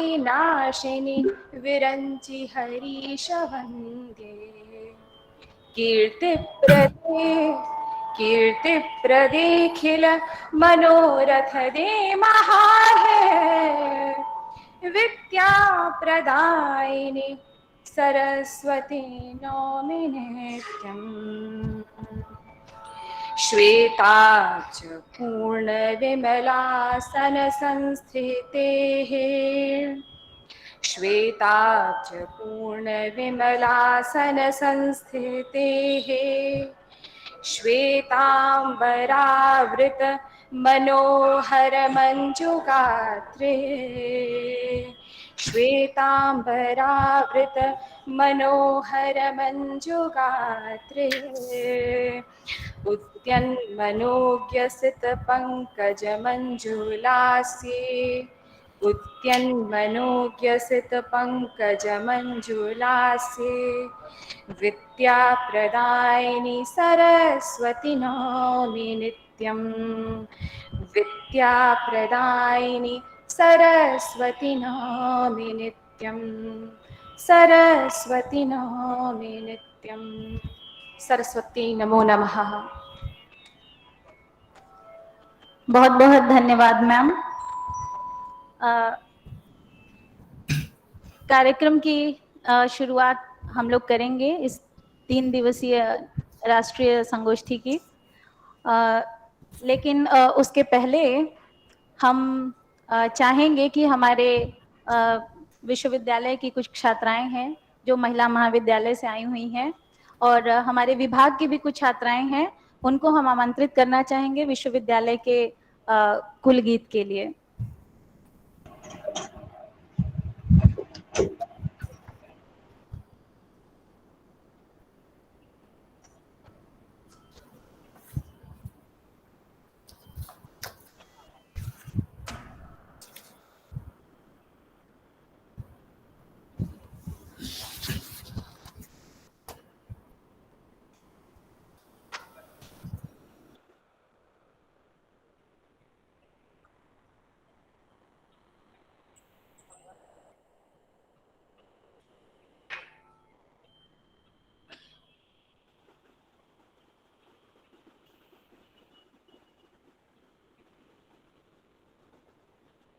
विनाशिनि विरञ्चि हरीश वन्द्ये। कीर्तिप्रदेखिल मनोरथ दे महाहे, विद्या प्रदायिनि सरस्वती नौमि नित्यम्। श्वेताक्ष पूर्णविमलासन संस्थितेः, श्वेताक्ष पूर्णविमलासन संस्थितेः, श्वेतांबरावृत मनोहर मंजुगात्रे, श्वेतांबरावृत मनोहर मंजुगात्रे। उद्यन्मनोज्ञसित पंकज मंजुलास्ये, उद्यन्मनोज्ञसित पंकज मंजुलास्ये। विद्या प्रदायिनि सरस्वती नौमि नित्यम्, विद्या प्रदायिनि सरस्वती नौमि नित्यम्, सरस्वती नौमि नित्यम्। सरस्वती नमो नमः। बहुत बहुत धन्यवाद मैम। कार्यक्रम की शुरुआत हम लोग करेंगे इस 3 दिवसीय राष्ट्रीय संगोष्ठी की, लेकिन उसके पहले हम चाहेंगे कि हमारे विश्वविद्यालय की कुछ छात्राएं हैं जो महिला महाविद्यालय से आई हुई हैं, और हमारे विभाग की भी कुछ छात्राएं हैं, उनको हम आमंत्रित करना चाहेंगे विश्वविद्यालय के कुल गीत के लिए।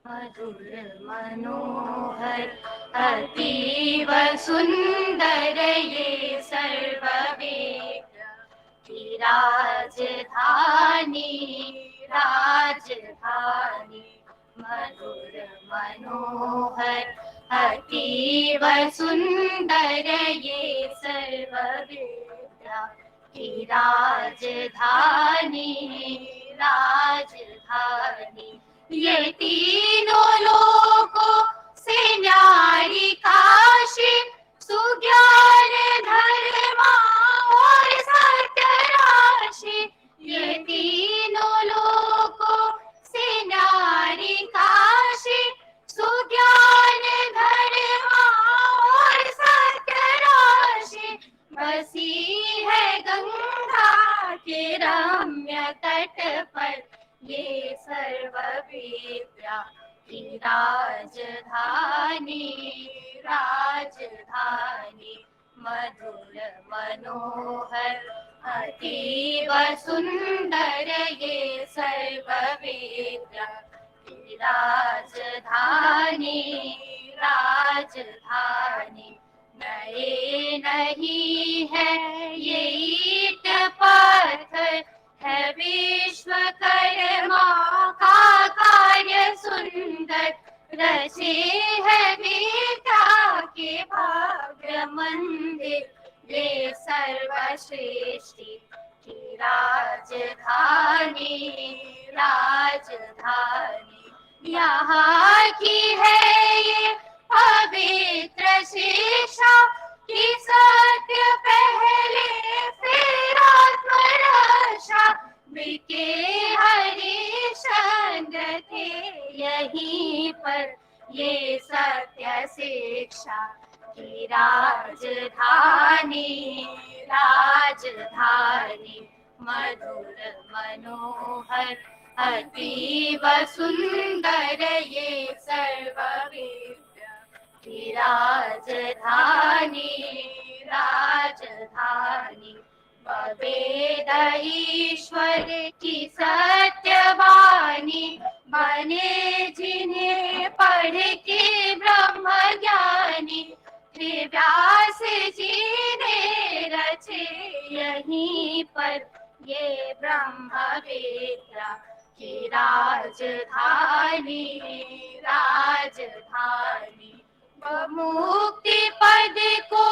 मधुर मनोहर अतीव सुंदर ये सर्ववेद की राजधानी, राजधानी। मधुर मनोहर अतीव सुंदर ये सर्ववेद की राजधानी, राजधानी। ये तीनों लोकों से न्यारी काशी, सुज्ञान धर्मा और सत्य राशि। ये तीनों लोकों से न्यारी काशी, सुज्ञान धर्मा और सत्य राशि। बसी है गंगा के रम्य तट पर ये सर्वविद्या की राजधानी, राजधानी। मधुर मनोहर अतीव सुंदर ये सर्वविद्या की राजधानी, राजधानी। नए नहीं है ये ईंट पत्थर, है विश्वकर्मा का कार्य सुंदर। रचे है विद्या के भाग्य मंदिर, ये सर्वश्रेष्ठी की राजधानी, राजधानी। यहाँ की है ये पवित्र शिक्षा कि सत्य पहले फिर आत्मरक्षा। बिके हरिश्चंद्र थे यहीं पर ये सत्य शिक्षा की राजधानी, राजधानी। मधुर मनोहर अतीव सुंदर ये सर्ववेद की राजधानी, राजधानी। वेद ईश्वर की सत्यवाणी, बने जिन्हें पढ़ के ब्रह्म ज्ञानी। व्यास जी ने रचे यहीं पर ये ब्रह्म विद्या की राजधानी, राजधानी। मुक्ति पद को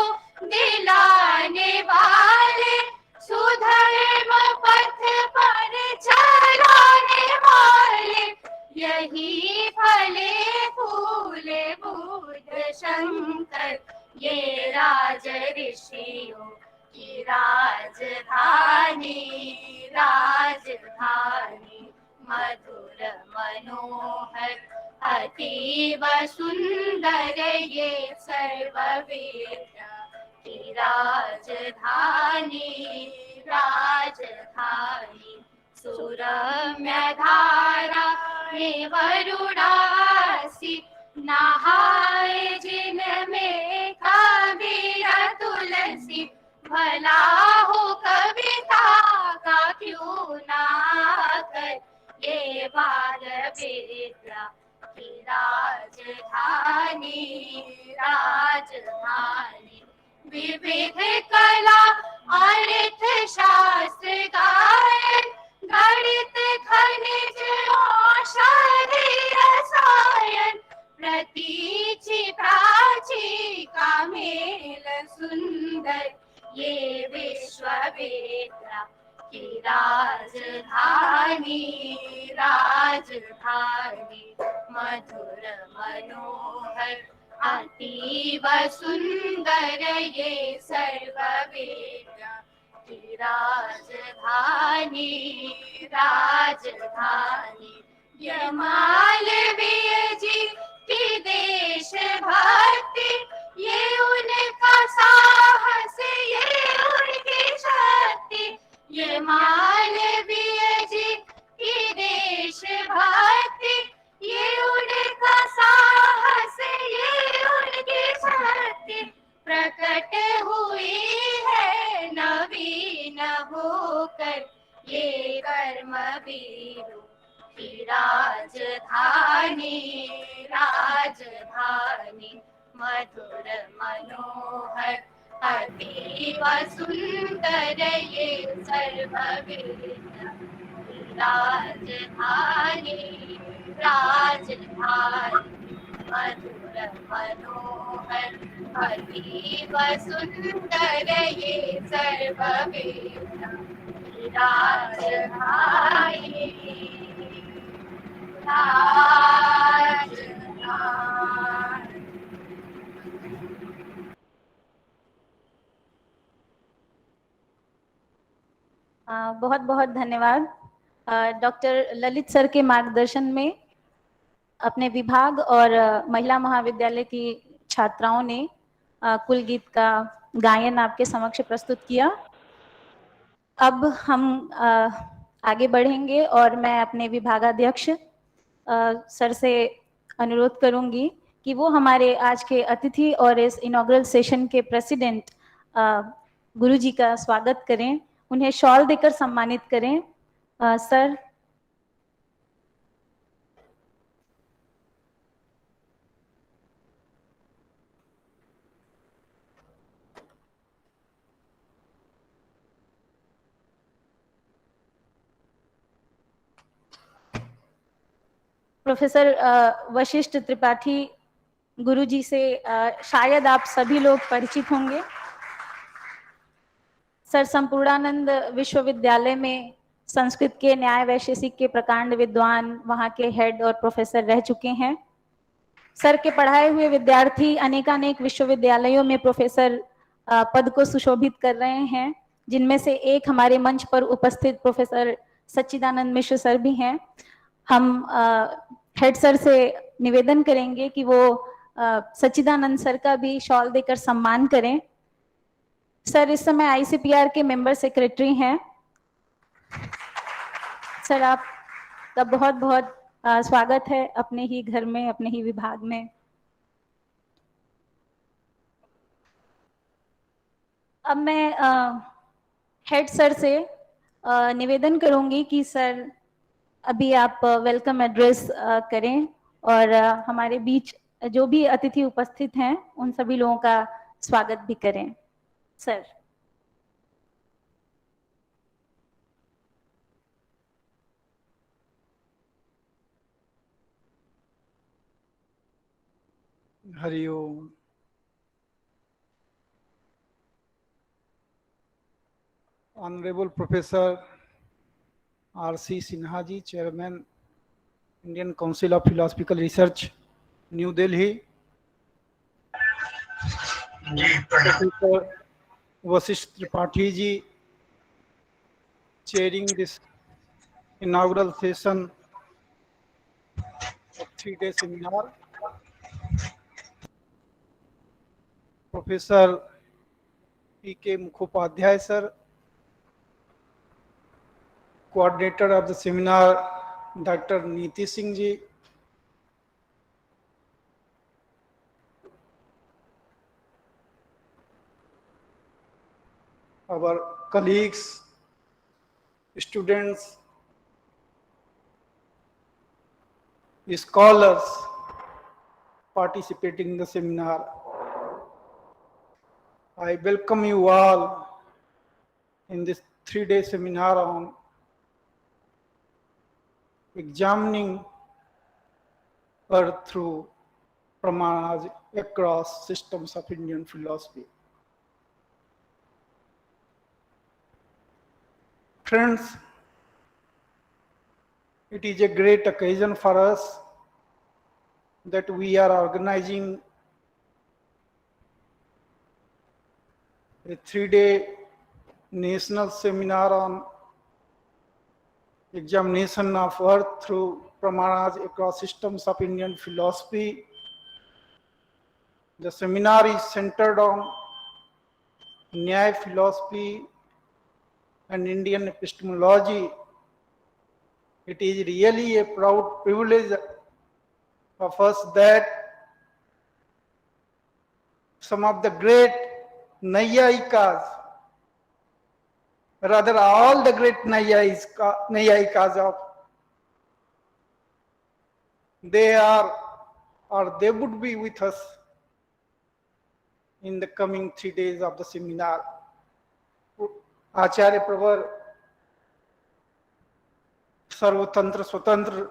दिलाने वाले, सुधर्म पथ पर चलाने वाले, यही फले फूले बुद्ध शंकर, ये राज ऋषियों की राजधानी, राजधानी। मधुर मनोहर अतीव सुंदर ये सर्ववेद की राजधानी, राजधानी। सुरम्य धारा ये वरुणासी, नहाए जिनमें कबीर तुलसी। भला हो कविता का क्यों ना कर, ये बाल विद्या की राजधानी, राजधानी। विविध कला अर्थ शास्त्र गायन, गणित खनिज औषधि रसायन। प्रतीचि प्राची का मेल सुंदर, ये विश्ववेद्या की राजधानी, राजधानी। मधुर मनोहर अतीव सुंदर ये सर्ववेद्या की राजधानी, राजधानी। ये मालवीय जी की देश भक्ति, ये उनका साहस, ये उनकी शक्ति। ये मालवीय जी की देश भक्ति, ये उनका साहस, ये उनकी शक्ति। प्रकट हुई है नवीन होकर, ये कर्म वीरों की राजधानी, राजधानी। मधुर मनोहर अतीव सुंदर ये सर्ववेद की राजधानी, राजधानी। मधुर मनोहर अतीव सुंदर ये सर्ववेद की राजधानी, राजधानी। बहुत बहुत धन्यवाद। डॉक्टर ललित सर के मार्गदर्शन में अपने विभाग और महिला महाविद्यालय की छात्राओं ने कुल गीत का गायन आपके समक्ष प्रस्तुत किया। अब हम आगे बढ़ेंगे और मैं अपने विभागाध्यक्ष सर से अनुरोध करूंगी कि वो हमारे आज के अतिथि और इस इनॉग्रल सेशन के प्रेसिडेंट गुरु जी का स्वागत करें, उन्हें शॉल देकर सम्मानित करें। सर। प्रोफेसर वशिष्ठ त्रिपाठी गुरु जी से शायद आप सभी लोग परिचित होंगे। सर संपूर्णानंद विश्वविद्यालय में संस्कृत के न्याय वैशेषिक के प्रकांड विद्वान, वहाँ के हेड और प्रोफेसर रह चुके हैं। सर के पढ़ाए हुए विद्यार्थी अनेकानेक विश्वविद्यालयों में प्रोफेसर पद को सुशोभित कर रहे हैं, जिनमें से एक हमारे मंच पर उपस्थित प्रोफेसर सच्चिदानंद मिश्र सर भी हैं। हम हेड सर से निवेदन करेंगे कि वो सच्चिदानंद सर का भी शॉल देकर सम्मान करें। सर इस समय आईसीपीआर के मेंबर सेक्रेटरी हैं। सर आपका बहुत बहुत स्वागत है अपने ही घर में, अपने ही विभाग में। अब मैं हेड सर से निवेदन करूंगी कि सर अभी आप वेलकम एड्रेस करें और हमारे बीच जो भी अतिथि उपस्थित हैं उन सभी लोगों का स्वागत भी करें। Sir. Hari Om. Honourable professor R.C. Sinha ji, chairman Indian Council of Philosophical Research, New Delhi. Professor Vashishtha Tripathi ji, chairing this inaugural session of 3-day seminar. Professor P.K. Mukhopadhyay sir, coordinator of the seminar, Dr. Neeti Singh ji, our colleagues, students, scholars participating in the seminar. I welcome you all in this 3-day seminar on examining Earth through Pramanas across systems of Indian philosophy. Friends, it is a great occasion for us that we are organizing a 3-day national seminar on examination of Earth through Pramanas across systems of Indian philosophy. The seminar is centered on Nyaya philosophy and Indian epistemology. It is really a proud privilege of us that some of the great Naiyayikas, rather all the great Naiyayikas of, they are or they would be with us in the coming 3 days of the seminar. आचार्य प्रवर, सर्वतंत्र स्वतंत्र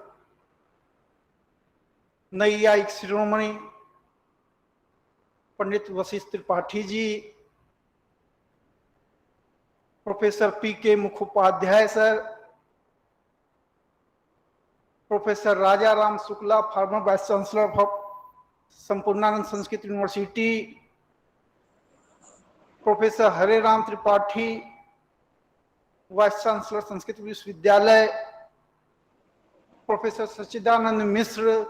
नैयायिक शिरोमणि Pandit Vashishtha Tripathi ji, professor P.K. Mukhopadhyay sir, professor Raja Ram Shukla, former vice chancellor of Sampurnanand Sanskrit university, professor Hare Ram Tripathi, vice chancellor Sanskrit Vishwavidyalaya, professor Sachchidanand Mishra,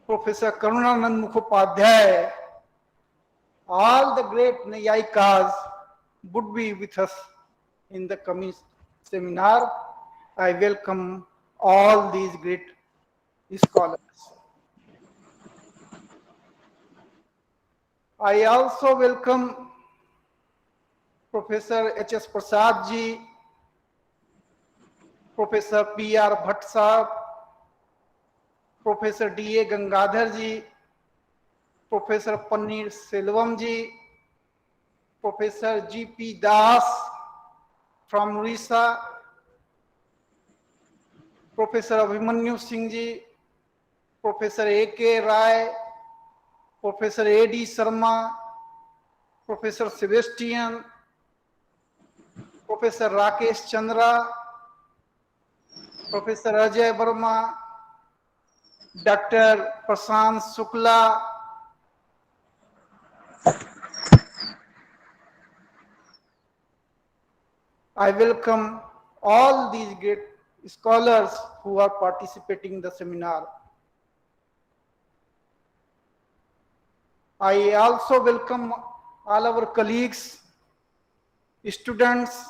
professor Karunanand Mukhopadhyay, all the great Naiyayikas would be with us in the coming seminar. I welcome all these great scholars. I also welcome Professor H.S. Prasad ji, Professor P.R. Bhatt sahab, Professor D.A. Gangadhar ji, Professor Paneer Selvam ji, Professor G.P. Das from Orissa, Professor Abhimanyu Singh ji, Professor A.K. Rai, Professor A.D. Sharma, Professor Sebastian, Professor Rakesh Chandra, Professor Ajay Verma, Dr. Prashant Shukla, I welcome all these great scholars who are participating in the seminar. I also welcome all our colleagues, students,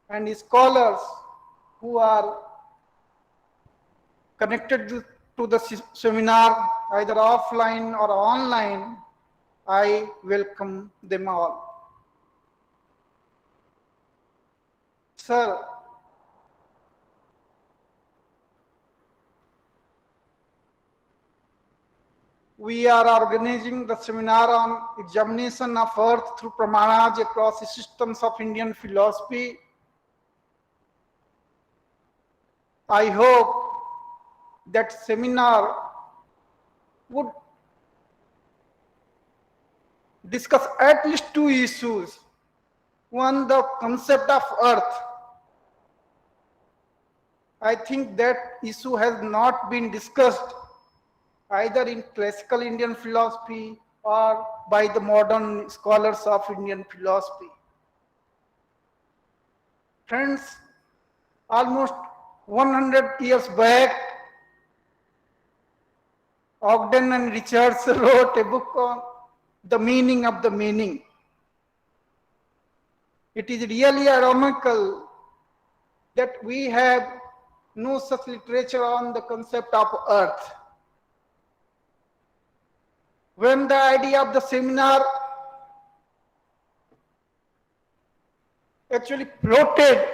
and scholars who are connected to the seminar either offline or online. I welcome them all. Sir, we are organizing the seminar on examination of Earth through Pramanas across the systems of Indian philosophy. I hope that seminar would discuss at least two issues. One, the concept of Earth. I think that issue has not been discussed either in classical Indian philosophy or by the modern scholars of Indian philosophy. Friends, almost 100 years back, Ogden and Richards wrote a book on the meaning of the meaning. It is really ironical that we have no such literature on the concept of Earth. When the idea of the seminar actually floated,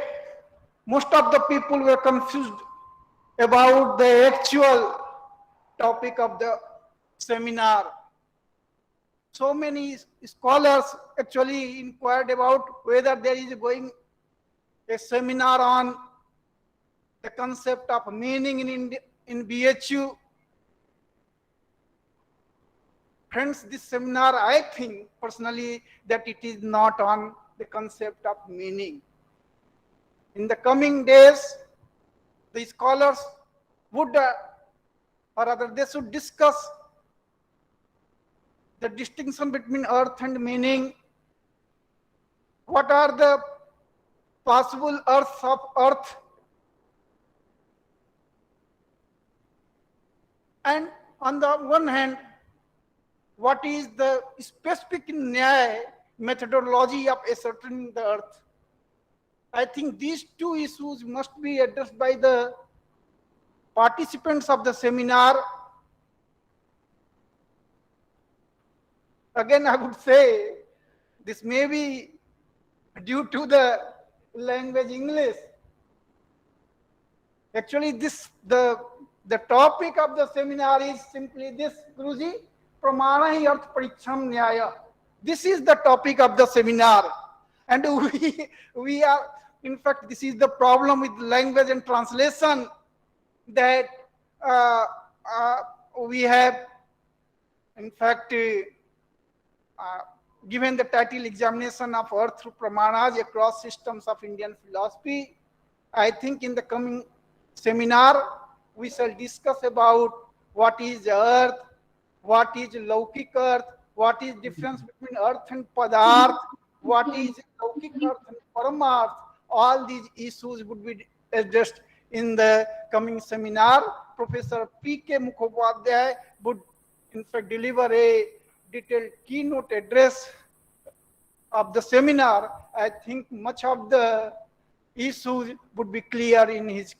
most of the people were confused about the actual topic of the seminar. So many scholars actually inquired about whether there is going a seminar on the concept of meaning in BHU. Friends, this seminar, I think personally that it is not on the concept of meaning. In the coming days, the scholars would, or rather they should discuss the distinction between Earth and meaning. What are the possible Earths of Earth? And on the one hand, what is the specific Nyaya methodology of ascertaining the Earth? I think these two issues must be addressed by the participants of the seminar. Again, I would say this may be due to the language English. Actually, the topic of the seminar is simply this, Guruji, Pramana hi Arth Pariksham Nyaya. This is the topic of the seminar. And we are, in fact, this is the problem with language and translation, that we have, in fact, given the title Examination of Earth through Pramanas across systems of Indian philosophy. I think in the coming seminar, we shall discuss about what is Earth, what is Laukik Earth, what is difference between Earth and Padarth, what is Laukik Earth and Paramarth. All these issues would be addressed in the coming seminar. Professor P.K. Mukhopadhyay would in fact deliver a detailed keynote address of the seminar. I think much of the issues would be clear in his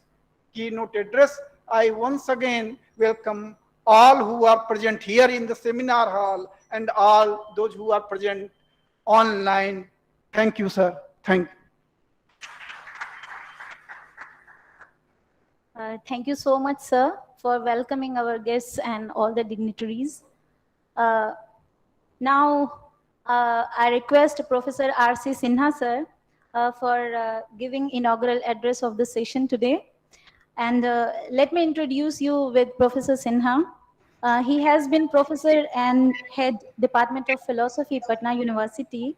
keynote address. I once again welcome all who are present here in the seminar hall and all those who are present online. Thank you, sir. Thank you. Thank you so much, sir, for welcoming our guests and all the dignitaries. Now, I request Professor R.C. Sinha, sir, for giving inaugural address of the session today. And let me introduce you with Professor Sinha. He has been professor and head Department of Philosophy, Patna University.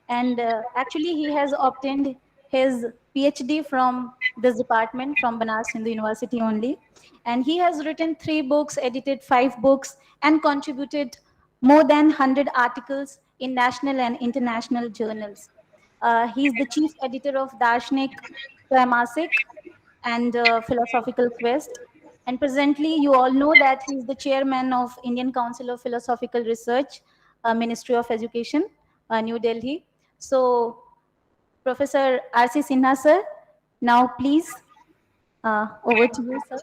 And actually, he has obtained his PhD from this department, from Banaras Hindu University only. And he has written 3 books, edited 5 books, and contributed more than 100 articles in national and international journals. He is the chief editor of Darshanik Pramanas and Philosophical Quest. And presently, you all know that he is the chairman of Indian Council of Philosophical Research, Ministry of Education, New Delhi. So, Professor R.C. Sinha, sir, now please, over to you, sir.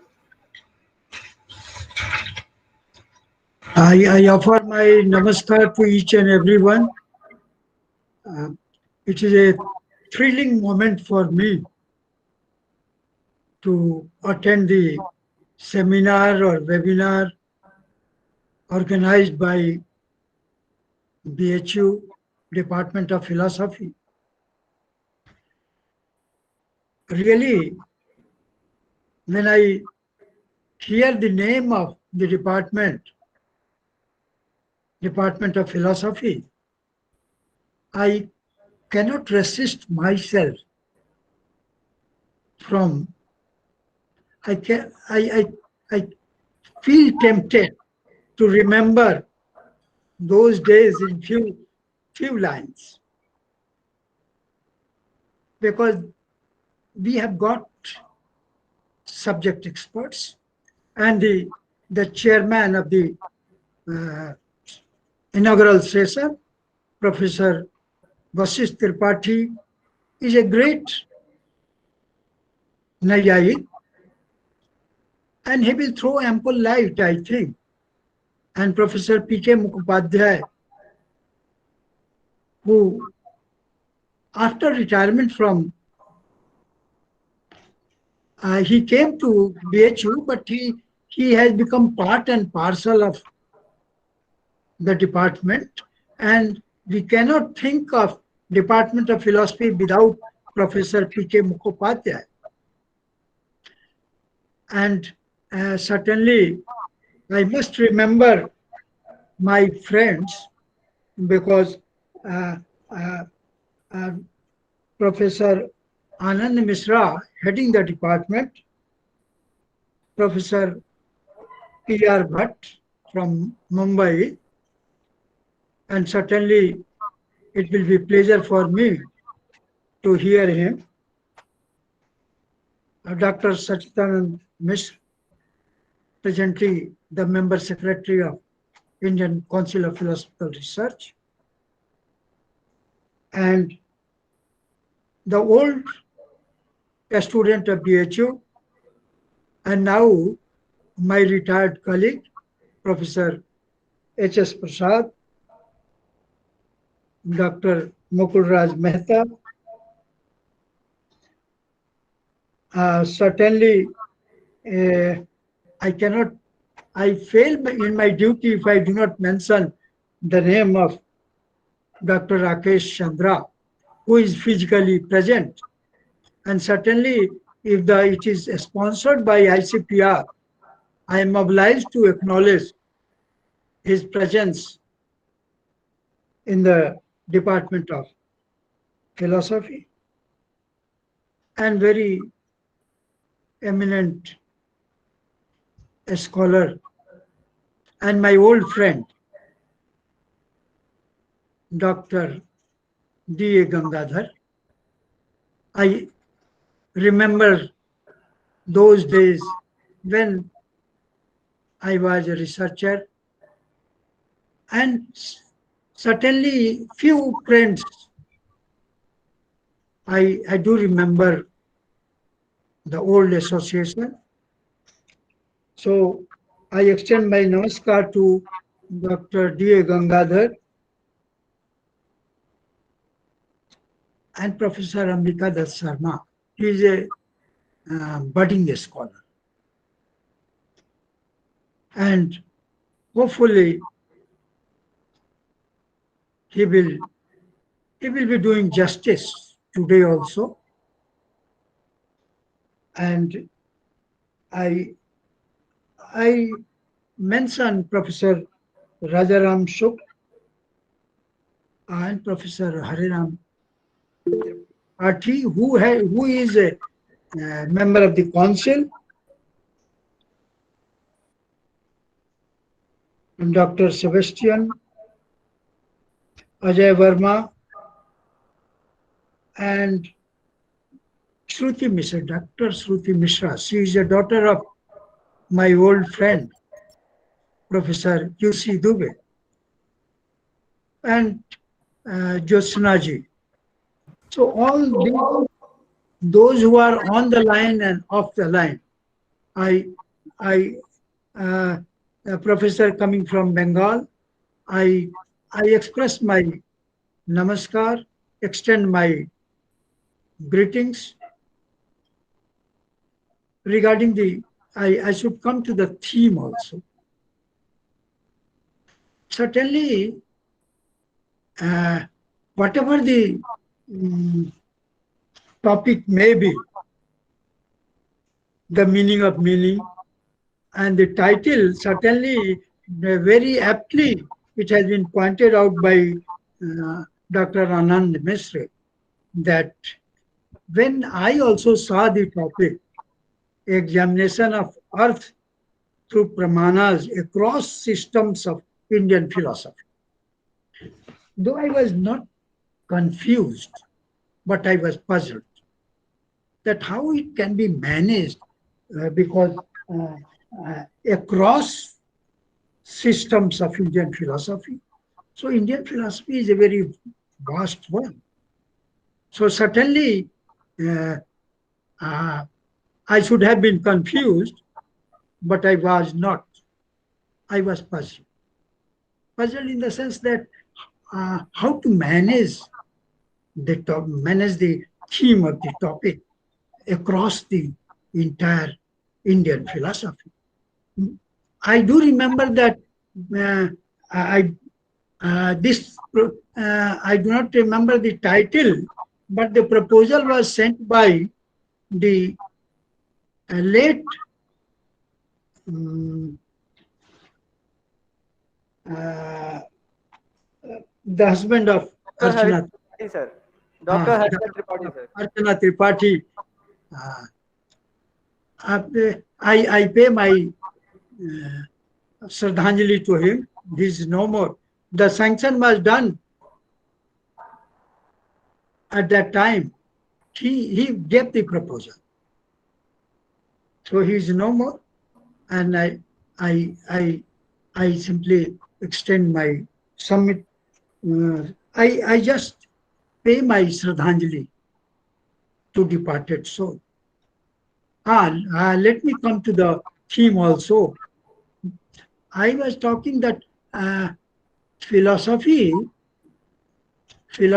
I offer my namaskar to each and everyone. Uh, it is a thrilling moment for me to attend the seminar or webinar organized by BHU Department of Philosophy. Really, when I hear the name of the Department of Philosophy, I cannot resist myself from I can I feel tempted to remember those days in few lines, because we have got subject experts, and the chairman of the uh, inaugural session, Professor Vasist Tripathi, is a great Nayayik, and he will throw ample light, I think. And Professor P.K. Mukhopadhyay, who after retirement from, he came to BHU, but he has become part and parcel of the department, and we cannot think of Department of Philosophy without Professor P.K. Mukhopadhyay. And certainly, I must remember my friends, because uh, uh, uh, Professor Anand Misra, heading the department, Professor P.R. Bhatt from Mumbai, and certainly it will be a pleasure for me to hear him. Dr. Sachidanand Mishra, presently the member secretary of Indian Council of Philosophical Research, and the old student of BHU, and now my retired colleague, Professor H.S. Prasad, Dr. Mukul Raj Mehta. Certainly, I fail in my duty if I do not mention the name of Dr. Rakesh Chandra, who is physically present. And certainly, if it is sponsored by ICPR, I am obliged to acknowledge his presence in the Department of Philosophy, and very eminent scholar and my old friend, Dr. D.A. Gangadhar. I remember those days when I was a researcher, and certainly few friends I do remember the old association. So I extend my namaskar to Dr. D.A. Gangadhar and Professor Ambika Das Sharma. He is a budding scholar. And hopefully he will be doing justice today also. And I mentioned Professor Rajaram Shuk and Professor Hariram Arthi, who is a member of the council, and Dr. Sebastian, Ajay Verma, and Shruti Mishra, Dr. Shruti Mishra. She is a daughter of my old friend, Professor U.C. Dubey, and Jyotsnaji. So those who are on the line and off the line, I a professor coming from Bengal, I express my namaskar, extend my greetings. Regarding the, I should come to the theme also. Certainly, whatever the topic may be, the meaning of meaning, and the title, certainly, very aptly, it has been pointed out by Dr. Anand Misra that when I also saw the topic, examination of earth through Pramanas across systems of Indian philosophy, though I was not confused, but I was puzzled that how it can be managed because across systems of Indian philosophy. So Indian philosophy is a very vast one. So certainly uh, uh, I should have been confused, but I was not. I was puzzled. Puzzled in the sense that how to manage manage the theme of the topic across the entire Indian philosophy. I do remember that uh, I I do not remember the title, but the proposal was sent by the late um, uh, the husband of Dr. Hari Archana, Tripathi, sir. Dr. Hari Tripathi, sir. Archana Tripathi. Uh, I pay my Shraddhanjali to him. He is no more. The sanction was done at that time. He gave the proposal. So he is no more. And I simply extend my submit. I just pay my Shraddhanjali to departed soul. Let me come to the theme also. I was talking that philosophy, we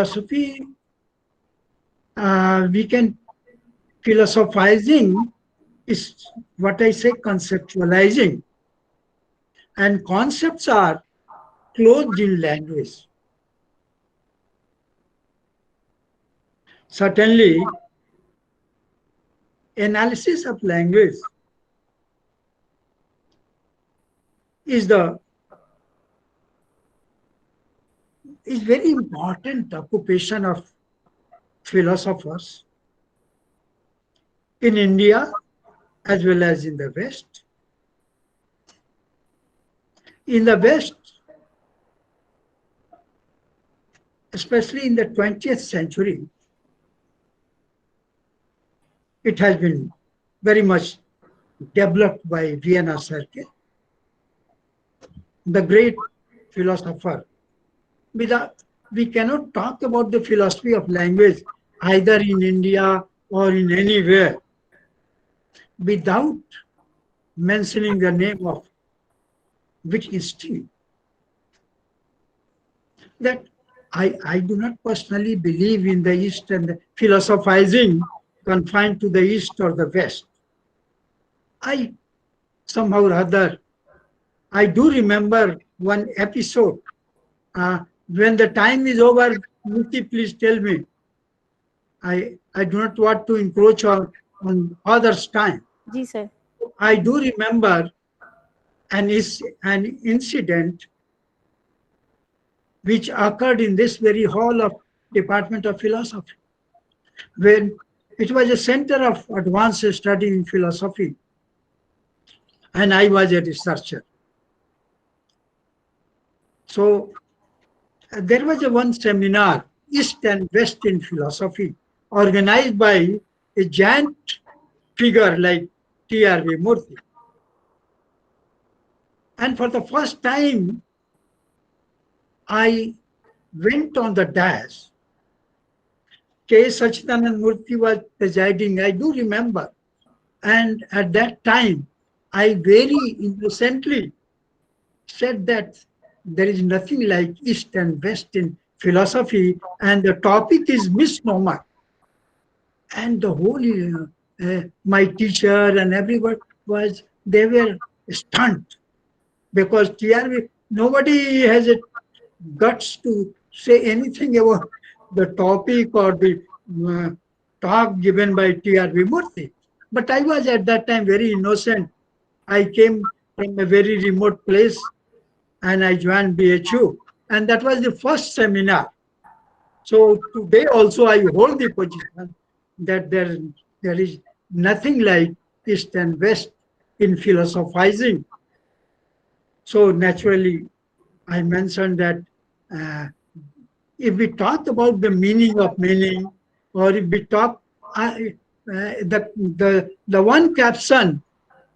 can, philosophizing is what I say conceptualizing. And concepts are closed in language. Certainly, analysis of language is very important occupation of philosophers in India as well as in the West. In the West, especially in the 20th century, it has been very much developed by Vienna Circle, the great philosopher. We cannot talk about the philosophy of language either in India or in anywhere without mentioning the name of Wittgenstein. That I do not personally believe in the East and the philosophizing confined to the East or the West. I somehow or other, I do remember one episode. When the time is over, Muti, please tell me. I do not want to encroach on others' time. जी sir. I do remember an incident which occurred in this very hall of Department of Philosophy, when it was a center of advanced study in philosophy, and I was a researcher. So there was one seminar, East and West in Philosophy, organized by a giant figure like T.R.V. Murthy. And for the first time, I went on the dais. K. Sachidanand Murthy was presiding, I do remember. And at that time, I very innocently said that there is nothing like East and West in philosophy, and the topic is misnomer. And the whole, my teacher and everyone they were stunned because TRV, nobody has a guts to say anything about the topic or the uh, talk given by TRV Murthy. But I was at that time very innocent. I came from a very remote place and I joined BHU. And that was the first seminar. So today also I hold the position that there is nothing like East and West in philosophizing. So naturally, I mentioned that uh, if we talk about the meaning of meaning, or if we talk, the one caption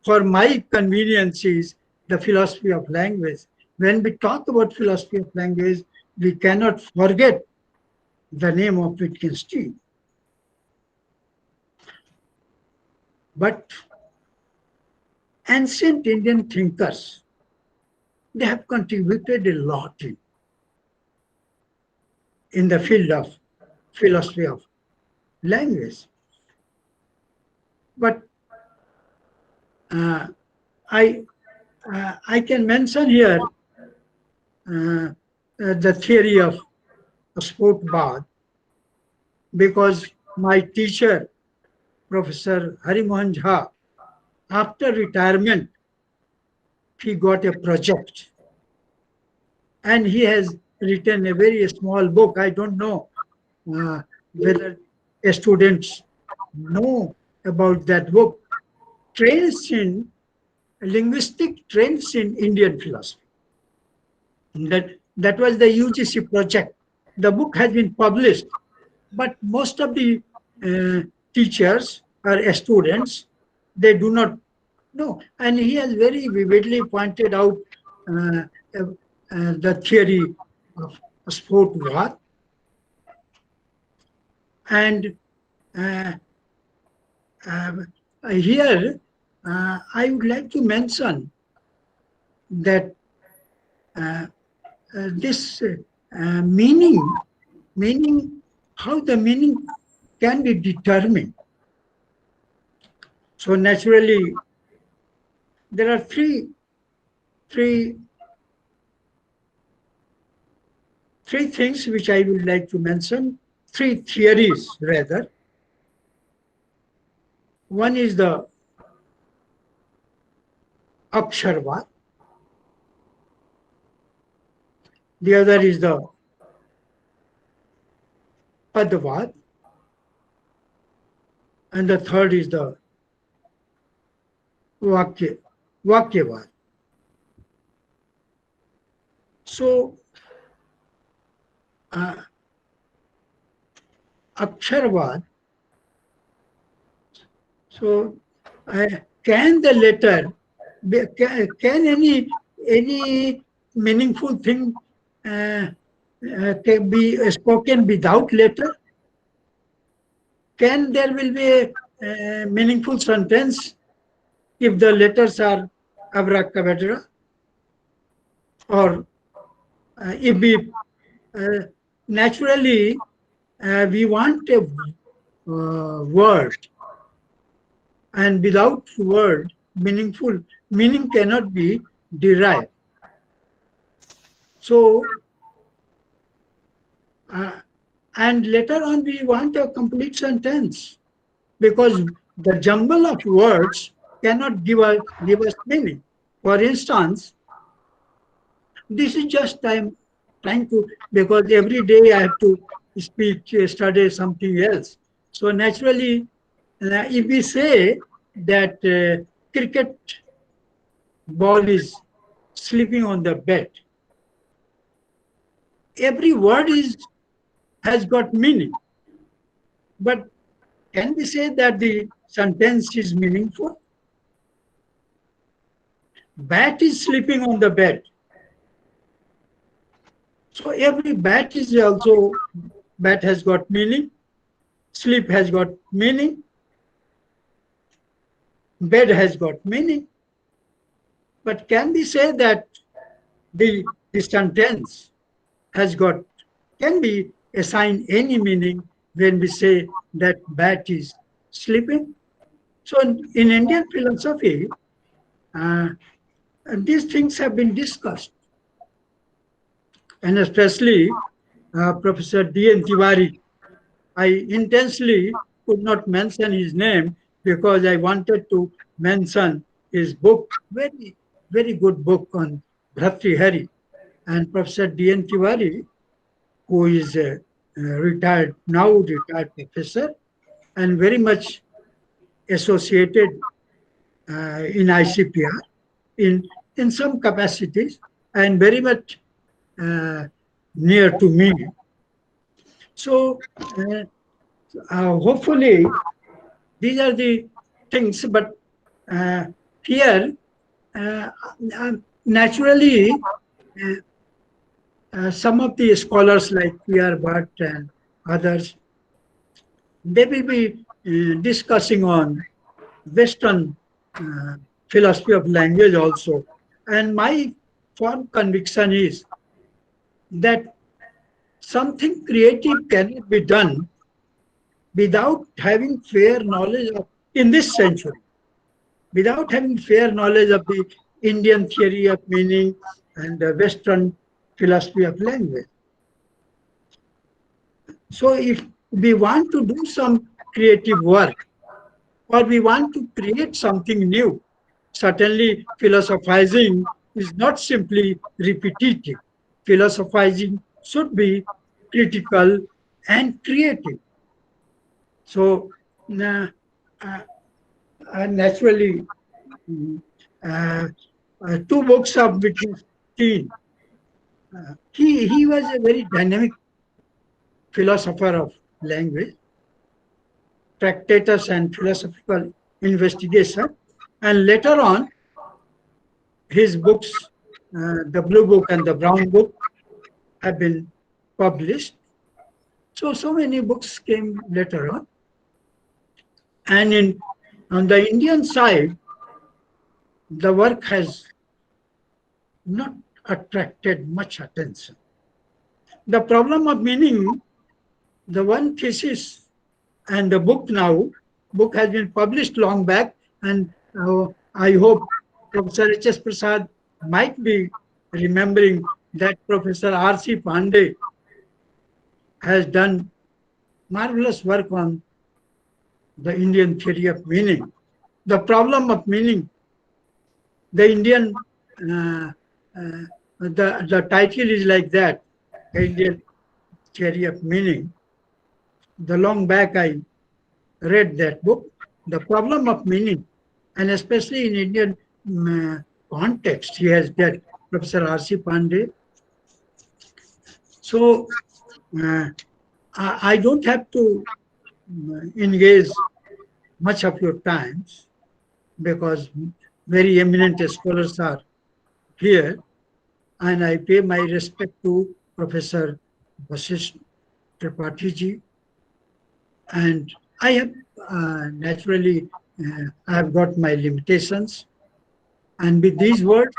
for my convenience is the philosophy of language. When we talk about philosophy of language, we cannot forget the name of Wittgenstein. But ancient Indian thinkers, they have contributed a lot in the field of philosophy of language. But uh, I I can mention here the theory of sport bath because my teacher, Professor Harimohan Jha, after retirement, he got a project and he has written a very small book. I don't know whether students know about that book. Trends in linguistic trends in Indian philosophy. That was the UGC project. The book has been published, but most of the uh, teachers or students, they do not know. And he has very vividly pointed out uh, the theory of sport war. And uh, uh, here, I would like to mention that this meaning, how the meaning can be determined. So naturally, there are three things which I would like to mention, three theories rather. One is the Aksharvad, the other is the Padvad, and the third is the Vakyavad. So Aksharvad, so can the letter, can any meaningful thing can be spoken without letter? Can there will be a meaningful sentence if the letters are abracadabra? Or if we naturally we want a word, and without word, meaningful meaning cannot be derived. So, and later on we want a complete sentence because the jumble of words cannot give us meaning. For instance, this is just I'm trying to, because every day I have to speak, study something else. So naturally, if we say that cricket ball is sleeping on the bed, every word has got meaning. But can we say that the sentence is meaningful? Bat is sleeping on the bed. So every bat has got meaning, sleep has got meaning, bed has got meaning. But can we say that the sentence can be assigned any meaning when we say that bat is sleeping. So in Indian philosophy, uh, these things have been discussed, and especially Professor D.N. Tiwari. I intensely could not mention his name because I wanted to mention his book, very good book on Bhartrihari. And Professor D.N. Tiwari, who is a now retired professor and very much associated in ICPR in some capacities and very much uh, near to me. So hopefully these are the things, but uh, here uh, naturally uh, some of the scholars like P.R. Bhatt and others, they will be discussing on Western uh, philosophy of language also. And my firm conviction is that something creative cannot be done without having fair knowledge of, in this century, without having fair knowledge of the Indian theory of meaning and the Western philosophy of language. So if we want to do some creative work or we want to create something new, certainly philosophizing is not simply repetitive. Philosophizing should be critical and creative. So uh, uh, naturally, mm, uh, two books of Wittgenstein. He was a very dynamic philosopher of language, tractatus and philosophical investigation, and later on his books, the Blue Book and the Brown Book, have been published. So many books came later on. And on the Indian side, the work has not attracted much attention. The problem of meaning, the one thesis and the book has been published long back, and I hope Professor H.S. Prasad might be remembering that Professor R.C. Pandey has done marvelous work on the Indian theory of meaning. The problem of meaning, the Indian, the title is like that, the Indian theory of meaning. The long back I read that book, the problem of meaning, and especially in Indian context, he has that, Professor R.C. Pandey. So I don't have to engage much of your times because very eminent scholars are here, and I pay my respect to Professor Vasisht Tripathi ji. And I have naturally, I have got my limitations. And with these words,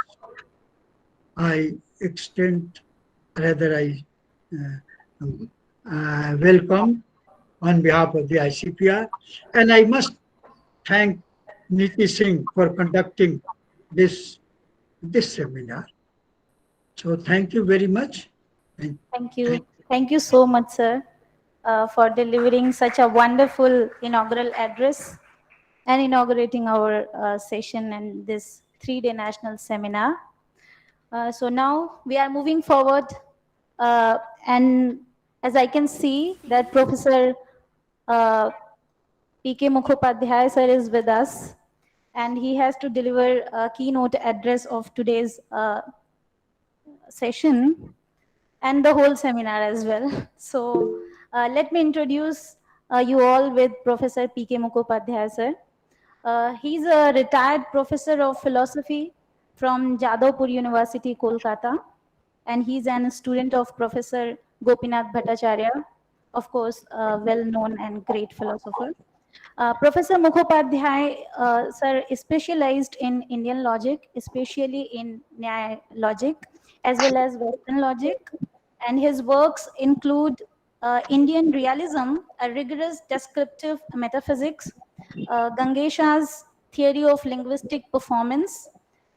I extend, rather I welcome on behalf of the ICPR. And I must thank Niti Singh for conducting this seminar. So thank you very much. Thank you. Thank you so much, sir, for delivering such a wonderful inaugural address and inaugurating our session and this 3-day national seminar. So now we are moving forward, and as I can see that Professor P.K. Mukhopadhyay sir is with us, and he has to deliver a keynote address of today's session and the whole seminar as well. So let me introduce you all with Professor P.K. Mukhopadhyay sir. He's a retired professor of philosophy from Jadavpur University, Kolkata, and he's a student of Professor Gopinath Bhattacharya, of course, a well-known and great philosopher. Professor Mukhopadhyay, sir, specialized in Indian logic, especially in Nyaya logic, as well as Western logic. And his works include Indian realism, a rigorous descriptive metaphysics, Gangesha's theory of linguistic performance,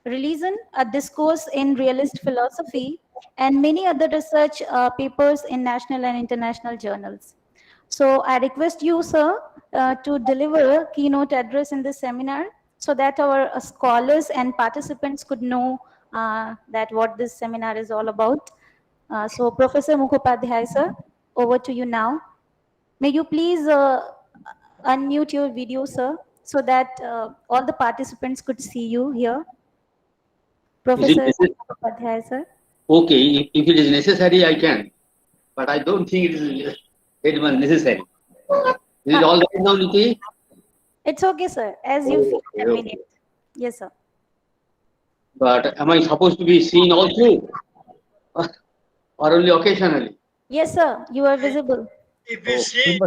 religion, a discourse in realist philosophy, and many other research papers in national and international journals. So I request you, sir, to deliver a keynote address in this seminar so that our scholars and participants could know that what this seminar is all about. So Professor Mukhopadhyay, sir, over to you now. May you please unmute your video, sir, so that all the participants could see you here. Is it Professor necessary? Mukhopadhyay, sir. Okay, if it is necessary, I can. But I don't think it is very much necessary. Is it all right now, Niti? It's okay, sir, as you feel Okay, okay. convenient. Yes, sir. But am I supposed to be seen all through? Or only occasionally? Yes, sir, you are visible. If we Oh. see,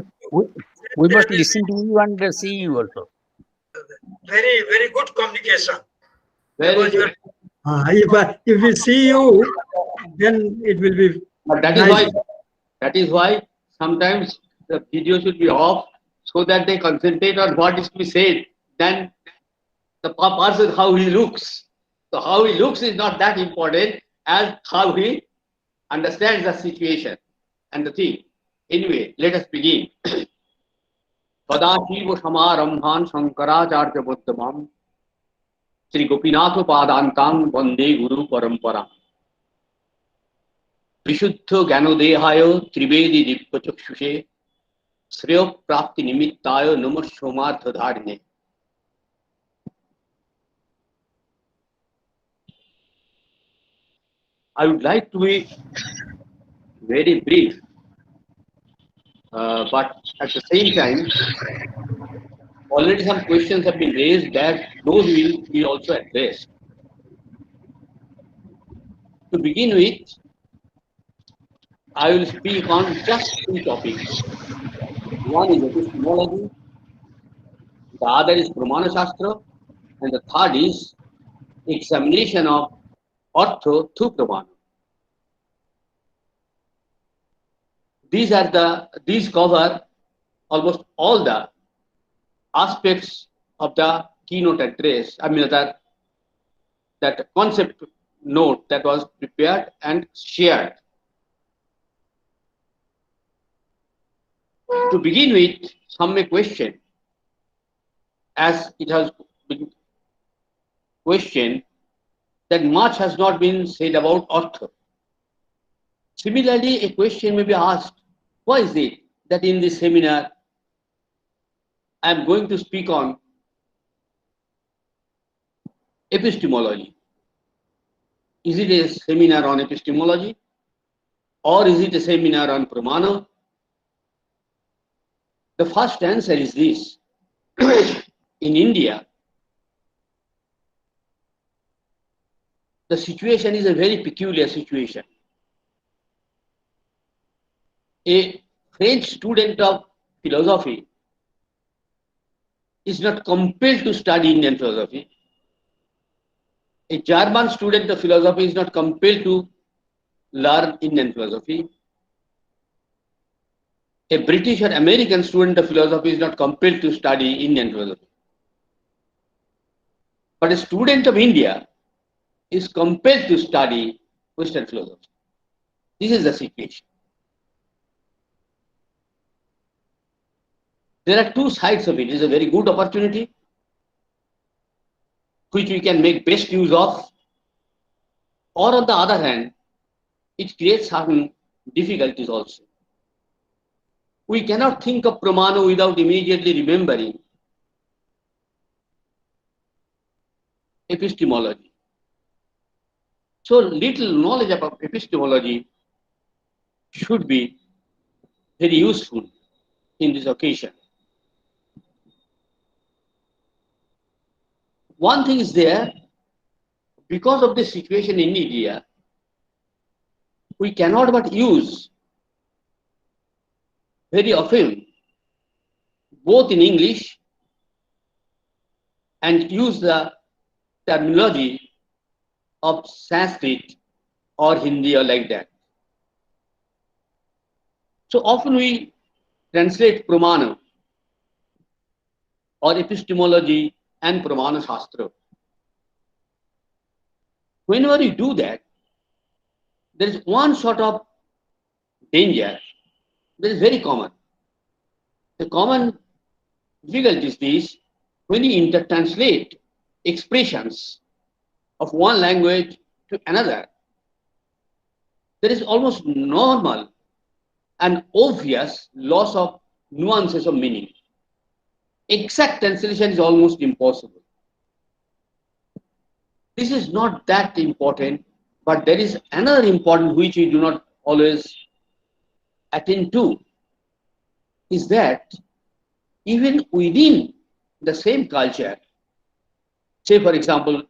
We must listen to you and see you also. very, very good communication. Very Because good. if we see you, then it will be But that is nice. why sometimes the video should be off so that they concentrate on what is to be said. Then the person how he looks. So how he looks is not that important as how he understands the situation and the thing. Anyway, let us begin. Sadashiva Samarambhan Shankaracharya Buddhamam Sri Gopinath Padantang Vande Guru Parampara Vishuddha Ganodehayo Trivedi Dipachakshushe Shreya Prapti Nimittayo Namah Shomartha Dharine. I would like to be very brief, but at the same time, already some questions have been raised that those will be also addressed. To begin with, I will speak on just two topics. One is epistemology, the other is Pramana Shastra, and the third is examination of Artha through Pramana. These cover almost all the aspects of the keynote address. I mean that concept note that was prepared and shared. To begin with, some may question, as it has been questioned, that much has not been said about Artha. Similarly, a question may be asked, why is it that in this seminar I am going to speak on epistemology? Is it a seminar on epistemology or is it a seminar on Pramana? The first answer is this. In India, the situation is a very peculiar situation. A French student of philosophy is not compelled to study Indian philosophy. A German student of philosophy is not compelled to learn Indian philosophy. A British or American student of philosophy is not compelled to study Indian philosophy. But a student of India is compelled to study Western philosophy. This is the situation. There are two sides of it. It is a very good opportunity which we can make best use of, or on the other hand, it creates certain difficulties also. We cannot think of Pramana without immediately remembering epistemology. So little knowledge about epistemology should be very useful in this occasion. One thing is there, because of the situation in India, we cannot but use very often both in English and use the terminology of Sanskrit or Hindi or like that. So often we translate Pramana or epistemology and Pramana Shastra. Whenever you do that, there is one sort of danger that is very common. The common difficulty is this: when you intertranslate expressions of one language to another, there is almost normal and obvious loss of nuances of meaning. Exact translation is almost impossible. This is not that important, but there is another important which we do not always attend to, is that even within the same culture, say for example,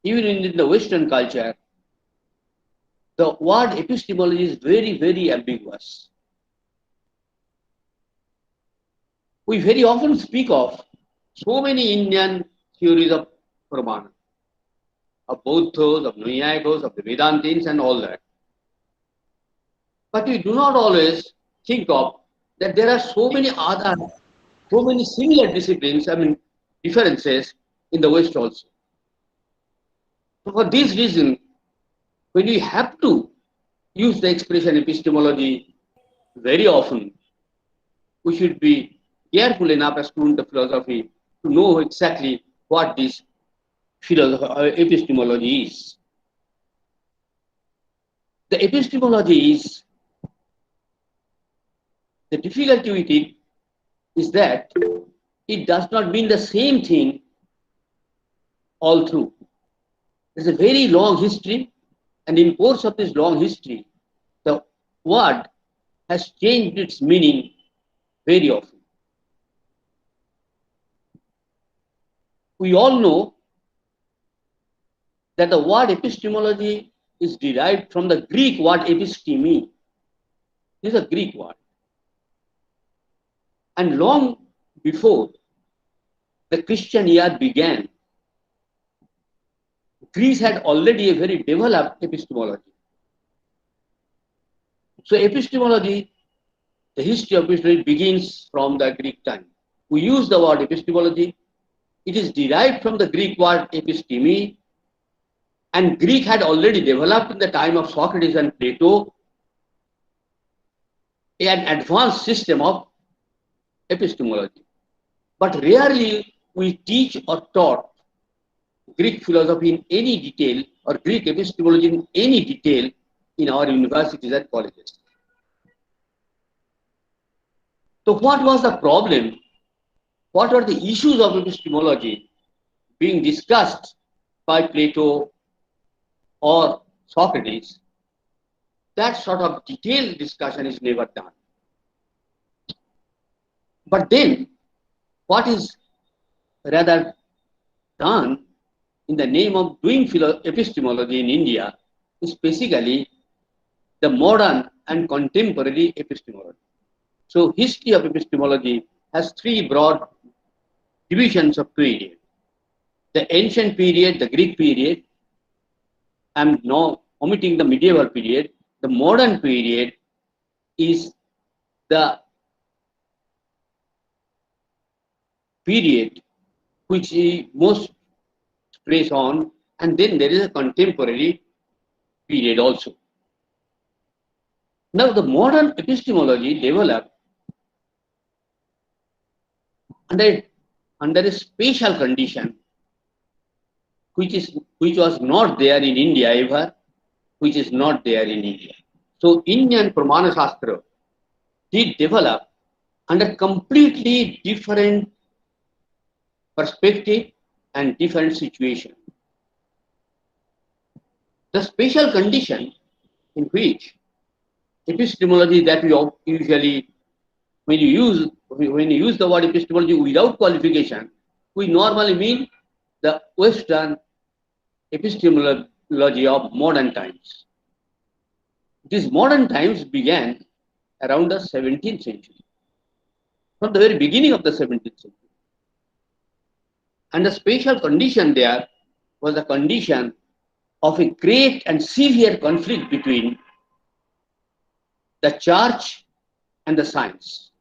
even in the Western culture, the word epistemology is very, very ambiguous. We very often speak of so many Indian theories of Pramana, of Buddhas, of Naiyayikos, of the Vedantins and all that. But we do not always think of that there are so many other, so many similar disciplines, differences in the West also. So for this reason, when we have to use the expression epistemology very often, we should be careful enough as student of philosophy to know exactly what this epistemology is. The epistemology is, the difficulty with it is that it does not mean the same thing all through. There's a very long history, and in course of this long history, the word has changed its meaning very often. We all know that the word epistemology is derived from the Greek word episteme. This is a Greek word. And long before the Christian era began, Greece had already a very developed epistemology. So epistemology, the history of epistemology begins from the Greek time. We use the word epistemology. It is derived from the Greek word episteme, and Greek had already developed in the time of Socrates and Plato an advanced system of epistemology. But rarely we teach or taught Greek philosophy in any detail or Greek epistemology in any detail in our universities and colleges. So what was the problem? What were the issues of epistemology being discussed by Plato or Socrates? That sort of detailed discussion is never done. But then, what is rather done in the name of doing epistemology in India is basically the modern and contemporary epistemology. So history of epistemology has three broad divisions of period. The ancient period, the Greek period, I'm now omitting the medieval period. The modern period is the period which is most stress on, and then there is a contemporary period also. Now the modern epistemology developed under a special condition which was not there in India ever, which is not there in India. So Indian Pramana Shastra did develop under completely different perspective and different situation. The special condition in which epistemology that we usually, when you use the word epistemology without qualification, we normally mean the Western epistemology of modern times. These modern times began around the 17th century, from the very beginning of the 17th century. And the special condition there was the condition of a great and severe conflict between the church and the science.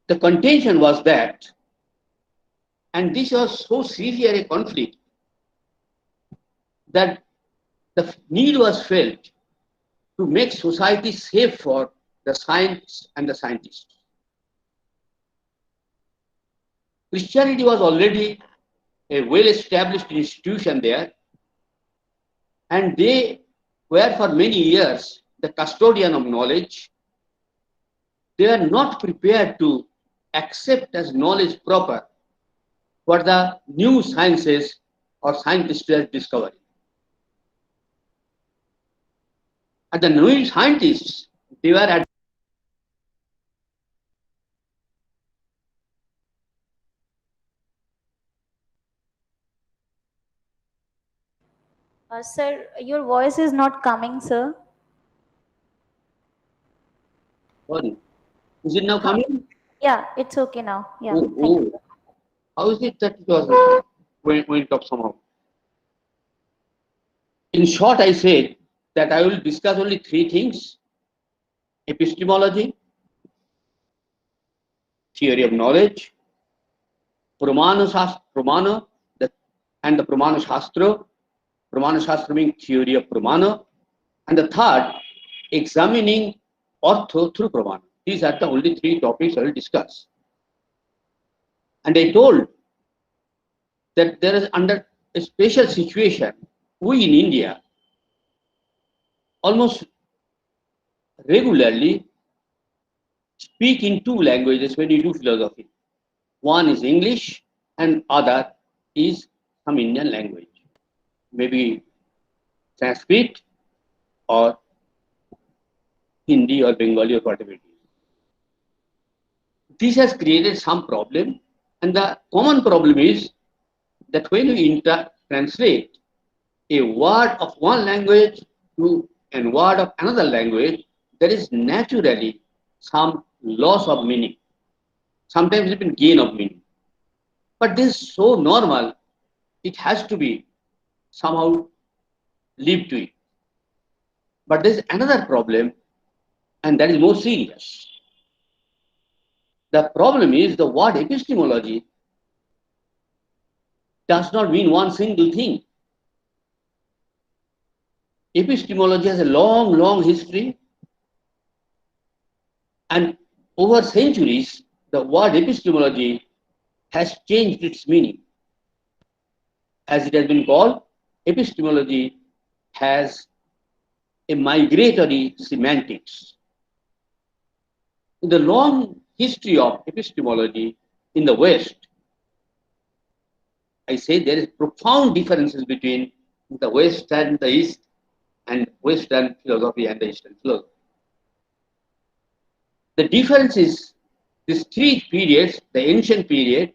The contention was that, and this was so severe a conflict, that the need was felt to make society safe for the science and the scientists. Christianity was already a well-established institution there, and they were for many years the custodian of knowledge. They are not prepared to accept as knowledge proper what the new sciences or scientists were discovering. And the new scientists, they were at Sir, your voice is not coming, sir. sorry. Is it now coming? Yeah, it's okay now. Yeah, Oh, thank you. oh. How is it that it was went up somehow? In short, I said that I will discuss only three things: epistemology, theory of knowledge, Pramana, and the Pramana Shastra. Pramana Shastra means theory of Pramana. And the third, examining Artha through Pramana. These are the only three topics I will discuss. And I told that there is under a special situation, we in India almost regularly speak in two languages when you do philosophy. One is English and other is some Indian language, maybe Sanskrit or Hindi or Bengali or whatever it is. This has created some problem, and the common problem is that when you translate a word of one language to a word of another language, there is naturally some loss of meaning, sometimes even gain of meaning. But this is so normal, it has to be somehow lived to it. But there is another problem, and that is more serious. The problem is the word epistemology does not mean one single thing. Epistemology has a long, long history, and over centuries, the word epistemology has changed its meaning. As it has been called, epistemology has a migratory semantics. In the long history of epistemology in the West, I say there is profound differences between the West and the East, and Western philosophy and the Eastern philosophy. The difference is these three periods: the ancient period,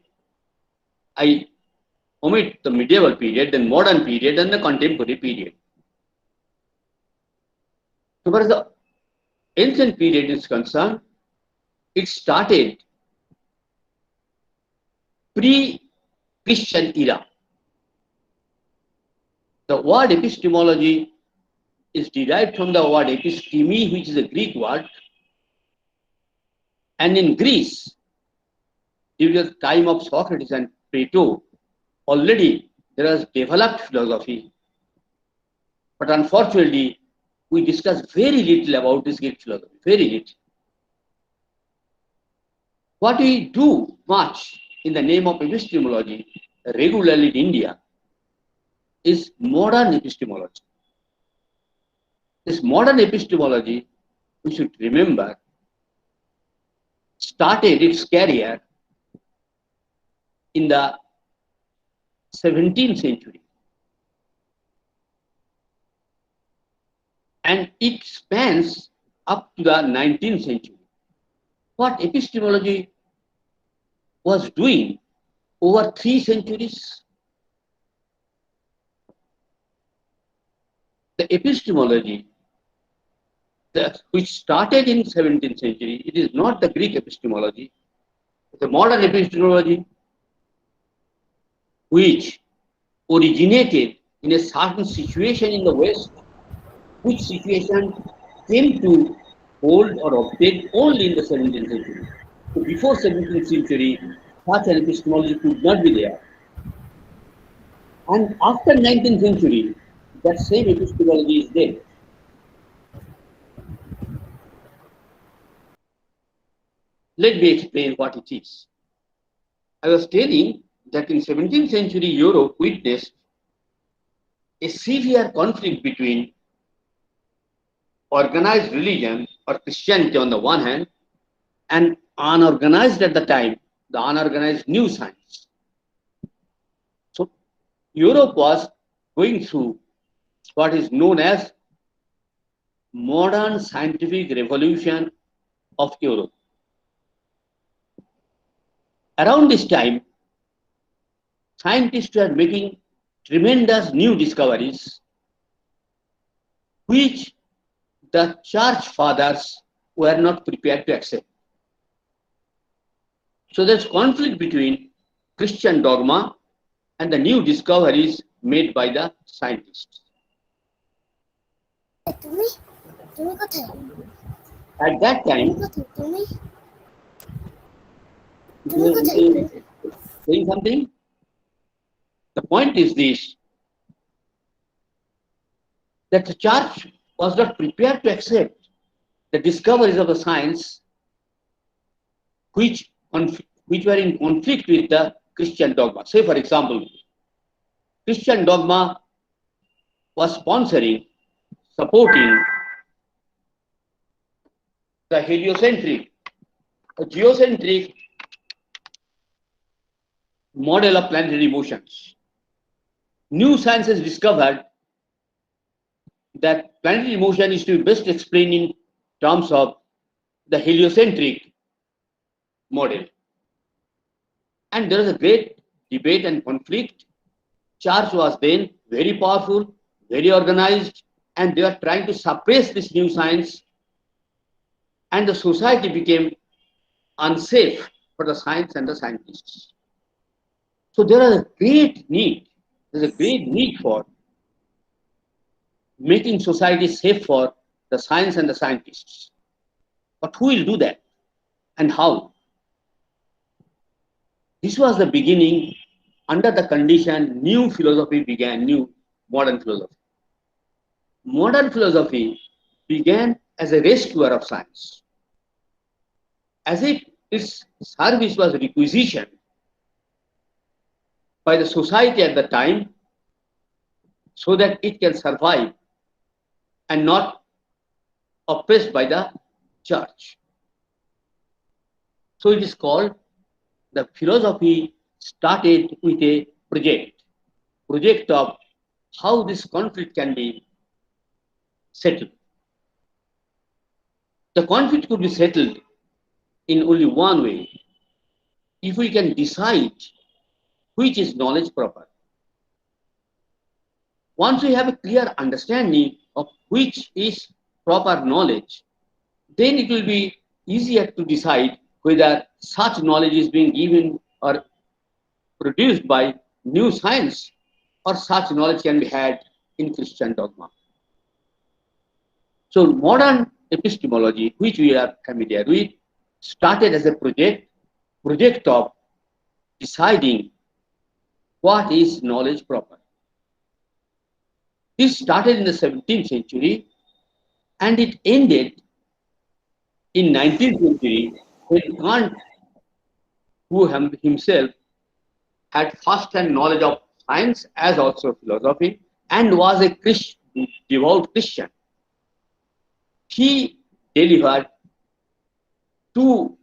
I omit the medieval period, then modern period, and the contemporary period. So far as the ancient period is concerned, it started pre-Christian era. The word epistemology is derived from the word episteme, which is a Greek word. And in Greece, during the time of Socrates and Plato, already there was developed philosophy. But unfortunately, we discuss very little about this Greek philosophy, very little. What we do much in the name of epistemology regularly in India is modern epistemology. This modern epistemology, we should remember, started its career in the 17th century. And it spans up to the 19th century. What epistemology was doing over 3 centuries, the epistemology which started in 17th century, it is not the Greek epistemology, it's a modern epistemology which originated in a certain situation in the West, which situation came to hold or obtain only in the 17th century. So before 17th century, such an epistemology could not be there. And after 19th century, that same epistemology is there. Let me explain what it is. I was telling that in 17th century Europe witnessed a severe conflict between organized religion or Christianity on the one hand and unorganized at the time, the unorganized new science. So Europe was going through what is known as modern scientific revolution of Europe. Around this time, scientists were making tremendous new discoveries which the church fathers were not prepared to accept. So there's conflict between Christian dogma and the new discoveries made by the scientists. At that time, saying something? The point is this, that the church was not prepared to accept the discoveries of the science which were in conflict with the Christian dogma. Say, for example, Christian dogma was sponsoring, supporting the heliocentric, a geocentric model of planetary motions. New science has discovered that planetary motion is to be best explained in terms of the heliocentric model. And there was a great debate and conflict. Church was then very powerful, very organized, and they were trying to suppress this new science, and the society became unsafe for the science and the scientists. So there's a great need for making society safe for the science and the scientists. But who will do that and how? This was the beginning. Under the condition, new philosophy began, new modern philosophy. Modern philosophy began as a rescuer of science, as if its service was requisitioned by the society at the time so that it can survive and not oppressed by the church. So it is called, the philosophy started with a project of how this conflict can be settled. The conflict could be settled in only one way, if we can decide which is knowledge proper. Once we have a clear understanding of which is proper knowledge, then it will be easier to decide whether such knowledge is being given or produced by new science, or such knowledge can be had in Christian dogma. So modern epistemology, which we are familiar with, started as a project of deciding what is knowledge proper. This started in the 17th century and it ended in 19th century when Kant, who himself had first-hand knowledge of science as also philosophy and was a devout Christian, he delivered two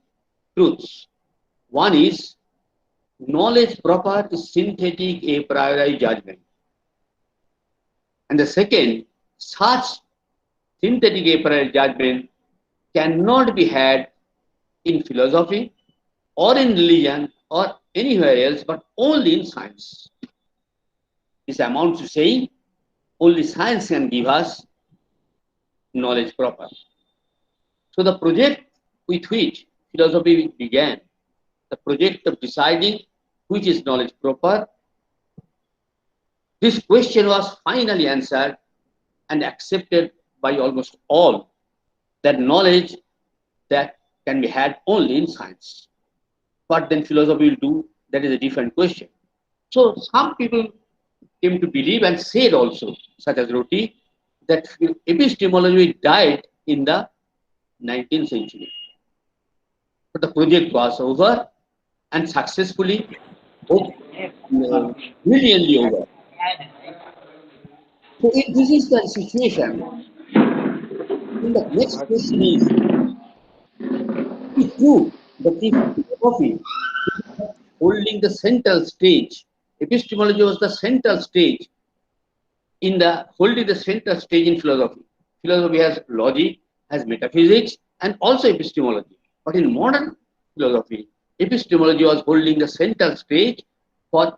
truths. One is, knowledge proper is synthetic a priori judgment. And the second, such synthetic a priori judgment cannot be had in philosophy or in religion or anywhere else, but only in science. This amounts to saying only science can give us knowledge proper. So the project with which philosophy began, the project of deciding which is knowledge proper, This question was finally answered and accepted by almost all, that knowledge that can be had only in science. What then philosophy will do, that is a different question. So some people came to believe and said also, such as Roti, that epistemology died in the 19th century. But the project was over and successfully, brilliantly over. So if this is the situation, then the next question is, it's true that if philosophy holding the central stage, epistemology was the central stage in the holding the central stage in philosophy. Philosophy has logic, has metaphysics, and also epistemology. But in modern philosophy, epistemology was holding the central stage. For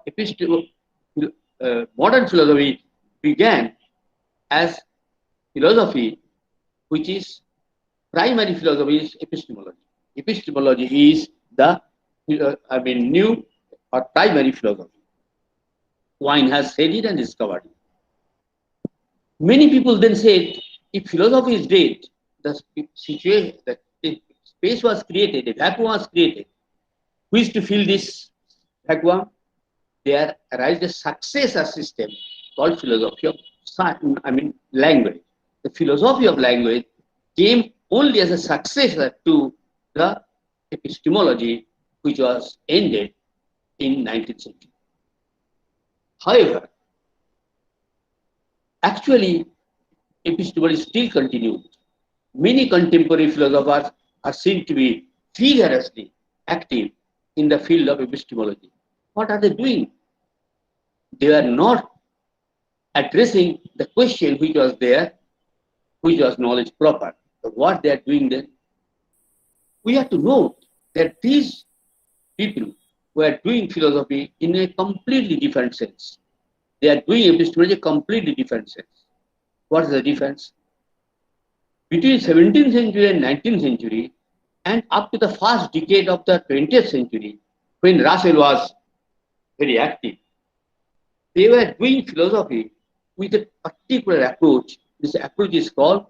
modern philosophy began as philosophy, which is primary philosophy is epistemology. Epistemology is the new or primary philosophy. Quine has said it and discovered it. Many people then said, if philosophy is dead, the situation, the space was created, a vacuum was created. Who is to fill this vacuum? There arises a successor system called philosophy of language. The philosophy of language came only as a successor to the epistemology, which was ended in 19th century. However, actually, epistemology still continued. Many contemporary philosophers are seen to be vigorously active in the field of epistemology. What are they doing? They are not addressing the question which was there, which was knowledge proper. So what they are doing then? We have to know that these people who are doing philosophy in a completely different sense. They are doing epistemology in a completely different sense. What is the difference? Between 17th century and 19th century, and up to the first decade of the 20th century, when Russell was very active, they were doing philosophy with a particular approach. This approach is called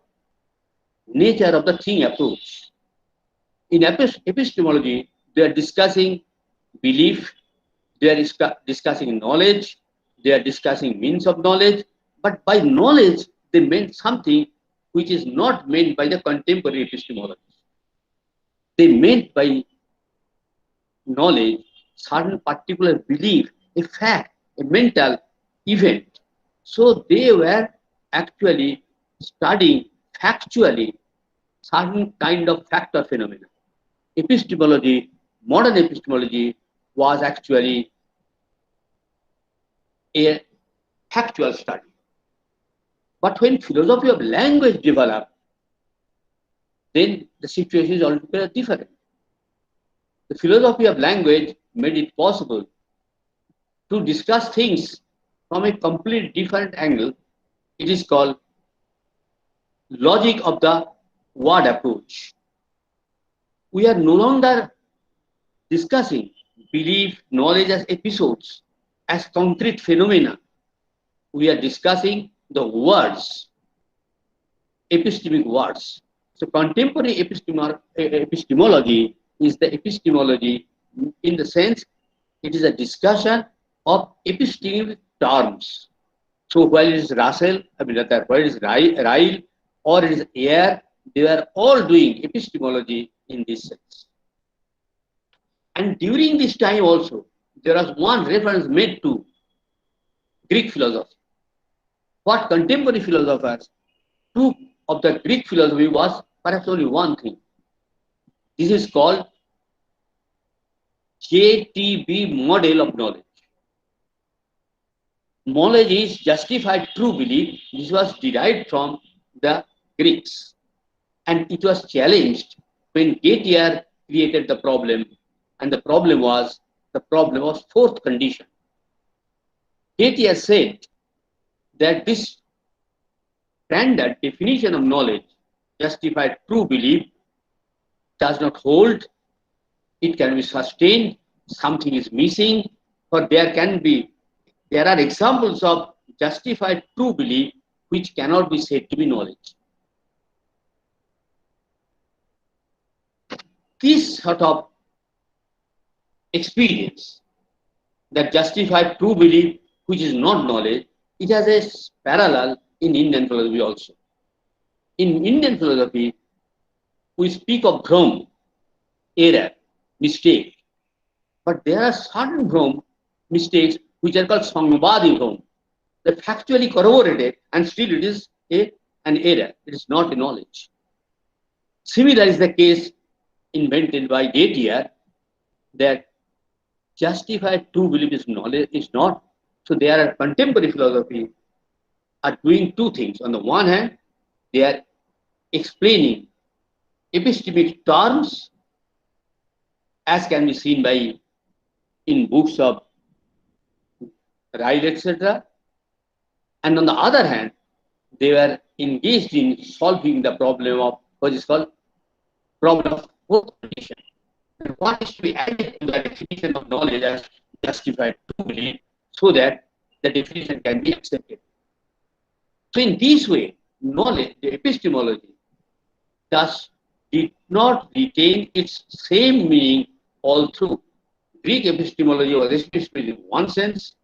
nature of the thing approach. In epistemology, they are discussing belief, they are discussing knowledge, they are discussing means of knowledge, but by knowledge, they meant something which is not meant by the contemporary epistemologists. They meant by knowledge certain particular belief, a fact, a mental event. So they were actually studying factually certain kind of fact or phenomena. Epistemology, modern epistemology, was actually a factual study. But when philosophy of language developed, then the situation is altogether different. The philosophy of language made it possible to discuss things from a completely different angle. It is called logic of the word approach. We are no longer discussing belief, knowledge as episodes, as concrete phenomena. We are discussing the words, epistemic words. So contemporary epistemology is the epistemology in the sense it is a discussion of epistemic terms. So while it is Russell, while it is Ryle or it is Ayer, they are all doing epistemology in this sense. And during this time also, there was one reference made to Greek philosophy. What contemporary philosophers took of the Greek philosophy was perhaps only one thing. This is called JTB model of knowledge. Knowledge is justified true belief. This was derived from the Greeks. And it was challenged when Gettier created the problem. And the problem was fourth condition. Gettier said that this standard definition of knowledge, justified true belief, does not hold. It can be sustained. Something is missing. But there are examples of justify true belief which cannot be said to be knowledge. This sort of experience that justify true belief which is not knowledge, it has a parallel in Indian philosophy also. In Indian philosophy, we speak of bhram, error, mistake, but there are certain bhram, mistakes which are called samvadi bhram. They're factually corroborated and still it is an error. It is not a knowledge. Similar is the case invented by Gautier that justified true belief is knowledge is not. So there are contemporary philosophy are doing two things. On the one hand, they are explaining epistemic terms as can be seen by in books of Ryle, etc. And on the other hand, they were engaged in solving the problem of what is called problem of post-condition. What is to be added to the definition of knowledge as justified true belief so that the definition can be accepted. So in this way, knowledge, the epistemology, thus did not retain its same meaning all through. Greek epistemology was epistemology in one sense,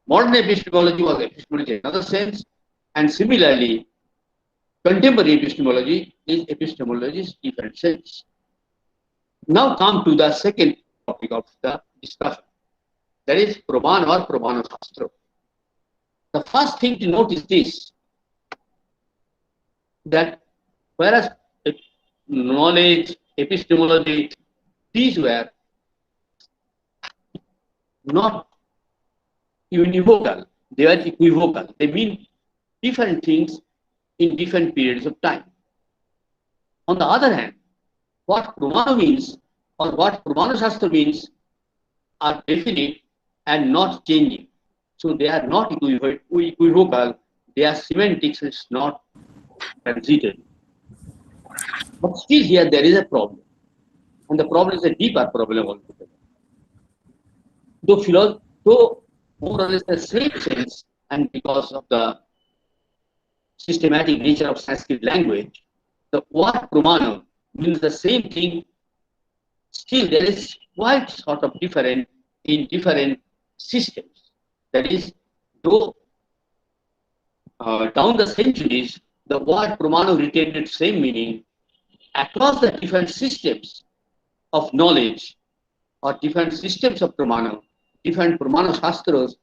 modern epistemology was epistemology in another sense, and similarly, contemporary epistemology is epistemology's different sense. Now come to the second topic of the discussion, that is Pramana or Pramana Shastra. The first thing to note is this, that whereas knowledge, epistemology, these were not univocal, they were equivocal. They mean different things in different periods of time. On the other hand, what Pramana means or what Pramana Shastra means are definite and not changing. So they are not equivocal, their semantics is not transited. But still here there is a problem. And the problem is a deeper problem altogether. Though more or less the same sense, and because of the systematic nature of Sanskrit language, the word Pramana means the same thing. Still, there is quite sort of different in different systems. That is, though down the centuries, the word Pramana retained its same meaning across the different systems of knowledge or different systems of Pramana, different Pramana Shastras,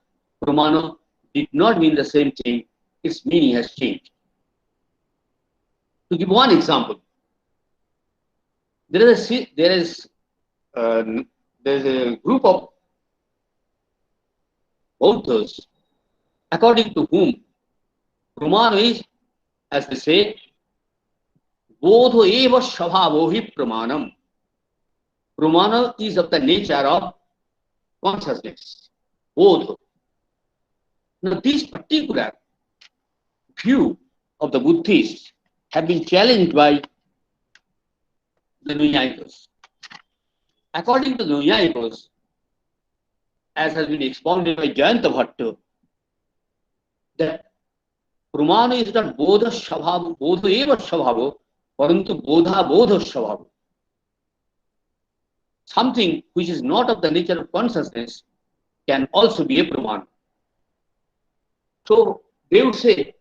Pramana did not mean the same thing, its meaning has changed. To give one example, there is a group of authors according to whom Pramana is, as they say, bodho eva shabhavo hi pramanam. Pramana is of the nature of consciousness, bodho. Now, this particular view of the Buddhists have been challenged by the Nuyayicas. According to the Nuyayicas, as has been expounded by Jayanta Bhatta, that Pramana is not bodha shabhava, bodho eva shabhava, parantu bodha bodha shabhava. Something which is not of the nature of consciousness can also be a Pramana. So they would say,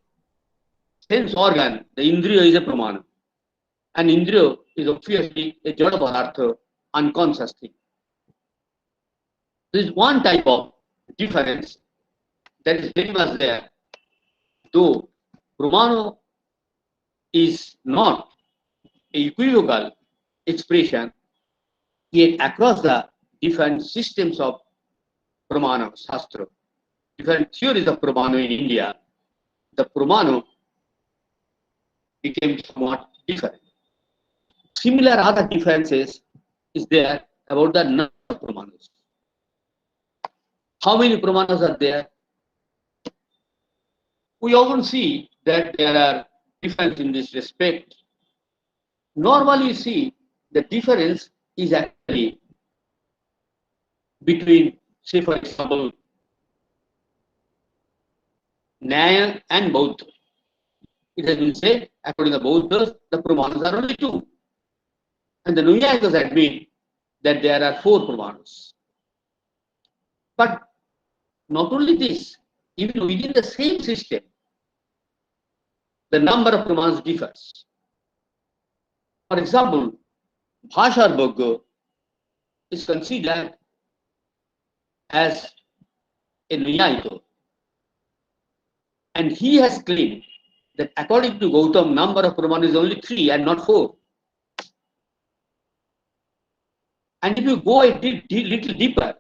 sense organ, the Indriya is a Pramana. And Indriya is obviously a Jada Padartha, unconscious thing. There is one type of difference that is very much there. Though Pramana is not an equivocal expression, yet across the different systems of Pramana Shastra, different theories of Pramana in India, the Pramana became somewhat different. Similar other differences is there about the number of Pramanas. How many Pramanas are there? We often see that there are differences in this respect. Normally, you see the difference is actually between, say for example, Nyaya and Bauddha. It has been said, according to the Buddhists, the Pramanas are only two. And the Nuyayikas admit that there are 4 Pramanas. But not only this, even within the same system, the number of Pramanas differs. For example, Bhasharbhagga is considered as a Nuyayika. And he has claimed that according to Gautam, number of Pramanas is only 3 and not 4. And if you go a little deeper,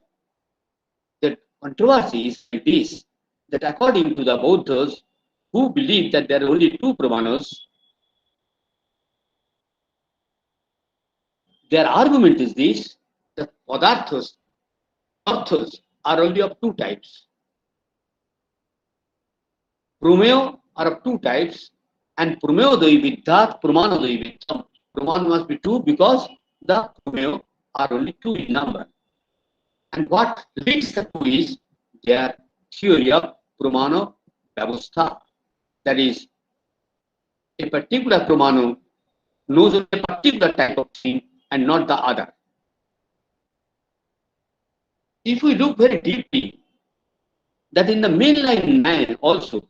the controversy is like this, that according to the Buddhists, who believe that there are only 2 Pramanas, their argument is this, that Padarthas, Arthas are only of 2 types. Prumeo are of 2 types, and Prumeo Daividhat, Pramana Daividham. Pramana must be 2 because the Prumeo are only 2 in number. And what leads the 2 is their theory of Pramana Vyavastha. That is, a particular Pramana knows a particular type of thing and not the other. If we look very deeply, that in the mainline 9 also,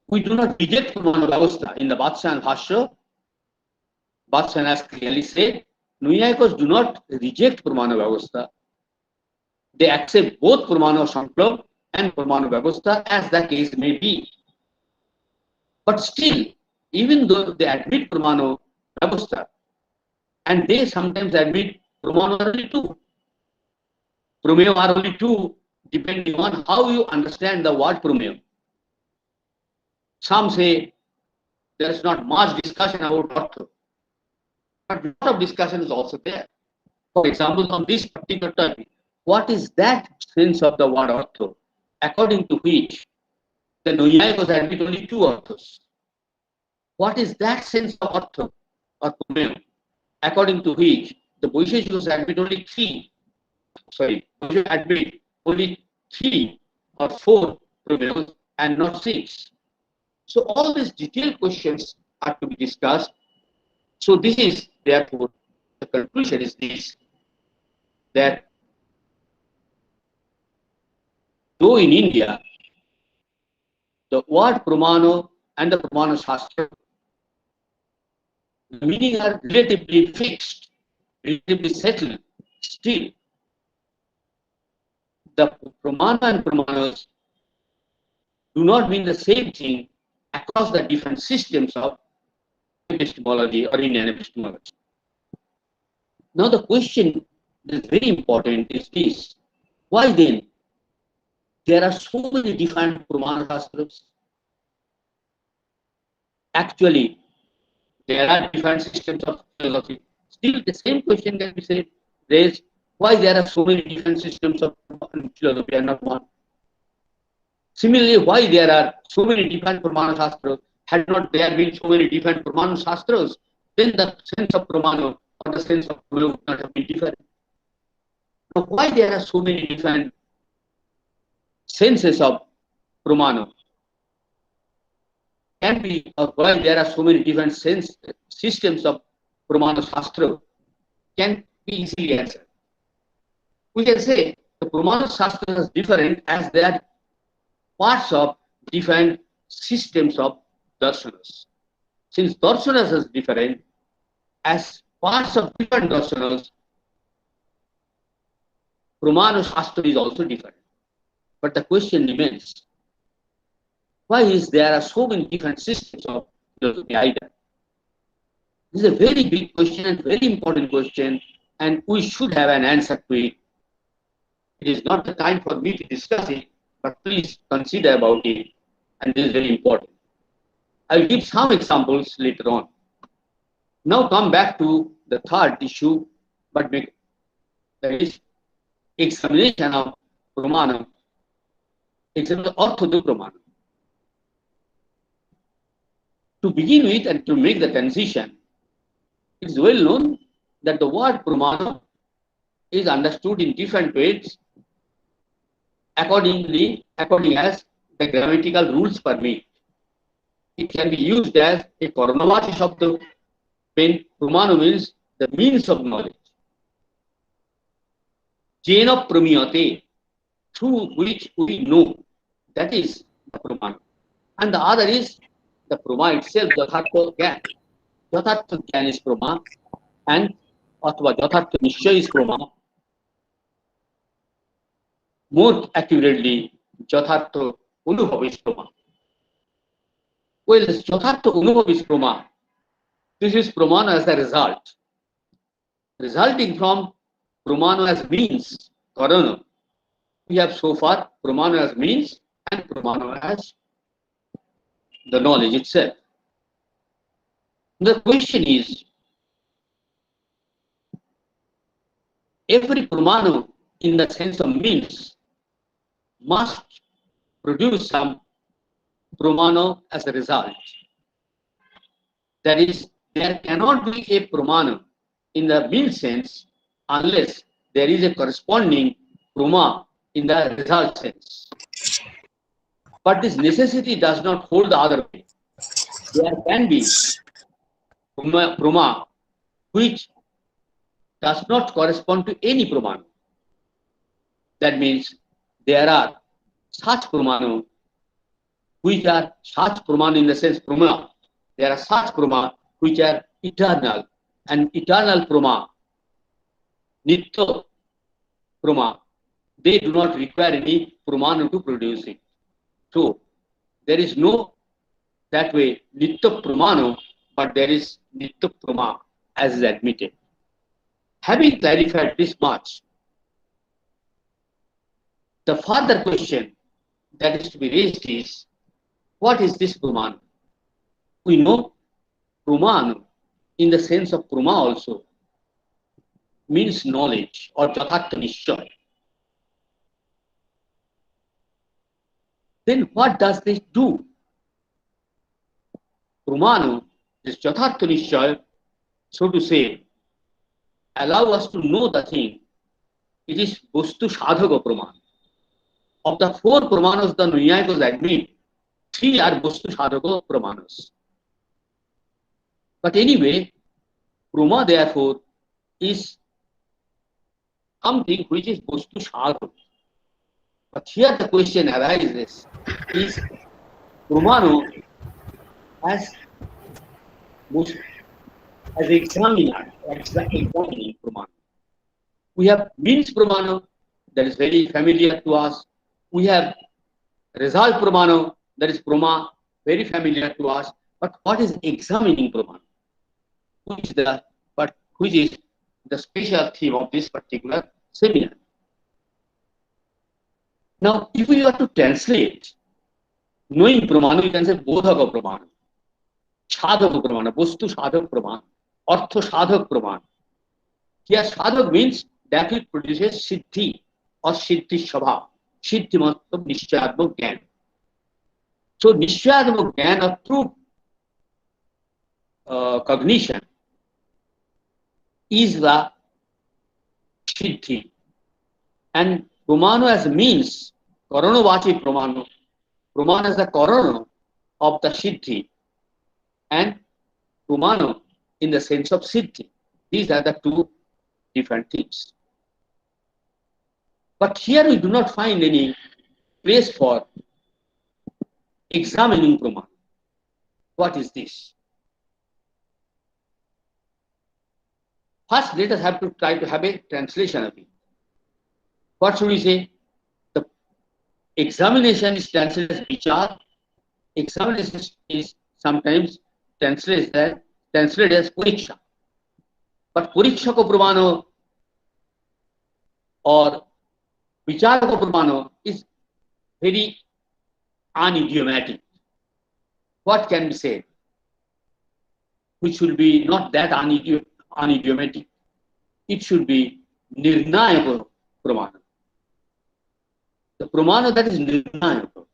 we do not reject Pramana Vyavastha. In the Vatsyan Bhashya, Vatsyan has clearly said, Nuyayikas do not reject Pramana Vyavastha. They accept both Pramana Sanklam and Pramana Vyavastha as the case may be. But still, even though they admit Pramana Vyavastha, and they sometimes admit Pramana are only 2. Pramana are only 2, depending on how you understand the word Pramana. Some say there is not much discussion about Artha, but a lot of discussion is also there. For example, on this particular topic, what is that sense of the word Artha, according to which the Nuyayikas admit only 2 Arthas? What is that sense of Artha or Pramana, according to which the Vaisheshikas admit only 3? Admit only 3 or 4 Pramanas and not 6. So all these detailed questions are to be discussed. So this is, therefore, the conclusion is this, that though in India, the word Pramana and the Pramana Shastra, the meaning are relatively fixed, relatively settled, still the Pramana and Pramanas do not mean the same thing across the different systems of epistemology or Indian epistemology. Now the question that is very important is this: why then there are so many different Pramana Shastras? Actually, there are different systems of philosophy. Still, the same question can be raised: why there are so many different systems of philosophy and not one? Similarly, why there are so many different Pramana Shastras? Had not there been so many different Pramana Shastras, then the sense of Pramana or the sense of Pramana would not have been different. Now, why there are so many different senses of Pramana? Can be, or why there are so many different systems of Pramana Shastra can be easily answered. We can say the Pramana Shastra is different as they are parts of different systems of darshanas. Since darshanas is different, as parts of different darshanas, Pramana Shastra is also different. But the question remains, why is there are so many different systems of philosophy either? This is a very big question and very important question, and we should have an answer to it. It is not the time for me to discuss it, but please consider about it, and this is very important. I will give some examples later on. Now come back to the third issue, but that is examination of Pramana, examination of Artha Pramana. To begin with and to make the transition, it is well known that the word Pramana is understood in different ways accordingly according as the grammatical rules permit. It can be used as a Karanavachi Shabda when Pramana means the means of knowledge. Jena Pramiyate, through which we know, that is the Pramana. And the other is the Prama itself, Jathartha Gyan. Jathartha Gyan is Prama, and Athva Jathartha Nishya is Prama. More accurately, Jathartha Anubhav is Prama. Well, Jathartha Anubhav is Prama. This is Pramana as a result. Resulting from Pramana as means, Karana. We have so far Pramana as means and Pramana as the knowledge itself. The question is, every Pramana in the sense of means must produce some Pramana as a result. That is, there cannot be a Pramana in the means sense unless there is a corresponding Prama in the result sense. But this necessity does not hold the other way. There can be Prama which does not correspond to any Pramana. That means there are such Pramana which are such Pramana in the sense Prama. There are such Prama which are eternal, and eternal Prama, Nitya Prama, they do not require any Pramana to produce it. So there is no that way Nitya Pramana, but there is Nitya Prama as is admitted. Having clarified this much, the further question that is to be raised is, what is this Pramana? We know Pramana in the sense of Prama also means knowledge or Jathartha Nishya. Then what does this do? Pramana, this Jathartha Nishya, so to say, allow us to know the thing. It is Vastu Sadhaka Pramana. Of the four Pramanas the Naiyayikas admit, three are Vastu Sadhaka Pramanas. But anyway, Prama therefore is something which is Vastu Sadhaka. But here the question arises, is Pramana as examining Pramana. We have means Pramana that is very familiar to us. We have result Pramana, that is Prama, very familiar to us. But what is examining Pramana? Which is the special theme of this particular seminar. Now, if we are to translate, knowing Pramana, we can say Bodhaka Pramana, Sadhaka Pramana, Vastu Sadhaka Pramana, Artha Sadhaka Pramana. Here, Sadhaka means that which produces Siddhi or Siddhi Shabha, Siddhi Matam Nishchayatma Gyan. So, Nishchayatma Gyan or through cognition is the Siddhi. And Pramana as means, Karanavachi Pramana, Pramana is the Karana of the Siddhi, and Pramana in the sense of Siddhi. These are the two different things. But here we do not find any place for examining Pramana. What is this? First, let us have to try to have a translation of it. What should we say? The examination is translated as vichar. Examination is sometimes translated as pariksha. But pariksha ko pramano or vichar ko pramano is very unidiomatic. What can be said? Which should be not that unidiomatic. It should be nirnayaka pramana. The pramana that is nirnayaka.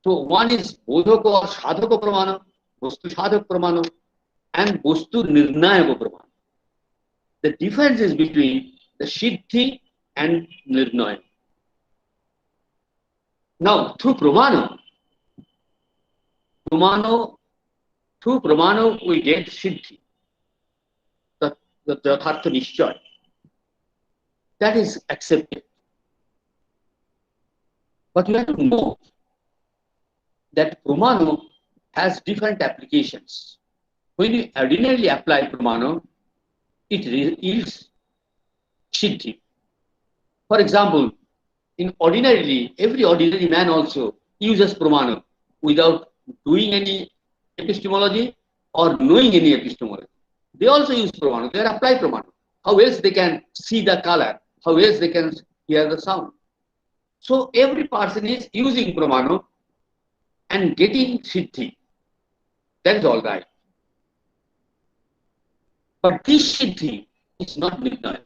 So one is bodhaka or sadhaka pramana, vastu sadhaka pramana, and vastu nirnayaka pramana. The difference is between the siddhi and nirnaya. Now, through Pramano, we get Siddhi, the Yathartha Nishchay. That is accepted. But you have to know that Pramano has different applications. When you ordinarily apply Pramano, it yields Siddhi. For example, every ordinary man also uses Pramana without doing any epistemology or knowing any epistemology. They also use Pramana, they apply Pramana. How else they can see the color? How else they can hear the sound? So every person is using Pramana and getting Siddhi. That is all right. But this Siddhi is not Nirnaya.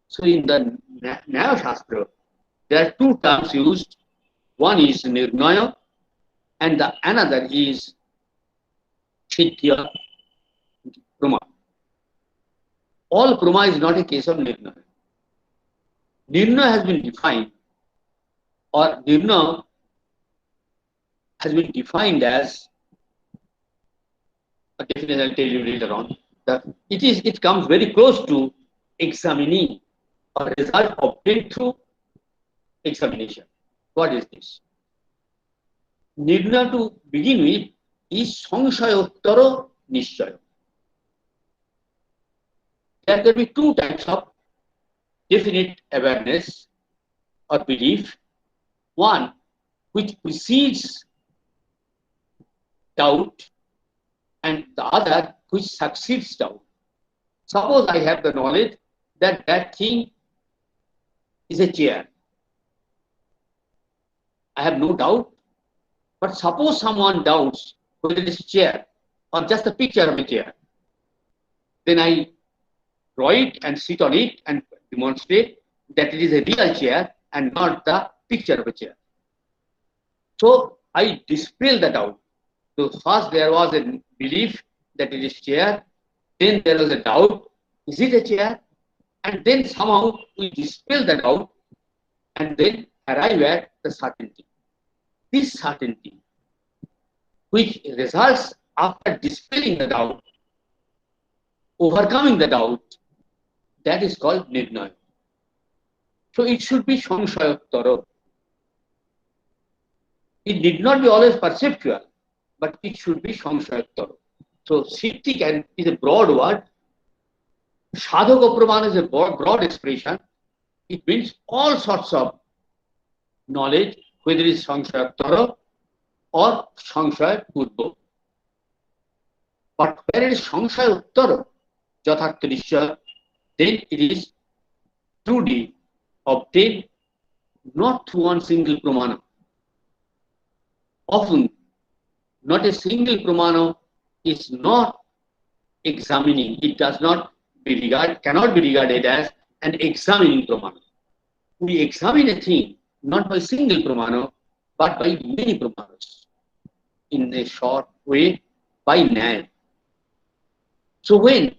So in the Nyaya Shastra, there are two terms used. One is Nirnaya and the another is Siddhya Prama. All Prama is not a case of Nirnaya. Nirnaya has been defined, or Nirnaya has been defined as a definition I'll tell you later on. It comes very close to examining a result obtained through examination. What is this? Nirnaya to begin with is Sangshayottara Nishchaya. There can be two types of definite awareness or belief. One which precedes doubt and the other which succeeds doubt. Suppose I have the knowledge that that thing is a chair. I have no doubt, but suppose someone doubts whether it is a chair or just a picture of a chair. Then I draw it and sit on it and demonstrate that it is a real chair and not the picture of a chair. So I dispel the doubt. So first there was a belief that it is chair, then there was a doubt, is it a chair? And then somehow we dispel the doubt and then arrive at the certainty. This certainty, which results after dispelling the doubt, overcoming the doubt, that is called Nirnaya. So it should be Sangshayottara. It need not be always perceptual, but it should be Sangshayottara. So Siddhi is a broad word. Sadhaka Pramana is a broad expression. It means all sorts of knowledge, whether it is Sangshayottara or Sangshaya Purva. But where it is Sangshayottara, Yathartha Nishchaya, then it is truly obtained not through one single Pramana. Often, not a single Pramana is not examining. It cannot be regarded as an examining Pramana. We examine a thing not by single Pramana, but by many Pramanas. In a short way, by Nyaya. So when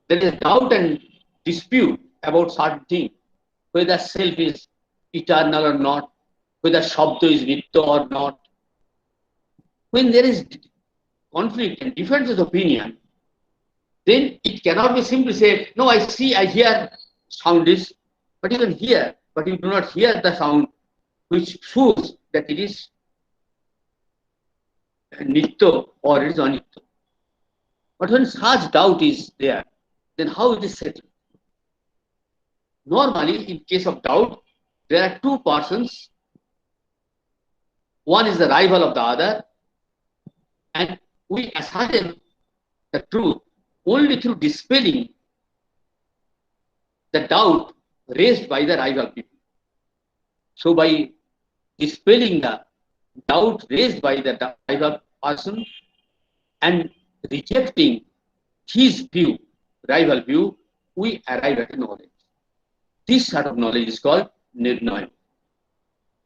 there is doubt and dispute about certain thing, whether self is eternal or not, whether Shabda is Nitya or not, when there is conflict and differences of opinion, then it cannot be simply said, no, I see, I hear sound is, but you can hear, but you do not hear the sound, which shows that it is Nitya or it is Anitya. But when such doubt is there, then how it is settled? Normally, in case of doubt, there are two persons. One is the rival of the other, and we ascertain the truth only through dispelling the doubt raised by the rival people. So by dispelling the doubt raised by the rival person and rejecting his view, rival view, we arrive at a knowledge. This sort of knowledge is called Nirnaya.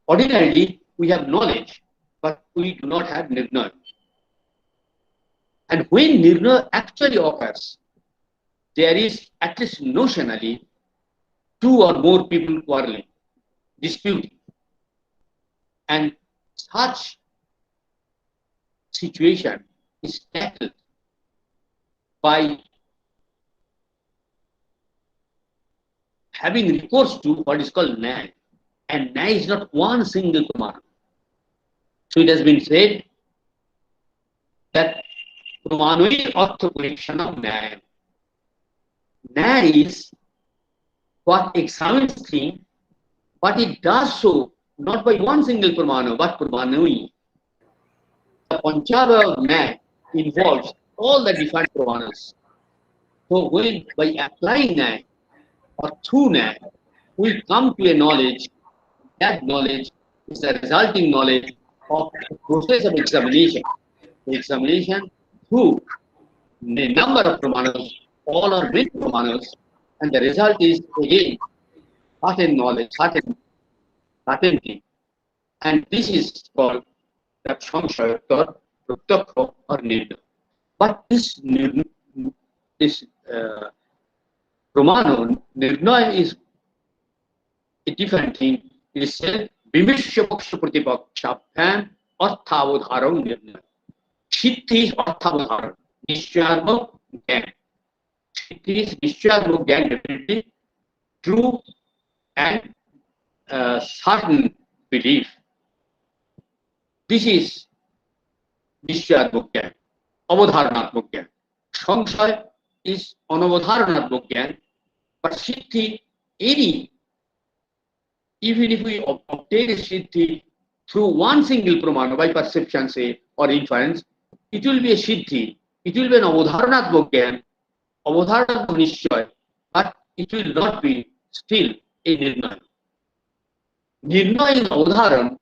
Ordinarily, we have knowledge, but we do not have Nirnaya. And when Nirnaya actually occurs, there is, at least notionally, two or more people quarreling, disputing. And such situation is tackled by having recourse to what is called Nyaya. And Nyaya is not one single Pramana. So it has been said that Pramanoi Artha Purikshana Nyaya. Nyaya is what examines things, but it does so not by one single Pramana, but Pramanoi. The Panchava of Nyaya involves all the different Pramanas. So when by applying Nyaya or through Nyaya, we come to a knowledge. That knowledge is the resulting knowledge of the process of examination. The examination through a number of Pramanas, all or many Pramanas, and the result is again certain knowledge, certainty. And this is called the Samshaya or Pratyakha or Nirnaya. But this Pramana, Nirnaya is a different thing. It is said, Vimishya Paksha Pratipakshapyam Arthavadharam Nirnaya. Siddhi is Arthavadharam. Nishchayatma Gyan. Siddhi is Nishchayatma Gyan, definitely true and certain belief. This is Nishchayatma Gyan, Avadharanatma Gyan. Samshaya is Anavadharanatma Gyan, but Siddhi, even if we obtain a Siddhi through one single Pramana by perception, say, or inference, it will be a Siddhi. It will be an Avadharanatma Gyan, Avadharanatma Nishchaya, but it will not be still a Nirnaya. Nirnaya is Avadharan,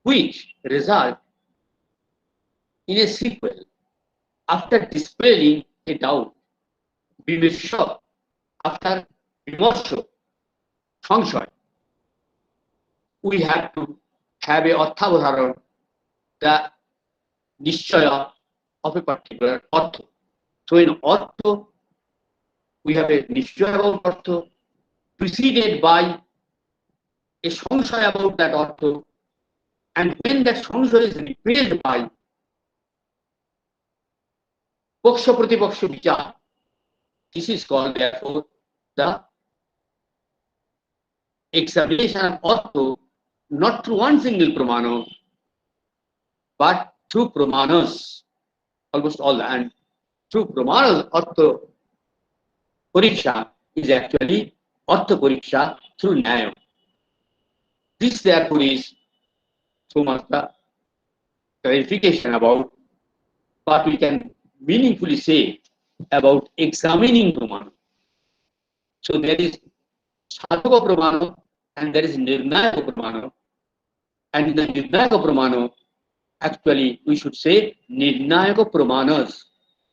which result in a sequel after dispelling a doubt. Vimisha, after Vimorsha, Samshaya, we have to have a Arthavadharan, the Nishchaya of a particular Artha. So in Artha, we have a Nishchaya about Artha, preceded by a Samshaya about that Artha, and when that Samshaya is replaced by Paksha Pratipaksha Vichar, this is called therefore the examination of Artha not through one single Pramana, but through Pramanas, almost all, and through Pramanas, Artha Puriksha is actually Artha Puriksha through Nyaya. This therefore is so much the clarification about what we can meaningfully say about examining Pramana. So there is Sadhaka Pramana and there is Nirnayaka Pramana. And in the Nirnayaka Pramana, actually we should say Nirnayaka Pramanas.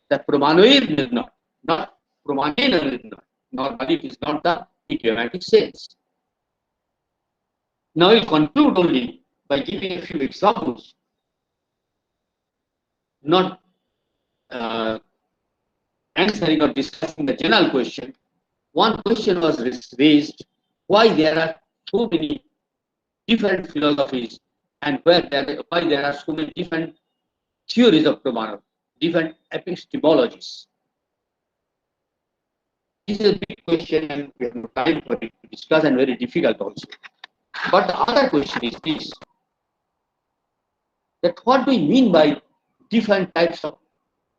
The Pramana is Nirnaya, not Pramanena Nirnaya. Normally it is not the idiomatic sense. Now I will conclude only by giving a few examples, not answering or discussing the general question. One question was raised, why there are so many different philosophies and why there are so many different theories of Pramana, different epistemologies. This is a big question and we have no time for it to discuss, and very difficult also. But the other question is this, that what do we mean by different types of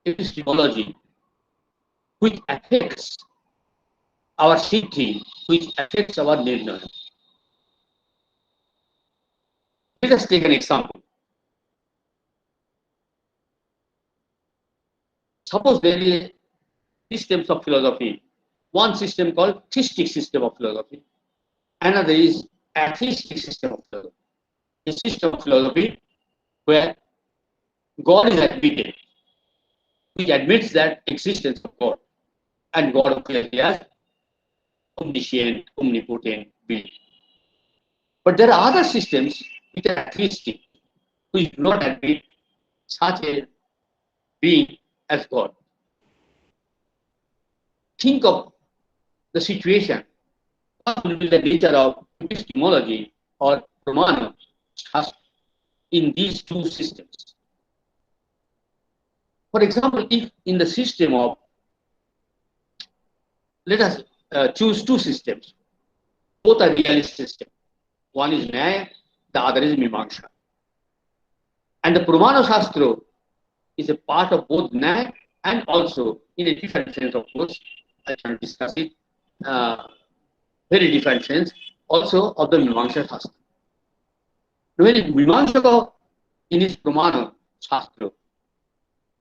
epistemology which affects our siddhi, which affects our nirnaya? Let us take an example. Suppose there is systems of philosophy. One system called theistic system of philosophy. Another is atheistic system of philosophy. A system of philosophy where God is admitted, which admits that existence of God, and God appears as omniscient, omnipotent being. But there are other systems which are atheistic, which do not admit such a being as God. Think of the situation. What will be the nature of epistemology or Pramana in these two systems. For example, if in the system of, let us choose two systems, both are realist systems. One is Nyaya, the other is Mimamsa. And the Pramana Shastra is a part of both Nyaya and also, in a different sense, of course, I can discuss it, very different sense, also of the Mimamsa Shastra. When Mimamsaka in his Pramana Shastra,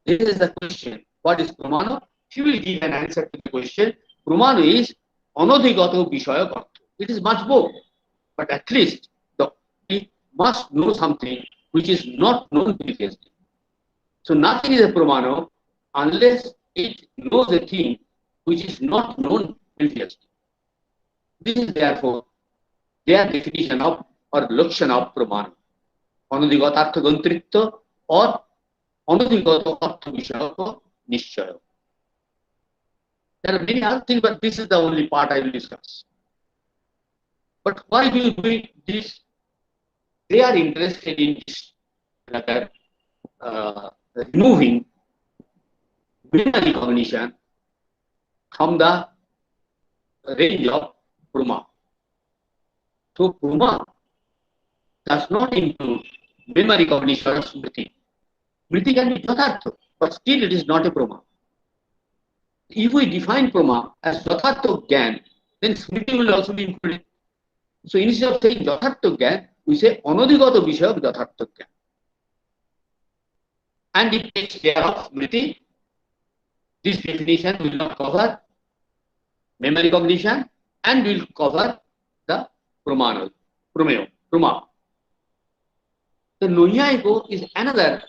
this is the question, what is Pramana? He will give an answer to the question. Pramana is Anodhigato Vishaya Karta. It is much more, but at least we must know something which is not known previously. So nothing is a Pramana unless it knows a thing which is not known previously. This is therefore their definition of or lakshana of Pramana. Anodhigata Artha Gantritva or Anodhigata Artha Vishaya Nishchaya. There are many other things, but this is the only part I will discuss. But why do you do this? They are interested in this, removing Brahma recognition from the range of Brahma. So Brahma does not include Brahma recognition of Smriti. Smriti can be Yathartha, but still it is not a Brahma. If we define Brahma as Yathartha Gyan, then Smriti will also be included. So instead of saying Yathartha Gyan, we say Anodhigata Vishaya Yathartha Gyan. And it takes care of Smriti. This definition will not cover memory recognition and will cover the Pramana, Prama. The Nayayika is another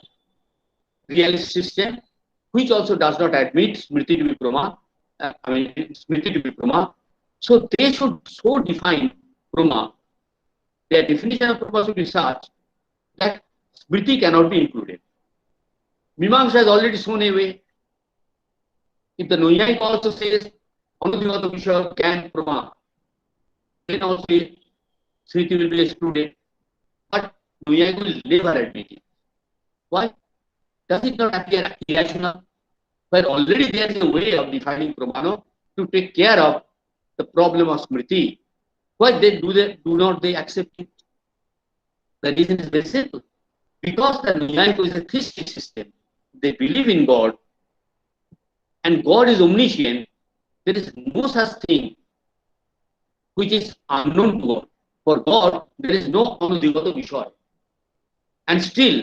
realist system which also does not admit Smriti to be Prama, Smriti to be Prama. So they should so define Prama, their definition of Prama should be such that Smriti cannot be included. Mimamsa has already shown a way. If the Nayayika also says Anodhigata Vishaya can Prama, then also Smriti will be excluded. But Nayayika will never admit it. Why? Does it not appear irrational? But already there is a way of defining Pramana to take care of the problem of Smriti. Why do not they accept it? The reason is very simple. Because the Nayayika is a theistic system. They believe in God and God is omniscient. There is no such thing which is unknown to God. For God, there is no Anodhigata Vishaya. And still,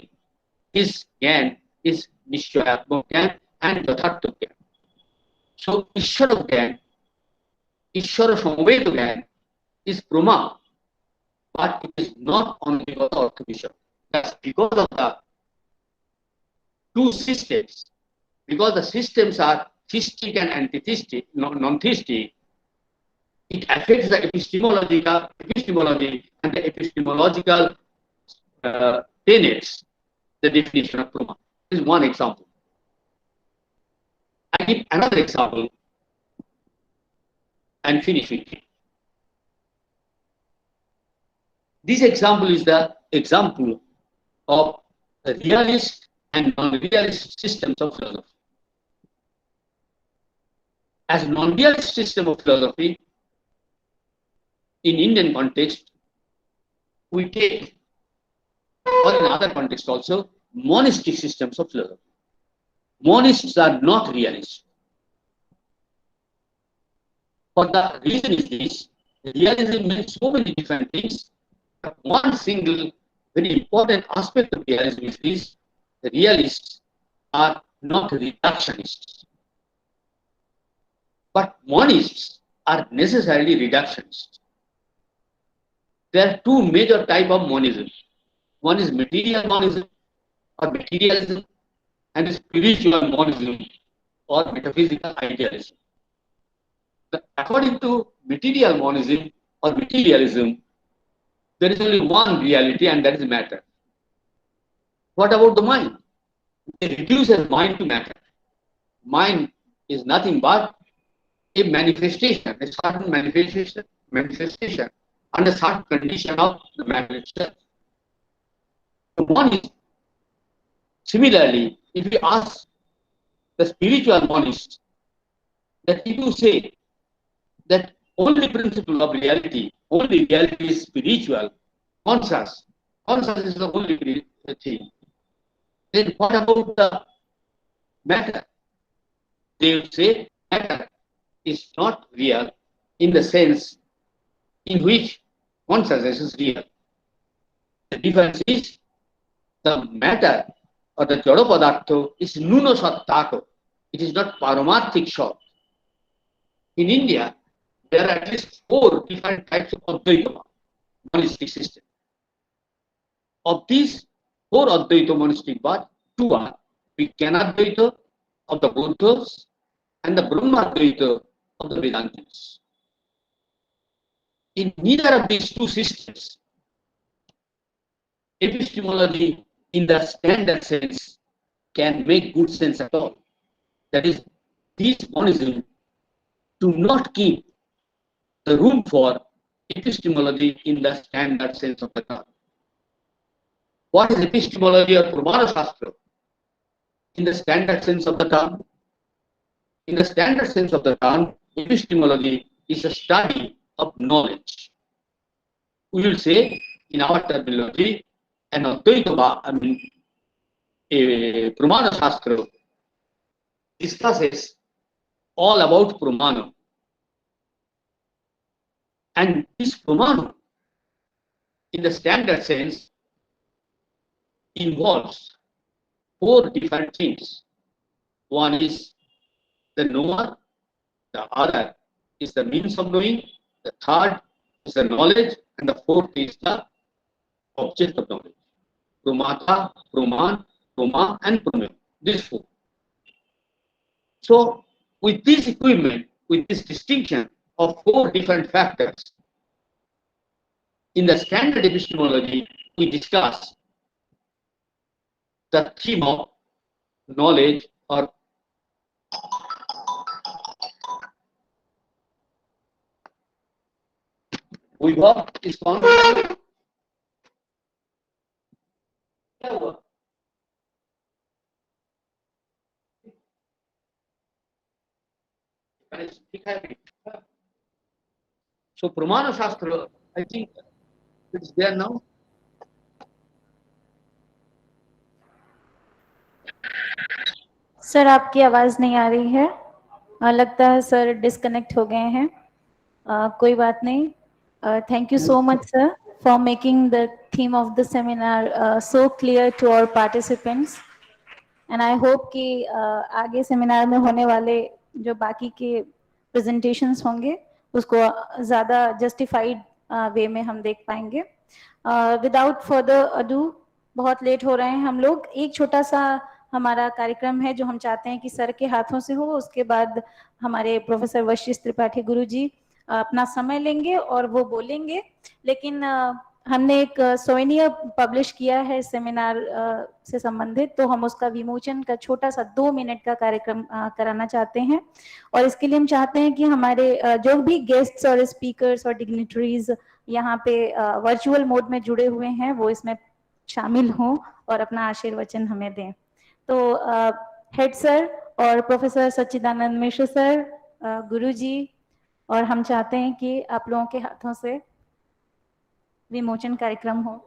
his Gyan is Nishchayatma Gyan and Yathartha Gyan. So, Ishvara Gyan, Ishvara Samveda Gyan is Prama, but it is not Anodhigata Artha Vishaya. That's because of the two systems. Because the systems are theistic and anti-theistic, non-theistic, it affects the epistemology and the epistemological tenets, the definition of Prama. This is one example. I give another example and finish with it. This example is the example of realist and non-realist systems of philosophy. As non-realist system of philosophy, in Indian context, we take, or in other context also, monistic systems of philosophy. Monists are not realists. For the reason is this, realism means so many different things, but one single very important aspect of realism is this, the realists are not reductionists. But monists are necessarily reductionists. There are two major types of monism. One is material monism or materialism, and spiritual monism or metaphysical idealism. According to material monism or materialism, there is only one reality, and that is matter. What about the mind? They reduce mind to matter. Mind is nothing but a manifestation, a certain manifestation under certain condition of the matter itself. The monist, similarly, if you ask the spiritual monist, that if you say that only principle of reality, only reality is spiritual, conscious, conscious is the only thing, then what about the matter? They will say matter is not real in the sense in which consciousness is real. The difference is the matter or the jada padartha is nuno sattako. It is not paramarthik shat. In India, there are at least 4 different types of Advaita monistic system. Of these 4 Advaita monistic paths, 2 are Vijnanadvaita of the Buddhas and the Brahmadvaita of the Vedantis. In neither of these 2 systems, epistemology in the standard sense can make good sense at all. That is, these monism do not give the room for epistemology in the standard sense of the term. What is epistemology or Pramana Shastra? In the standard sense of the term, in the standard sense of the term, epistemology is a study of knowledge. We will say, in our terminology, an Advaita, a Pramana Shastra discusses all about Pramana. And this Pramana, in the standard sense, involves 4 different things. One is the knower, the other is the means of knowing, the third is the knowledge, and the 4th is the object of knowledge. Pramata, Praman, Prama, and Praman. These 4. So, with this equipment, with this distinction of 4 different factors, in the standard epistemology, we discuss the theme of knowledge or Vibhav is constant. So Pramana Shastra, I think it's there now. Sir आपकी आवाज नहीं आ रही है, लगता है sir disconnect हो गए हैं। कोई बात नहीं। Thank you so much sir for making the theme of the seminar so clear to our participants, and I hope कि आगे सेमिनार में होने वाले जो बाकी के प्रेजेंटेशंस होंगे उसको ज़्यादा जस्टिफाइड वे में हम देख पाएंगे। विदाउट फर्दर अडू, बहुत लेट हो रहे हैं हम लोग, एक छोटा सा हमारा कार्यक्रम है जो हम चाहते हैं कि सर के हाथों से हो। उसके बाद हमारे प्रोफेसर वशिष्ठ त्रिपाठी गुरु जी अपना समय लेंगे और वो बोलेंगे। लेकिन हमने एक सोवेनियर पब्लिश किया है सेमिनार से संबंधित, तो हम उसका विमोचन का छोटा सा 2 मिनट का कार्यक्रम कराना चाहते हैं। और इसके लिए हम चाहते हैं कि हमारे जो भी गेस्ट्स और स्पीकर्स और डिग्निटरीज यहाँ पे वर्चुअल मोड में जुड़े हुए हैं वो इसमें शामिल हों और अपना आशीर्वचन हमें दें। तो हेड सर और प्रोफेसर सच्चिदानंद मिश्र सर, गुरु जी, और हम चाहते हैं कि आप लोगों के हाथों से विमोचन कार्यक्रम हो।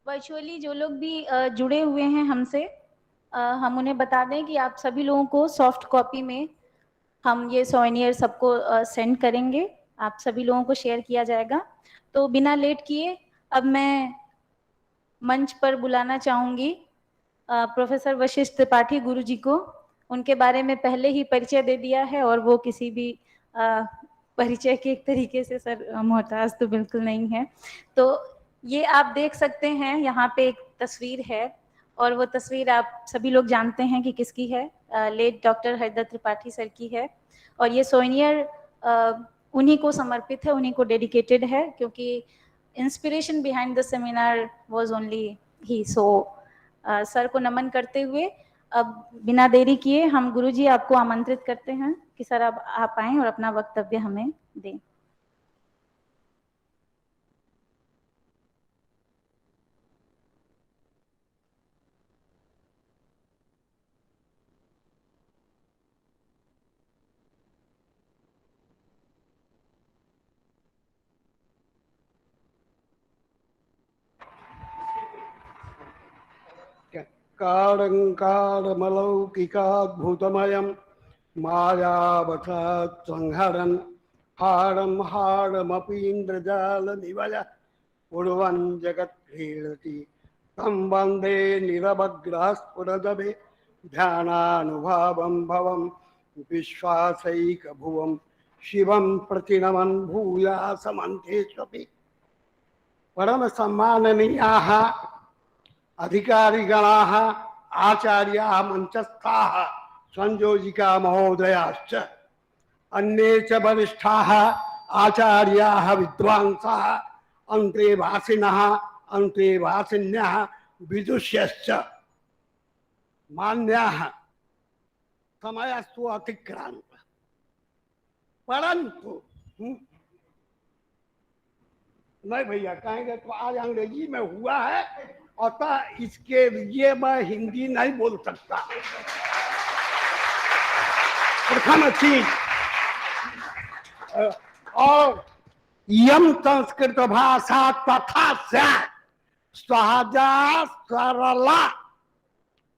वर्चुअली जो लोग भी जुड़े हुए हैं हमसे, हम उन्हें बता दें कि आप सभी लोगों को सॉफ्ट कॉपी में हम ये सोवेनियर सबको सेंड करेंगे, आप सभी लोगों को शेयर किया जाएगा। तो बिना लेट किए अब मैं मंच पर बुलाना चाहूंगी प्रोफेसर वशिष्ठ त्रिपाठी गुरु जी को। उनके बारे में पहले ही परिचय दे दिया है और वो किसी भी परिचय के एक तरीके से सर मोहताज तो बिल्कुल नहीं है। तो ये आप देख सकते हैं, यहाँ पे एक तस्वीर है और वो तस्वीर आप सभी लोग जानते हैं कि किसकी है, late doctor Haridatt Tripathi sir की है। और ये सोवेनियर उन्हीं को समर्पित है, उन्हीं को डेडिकेटेड है, क्योंकि inspiration behind the seminar was only he. So sir को नमन करते हुए अब बिना देरी किए हम गुरुजी आपको आमंत्रित करते हैं कि सर आप आएं और अपना वक्तव्य हमें दें। कारङ्कारमलौकिकाद्भुतमयं मायावशात् संहरन् हारं हारमपीन्द्रजालनिवय उर्वन् जगत्क्रीडति तं वन्दे निरवग्रहस्फुरदभे ध्यानानुभावं भवं विश्वासैकभुवं शिवं प्रतिनमन् भूयासमन्तेष्वपि। परम सम्माननीयाः अधिकारिगणाः, आचार्याः, मंचस्थाः, संयोजिका महोदयाश्च, अन्ये च वरिष्ठाः आचार्याः, विद्वांसाः, अन्ते भासिनः, अन्ते भासिन्यः, विदुष्यश्च, मान्याः, समयस्तु अतिक्रान्तः, परंतु नहीं भैया कहेंगे तो आज अंग्रेजी में हुआ है, अतः इसके लिए मैं हिंदी नहीं बोल सकता। प्रथम चीज, और यम संस्कृत भाषा तथा सहजा सरला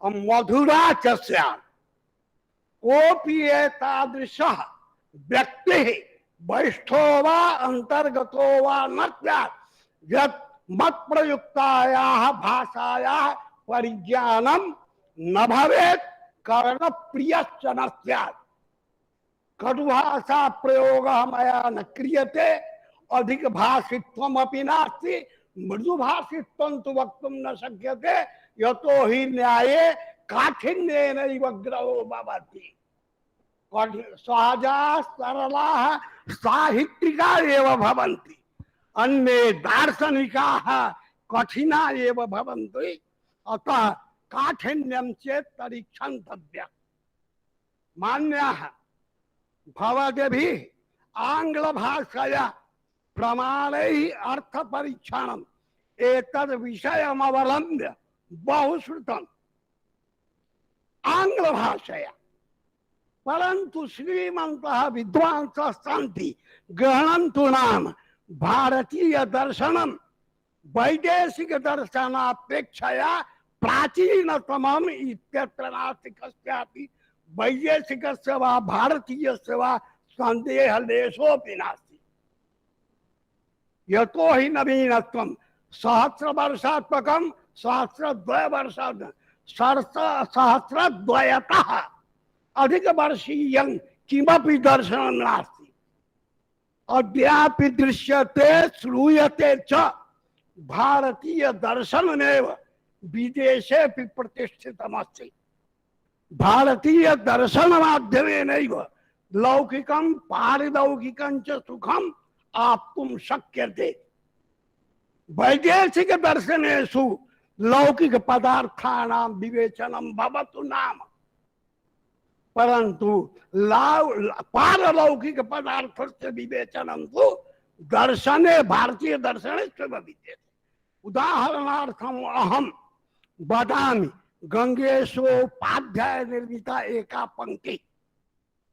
मधुरा च स्यात् कोऽपि एतादृशः व्यक्तिः वरिष्ठो वा अंतर्गतो वा न स्यात् यत् मत प्रयुक्तायाः भाषायाः परिज्ञानं न भवेत् कर्ण प्रियश्च न स्यात्। कटुभाषा प्रयोगः मया न क्रियते, अधिक भाषित्वमपि नास्ति, मृदुभाषित्वं तु वक्तुं न शक्यते, यतो हि न्याये काठिन्येनैव ग्रहो भवति। सहजा सरलाः साहित्यिका एव भवन्ति, अन्ये दार्शनिकाः कठिना एव भवन्ति, अतः काठिन्यं चेत् परीक्षन्तव्यः। मान्याः भवद्भिः आंग्ल भाषया प्रमाणैः अर्थ परीक्षणम् एतद् विषयमवलम्ब्य बहुश्रुतम् आंग्ल भाषया, परंतु श्रीमन्तः विद्वांसः सन्ति ग्रहणन्तु नाम भारतीय दर्शनम वैदेशिक दर्शनापेक्षया प्राचीनतमम् इत्यत्र नास्ति कस्यापि वैदेशिकस्य वा भारतीयस्य वा सन्देहः लेशोऽपि नास्ति। यतो हि नवीनत्वं सहस्रवर्षात्मकं सहस्रद्वयतः अधिक वर्षीयं किमपि दर्शनं नास्ति। अद्यापि दृश्यते श्रूयते च भारतीय दर्शनमेव विदेशेऽपि प्रतिष्ठितमस्ति। भारतीय दर्शन माध्यमेनैव लौकिकं पारिलौकिकं च सुखम् आप्तुं शक्यते। वैदेशिक दर्शनेषु लौकिक पदार्थानां विवेचनं भवतु नाम, परंतु पारलौकिक पदार्थस्य विवेचनं तु दर्शने भारतीय दर्शने विद्यते। उदाहरणार्थम् अहं वदामि, गंगेशोपाध्याय निर्मिता एका पंक्ति,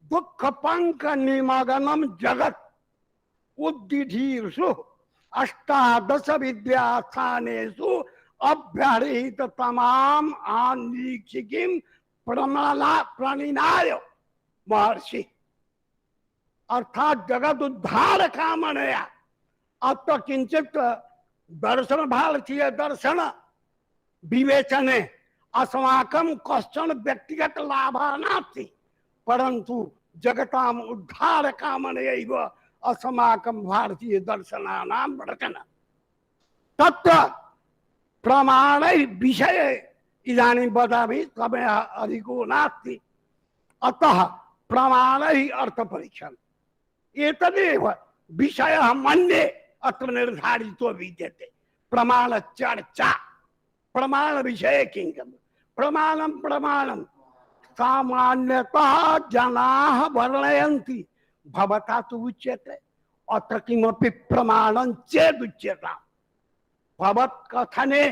दुःख पंक निमग्नं जगत् उद्दिधीर्षु अष्टादश विद्यास्थानेषु अभ्यर्हित तमाम आनीक्षिकीम प्रणिनाय महर्षि। अर्थात जगत उद्धार कामनया अत्र किंचित दर्शन भारतीय दर्शन विवेचने अस्माकं कश्चन व्यक्तिगत लाभः नास्ति, परंतु जगताम उद्धार कामनयैव अस्माकं भारतीय दर्शनानां रचना। तत्र प्रमाण विषय इदानीं वदामि, समयः अधिको नास्ति, अतः प्रमाण ही अर्थ परीक्षण एतदेव विषयः मन्ये अत्र निर्धारितो विद्यते। प्रमाण चर्चा, प्रमाण विषय किं प्रमाणं प्रमाणं सामान्यतः जनाः वर्णयन्ति, भवता तु उच्यते अत्र किमपि प्रमाणं चेदुच्यता। भवत्कथने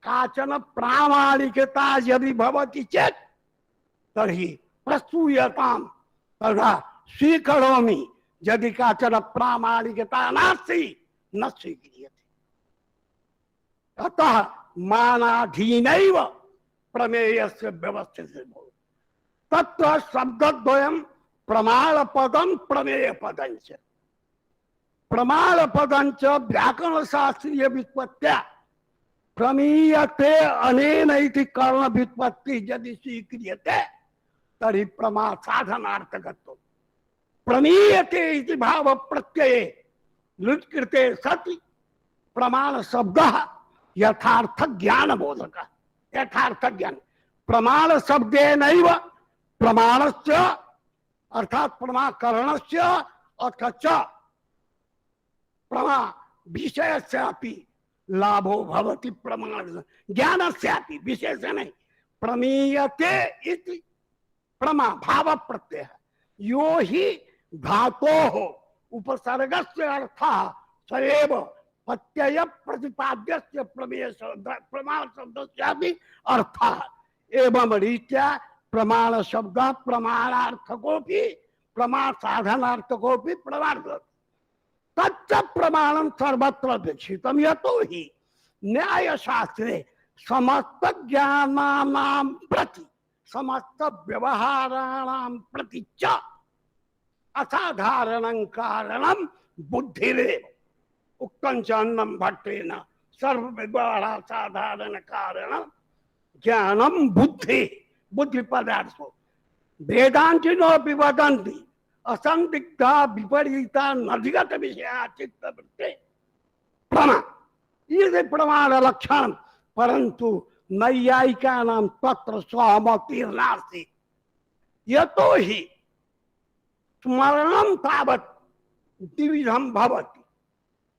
काचन प्रामाणिकता यदि भवति चेत् तर्हि प्रस्तूयतां, तदा स्वीकरोमि। यदि काचन प्रामाणिकता नास्ति न स्वीक्रियते। अतः मानाधीनैव प्रमेयस्य व्यवस्थितो भवति। तत्र शब्दद्वयं प्रमाणपदं प्रमेयपदञ्च। प्रमाणपदञ्च व्याकरणशास्त्रीय व्युत्पत्त्या प्रमीयते अनेन इति कर्ण व्युत्पत्ति यदि स्वीक्रियते तर्हि प्रमा साधनार्थकत्वम्। प्रमीयते इति भाव प्रत्यये लुट्कृते सति प्रमाण शब्दः यथार्थ ज्ञान बोधक। यथार्थ ज्ञान प्रमाण शब्देनैव प्रमाणस्य अर्थात प्रमाकरणस्य अथ च प्रमा विषयस्यापि लाभो भवति। प्रमाण ज्ञानस्यापि विशेषणे प्रमीयते इति प्रमा भाव प्रत्यय यो हि धातोः उपसर्गस्य अर्थः सएव प्रत्यय प्रतिपाद्यस्य प्रमेय प्रमाण शब्दस्यापि अर्थः। एवं रीत्या प्रमाण शब्द प्रमाणार्थकोऽपि प्रमाण साधनार्थकोऽपि प्रमाण तच्च प्रमाणं सर्वत्र अपेक्षितं। यतो हि न्यायशास्त्रे समस्त ज्ञानानां प्रति समस्त व्यवहाराणां प्रति च असाधारणं कारणं बुद्धिरेव। उक्तं च अन्नं भट्टेन सर्व व्यवहार साधारण कारणं ज्ञानं बुद्धि बुद्धि पदार्थो। वेदान्तिनोऽपि वदन्ति असंदिग्धा विपरीता नधिगत विषया चित्तवृत्ते प्रमा। ये प्रमाण लक्षण, परंतु नैयायिकानां तत्र सहमतिर्नास्ति। यतो हि स्मरणं तावत् द्विविधं भवति।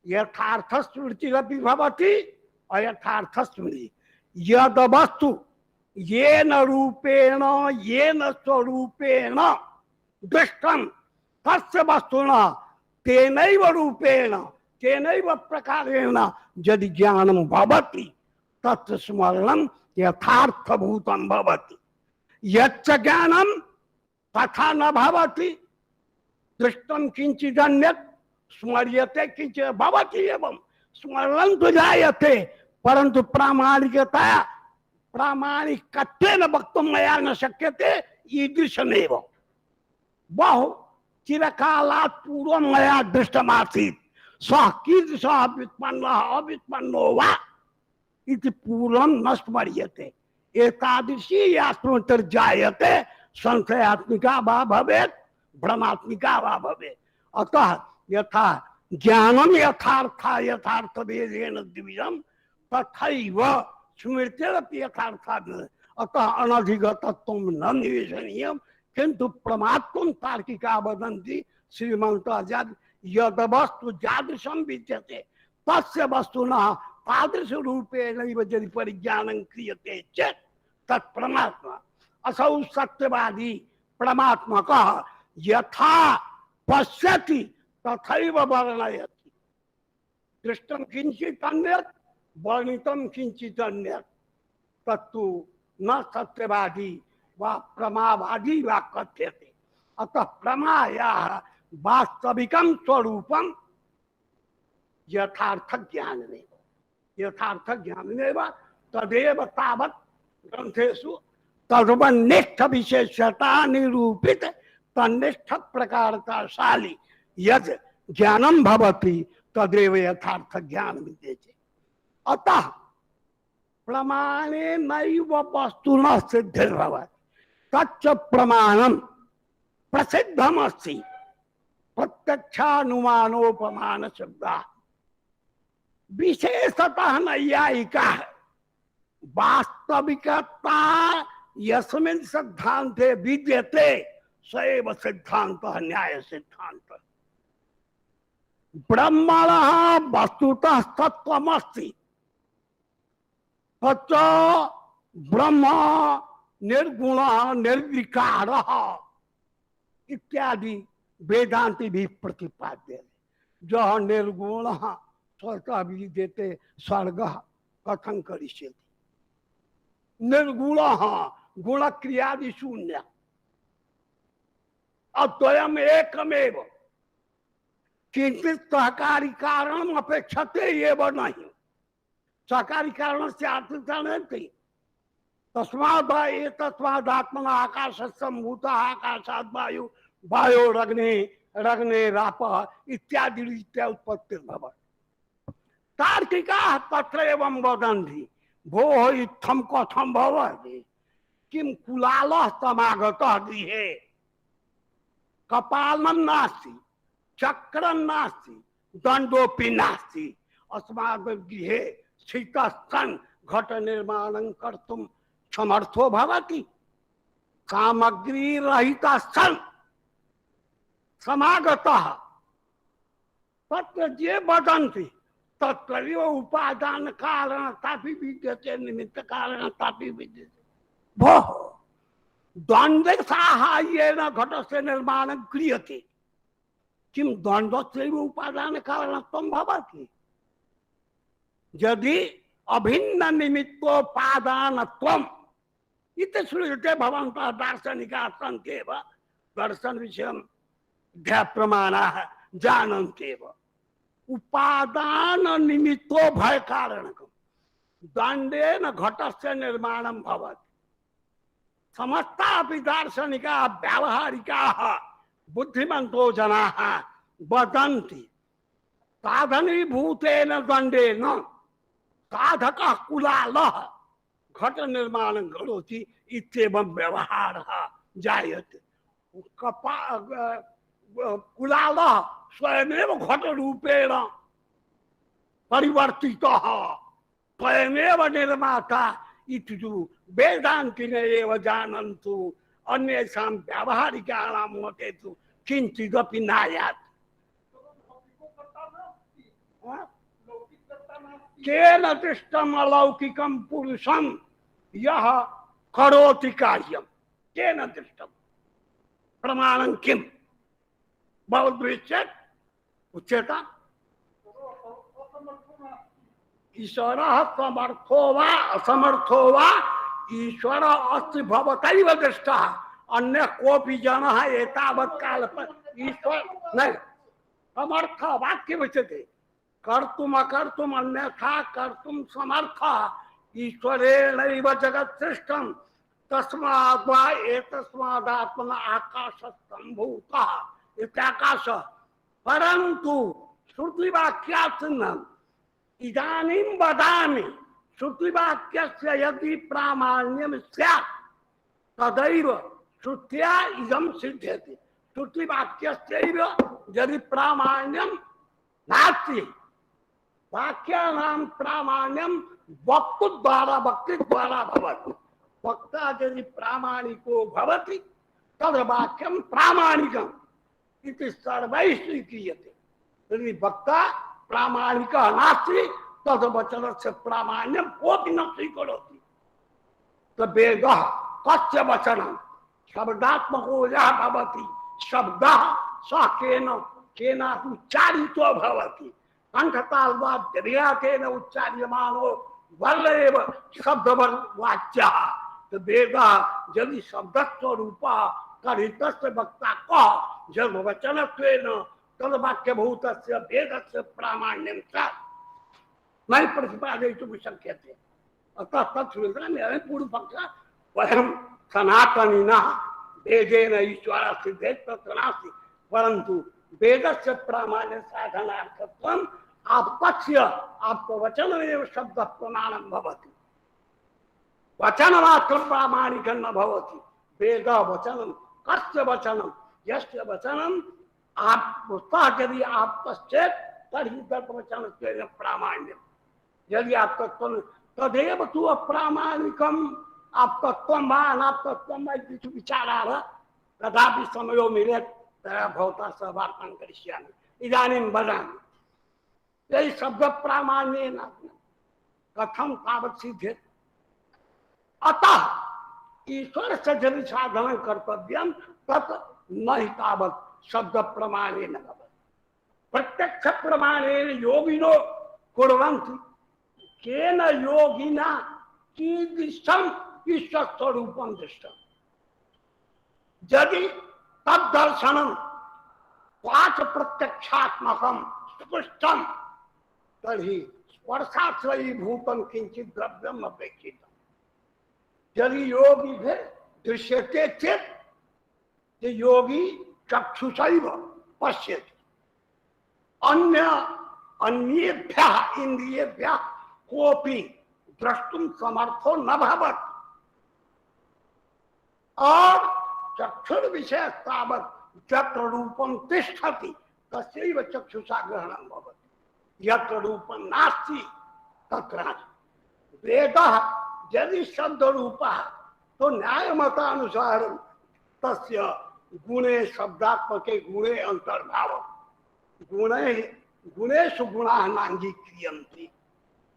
यथार्थ स्मृतिरपि भवति अयथार्थ स्मृति। यद वस्तु येन रूपेण येन स्वरूपेण दृष्टं तस्य वस्तुना तेनैव रूपेण तेनैव प्रकारेण यदि ज्ञानं भवति तत् स्मरणं यथार्थभूतं भवति। यच्च ज्ञानं तथा न भवति, दृष्टं किंचिदन्यत् स्मर्यते किंचित् भवति एवं स्मरणं तु जायते, परन्तु प्रामाणिकतया प्रामाणिकत्वेन वक्तुं मया न शक्यते। ईदृशमेव बहु चिरकालात् पूर्वं मया दृष्टमासीत्। सः कीदृशः व्युत्पन्नः अव्युत्पन्नो वा इति पूर्वं न स्मर्यते। एतादृशी या स्मृतिर्जायते संशयात्मिका वा भवेत् भ्रमात्मिका वा भवेत्। अतः यथा ज्ञानं यथार्था यथार्थभेदेन द्विविधं तथैव स्मृतिरपि यथार्था। अतः अनधिगतत्वं न निवेशनीयं, किंतु प्रमात्वं तार्किका वदन्ति श्रीमन्तः यद वस्तु जादृशं विद्यते तस्य वस्तुनः तादृश रूपेणैव यदि परिज्ञानं क्रियते चेत् तत् परमात्मा। असौ सत्यवादी परमात्मकः यथा पश्यति तथैव वर्णयति। दृष्टं किंचित् अन्यत् वर्णितं किंचित् अन्यत्। तत्तु न सत्यवादी वा प्रमावादी वा कथ्यते। अतः प्रमायाः वास्तविकं स्वरूपं यथार्थ ज्ञानमेव। यथार्थ ज्ञानेन तदेव तावत् ग्रंथेषु तद्वनिष्ठ विशेषता निरूपित तनिष्ठ प्रकारताशाली यद ज्ञानम भवति तदेव यथार्थ ज्ञान विद्यते। अतः प्रमाणे नैव वस्तुनः सिद्धिर्भवति तच्च प्रमाणम प्रसिद्धमस्ति प्रत्यक्षानुमानोपमान शब्दा। विशेषतः नैयायिका वास्तविकता यस्मिन् सिद्धान्ते विद्यते स एव सिद्धान्तः न्याय सिद्धान्तः। ब्रह्मणः वस्तुतः तत्त्वमस्ति तच्च ब्रह्म निर्गुणः निर्विकारः इत्यादि वेदांति भी प्रतिपाद्य। जो निर्गुणः स्वतः विद्यते सर्गः कथं करिष्यति। निर्गुणः गुणक्रियादि शून्य अद्वयम् एकमेव किंचित सहकारी कारण अपेक्षते एव नहीं। सहकारी कारण से आत्मता नहीं। तस्मादात्मना आकाश सम्भूत आकाशात् वायु वायोरग्नि रग्ने राप इत्यादि रीत्या उत्पत्तिर्भवति। तार्किकाः तत्रैवं वदन्ति भोः इत्थं कथं भवति किं कुलालः समागतः गृहे कपालं नास्ति चक्रं नास्ति दण्डोऽपि नास्ति अस्माकं गृहे स्थितः सन् घट निर्माणं कर्तुं समर्थो भवति। सामग्री रहितः सन् समागतः तत्र ये वदन्ति तत्रैव उपादान कारणतापि विद्यते निमित्त कारणतापि विद्यते। भोः द्वन्द्व साहाय्येन घटस्य निर्माणं क्रियते किं द्वन्द्वस्यैव उपादान कारणत्वं भवति। यदि अभिन्न निमित्तोपादानत्वम् इति श्रूयते भवन्तः दार्शनिकाः सन्त्येव दर्शन विषयम् अध्यात्ममानाः जानन्त्येव। उपादान निमित्तो भय कारणकम् दण्डेन घटस्य निर्माणं भवति। समस्तापि दार्शनिकाः व्यावहारिकाः बुद्धिमन्तो जनाः वदन्ति साधनीभूतेन दण्डेन साधकः कुलालः घट निर्माणं करोति इत्येवं व्यवहारः जायते। कुलालः स्वयमेव घट रूपेण परिवर्तितः स्वयमेव निर्माता इति वेदान्तिनः एव जानन्तु अन्येषां व्यावहारिकाणां मते तु किञ्चिदपि नायात्। केन दृष्टम् अलौकिकं पुरुषं यः करोति कार्यं केन दृष्टम् प्रमाणं किम् बहुद्विचेत् उच्यता। ईश्वरः समर्थो वा असमर्थो वा ईश्वर अस्ति भवतैव दृष्टः। अन्य कोऽपि जनः एतावत् काल ईश्वर नहीं समर्थ वाक्य उच्यते कर्तुम् अकर्तुम् अन्यथा कर्तुम् समर्थः ईश्वरेणैव जगत् सृष्टम् तस्मात् वा एतस्मादात्मना आकाशस्तम्भूतः इत्याकाश। परन्तु श्रुतिवाक्यात् इदानीं वदामि श्रुतिवाक्यस्य यदि प्रामाण्यं स्यात् तदैव श्रुत्या इदं सिद्ध्यति। श्रुतिवाक्यस्यैव यदि प्रामाण्यं नास्ति वाक्यानां प्रामाण्यं वक्तुद्वारा वक्तिद्वारा भवति। वक्ता यदि प्रामाणिको भवति तद् वाक्यं प्रामाणिकम् इति सर्वैः स्वीक्रियते। यदि वक्ता प्रामाणिकः नास्ति तद् वचनस्य प्रामाण्यं कोऽपि न स्वीकरोति। वेदः कस्य वचनं शब्दात्मको यः भवति शब्दः सः केनापि उच्चारितो भवति। कंठतालवाद्यकेन उच्चार्यमानो वर्ण एव शब्दवाच्यः। वेदः यदि शब्दस्वरूपः तर्हि तस्य वक्ता कः जन्मवचनत्वेन तद्वाक्यभूतस्य वेदस्य प्रामाण्यं स्यात्। नहीं प्रतिपादयितुं शक्यते। अतः तत्सूत्रं पूर्व पक्ष वयं सनातनिनः वेदेन ईश्वरः सिद्धेत् तत्र नास्ति, परंतु वेदस्य प्रामाण्य साधनार्थत्वं आपक्ष्य आपको वचनमेव शब्द प्रमाणं भवति। वचनमात्र प्रामाणिकं न भवति। वेद वचनं कस्य वचनं यस्य वचनं आप यदि आप पश्चेत तर्हि तद्वचनस्य प्रामाण्यम्। यदि आप तत्व तदेव तु अप्रामाणिकम् आप तत्ववान् आप तत्वमय किन्तु विचाराः कदापि समयो मिलेत् तया भवता सह वार्तां करिष्यामि। इदानीं वदामि यदि शब्द प्रामाण्येन कथं तावत् सिद्धेत्। अतः ईश्वर से यदि साधन कर्तव्यं तत् न हि तावत् शब्द प्रमाणेन भवति। प्रत्यक्ष प्रमाणेन योगिनो कुर्वन्ति। केन योगिना कीदृशम् ईश्वर स्वरूपं दृष्टम्। यदि तद्दर्शनं वाच प्रत्यक्षात्मकं स्पष्टं तर्हि स्पर्शाश्रयीभूतं किंचित् द्रव्यम् अपेक्षितम्। यदि योगी भी दृश्यते चेत् योगी चक्षुषैव पश्यति। अन्येभ्यः इंद्रियेभ्यः कोऽपि द्रष्टुं समर्थो न भवति। और चक्षुर्विषय तावत् यत्र रूपं तिष्ठति तस्यैव चक्षुषा ग्रहणं भवति। यत्र रूपं नास्ति तत्र वेदः यदि शब्द रूपः तो न्याय मतानुसार तस्य गुणे शब्दात्मके गुणे अंतर्भाव गुणेषु गुणाः नाङ्गीक्रियन्ते।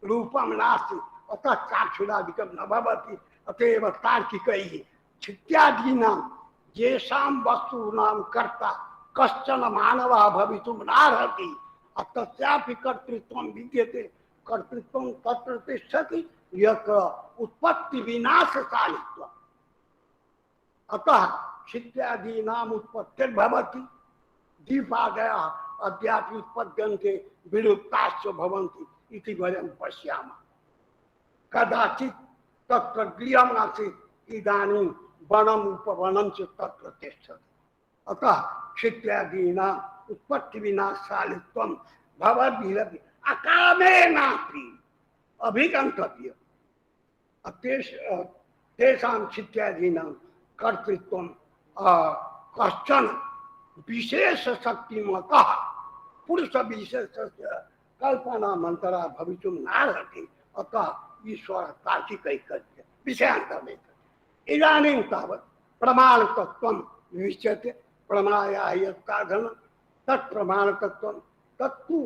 रूपं नास्ति अतः चाक्षुरादिकं न भवति। अतएव तार्किकैः छित्यादीनां येषां वस्तूनां कर्ता कश्चन मानवः भवितुं नार्हति तस्यापि कर्तृत्वं विद्यते। कर्तृत्वं तत्र तिष्ठति यत्र उत्पत्ति विनाशकालित्व। अतः क्षित्यादीनाम् उत्पत्तिर्भवति। दीपादयः अद्यापि उत्पद्यन्ते विलुप्ताश्च भवन्ति इति वयं पश्यामः। कदाचित् तत्र गृहम् आसीत् इदानीं वनम् उपवनं च तत्र तिष्ठति। अतः क्षित्यादीनाम् उत्पत्ति विनाशकालित्वं भवद्भिरपि अकामेनापि अभिगन्तव्य। तेषां क्षित्यादीनां कर्तृत्वं कश्चन विशेष शक्तिमतः पुरुष विशेषस्य कल्पनामन्तरा भवितुं नार्हति। अतः ईश्वर तार्किकैकस्य विषयान्तरे। इदानीं तावत् प्रमाणतत्त्वं विविच्यते। प्रमायाः यत् साधनं तत् प्रमाणतत्त्वं तत्तु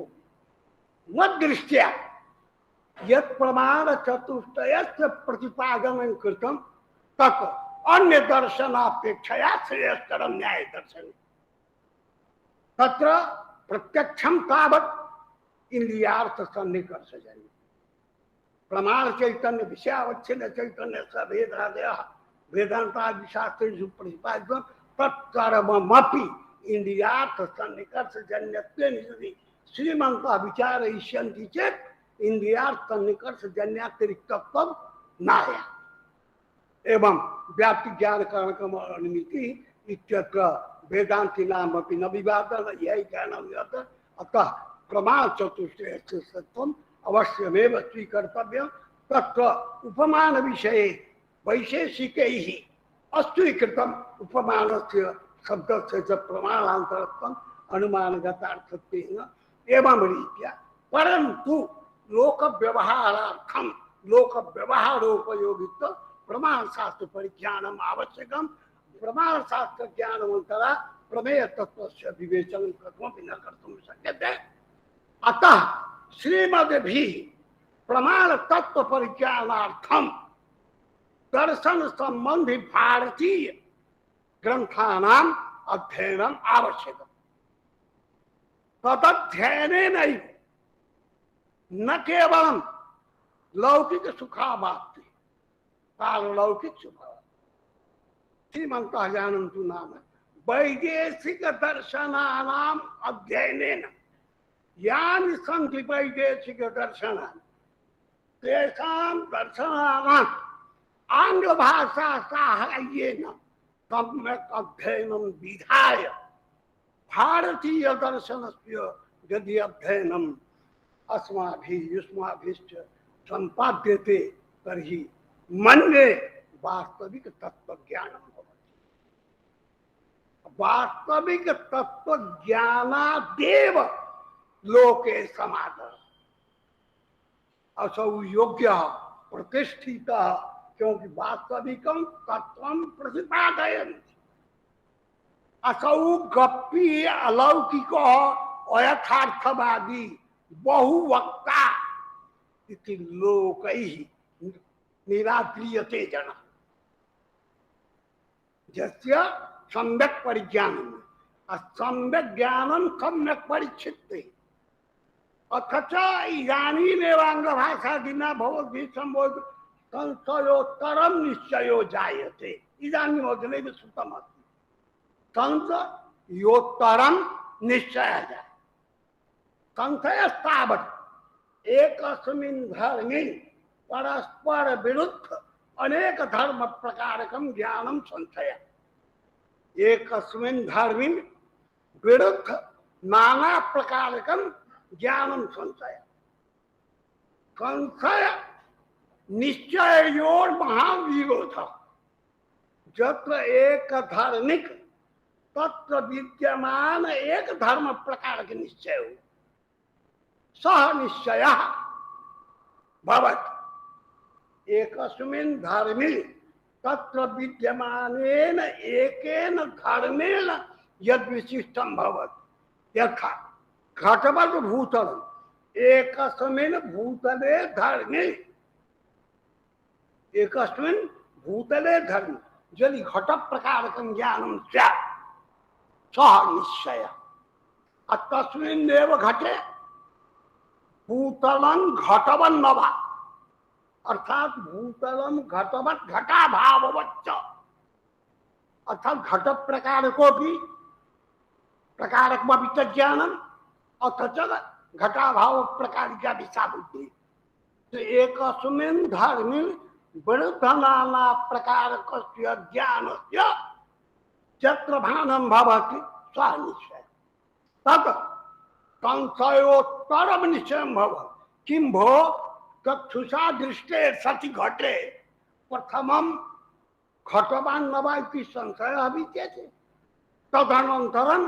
मद्दृष्ट्या यत् प्रमाण चतुष्टयस्य प्रतिपादनं कृतं तत् अन्य दर्शनापेक्षया श्रेयस्करं न्याय दर्शन। तत्र प्रत्यक्षं तावत् इंद्रियार्थ सन्निकर्षजन्य। प्रमाण चैतन्य विषयावच्छिन्न चैतन्य स भेदादयः वेदान्तादि शास्त्रेषु प्रतिपादितं तत्सर्वमपि इंद्रियार्थ सन्निकर्षजन्यत्वेन यदि श्रीमन्तः विचारयिष्यन्ति चेत् इंद्रियार्थ सन्निकर्षजन्यातिरिक्तत्वं नास्ति। एवं व्याप्ति ज्ञान कारणकम अनुमिति इत्यत्र वेदांतिनाम अपि न विवादः यही ज्ञानं यत्। अतः प्रमाण चतुष्टयस्य सत्वम् अवश्यमेव स्वीकर्तव्यं। तत्र उपमान विषये वैशेषिकैः अस्वीकृतम् उपमानस्य शब्दस्य च प्रमाणान्तरत्वम् अनुमानगतार्थत्वेन एवं रीत्या। परन्तु लोक व्यवहारार्थम लोक व्यवहारोपयोगित्व प्रमाण शास्त्र परिज्ञानम आवश्यकम। प्रमाण शास्त्र ज्ञानमन्तरा प्रमेय तत्त्वस्य विवेचनं कथमपि न कर्तुं शक्यते। अतः श्रीमद्भिः प्रमाण तत्व परिज्ञानार्थम दर्शन संबंधी भारतीय ग्रंथानाम अध्ययनम आवश्यकम। तदध्ययनेनैव न केवलं लौकिक सुखावाप्ति पारलौकिक सुख। श्रीमन्तः जानन्तु नाम वैदेशिक दर्शनानाम् अध्ययनेन यानि सन्ति वैदेशिक दर्शनानि तेषां दर्शनानाम् आंग्ल भाषा साहाय्येन सम्यक् अध्ययनं विधाय भारतीय दर्शनस्य यदि अध्ययनम् अस्माभिः युष्माभिश्च सम्पाद्यते तर्हि मन्ये वास्तविक तत्वज्ञानं भवति। वास्तविक तत्वज्ञानादेव लोके समादरः। असौ योग्यः प्रतिष्ठितः, क्योंकि वास्तविकं तत्वं प्रतिपादयन्ति। असौ गप्पी अलौकिक अयथार्थवादी बहुवक्ता इति लोकैः निराक्रियते जनः। यस्य सम्यक् परिज्ञानं सम्यक् ज्ञानं सम्यक् परिच्छित्ते अथ च इदानीमेव आङ्ग्लभाषादिना भवद्भिः सम्बोधितं संशयोत्तरं निश्चयो जायते। इदानीं नैव श्रुतमस्ति संशयोत्तरं निश्चयः जायते। संशयस्तावत् एकस्मिन् धर्मे परस्पर विरुद्ध अनेक धर्म प्रकारकं ज्ञानं संशयः। एकस्मिन् धर्मे विरुद्ध नाना प्रकारकं ज्ञानं संशय। संशय निश्चयोर महाविरोध। जत्र एक धार्मिक तत्र विद्यमान एक धर्म प्रकार के निश्चय हो सह निश्चय भवति। एकस्मिन् धर्मे तत्र विद्यमानेन एकेन धर्मेण यद् विशिष्टं भवति। यथा घटवत् भूतलम् एकस्मिन् भूतले धर्मे एकस्मिन् भूतले धर्मे यदि घट प्रकारकं ज्ञानं स्यात् सः निश्चयः। तस्मिन्नेव घटे भूतलं घटवन् न वा, अर्थात भूतलं घटवत् घटाभाववच्च, अर्थात घट प्रकारकोऽपि प्रकारकमपि च ज्ञानम् अथ च घटाभाव प्रकारिका सा बुद्धि। तो एकस्मिन् धर्मे विरुद्ध नाना प्रकारकस्य ज्ञानस्य यत्र भानं भवति सः निश्चयः। तत् संशयोत्तरं निश्चयं भवति। किं भो चक्षुषा दृष्टे सति घटे प्रथमं घटवान् न वा इति संशयः विद्यते। तदनन्तरं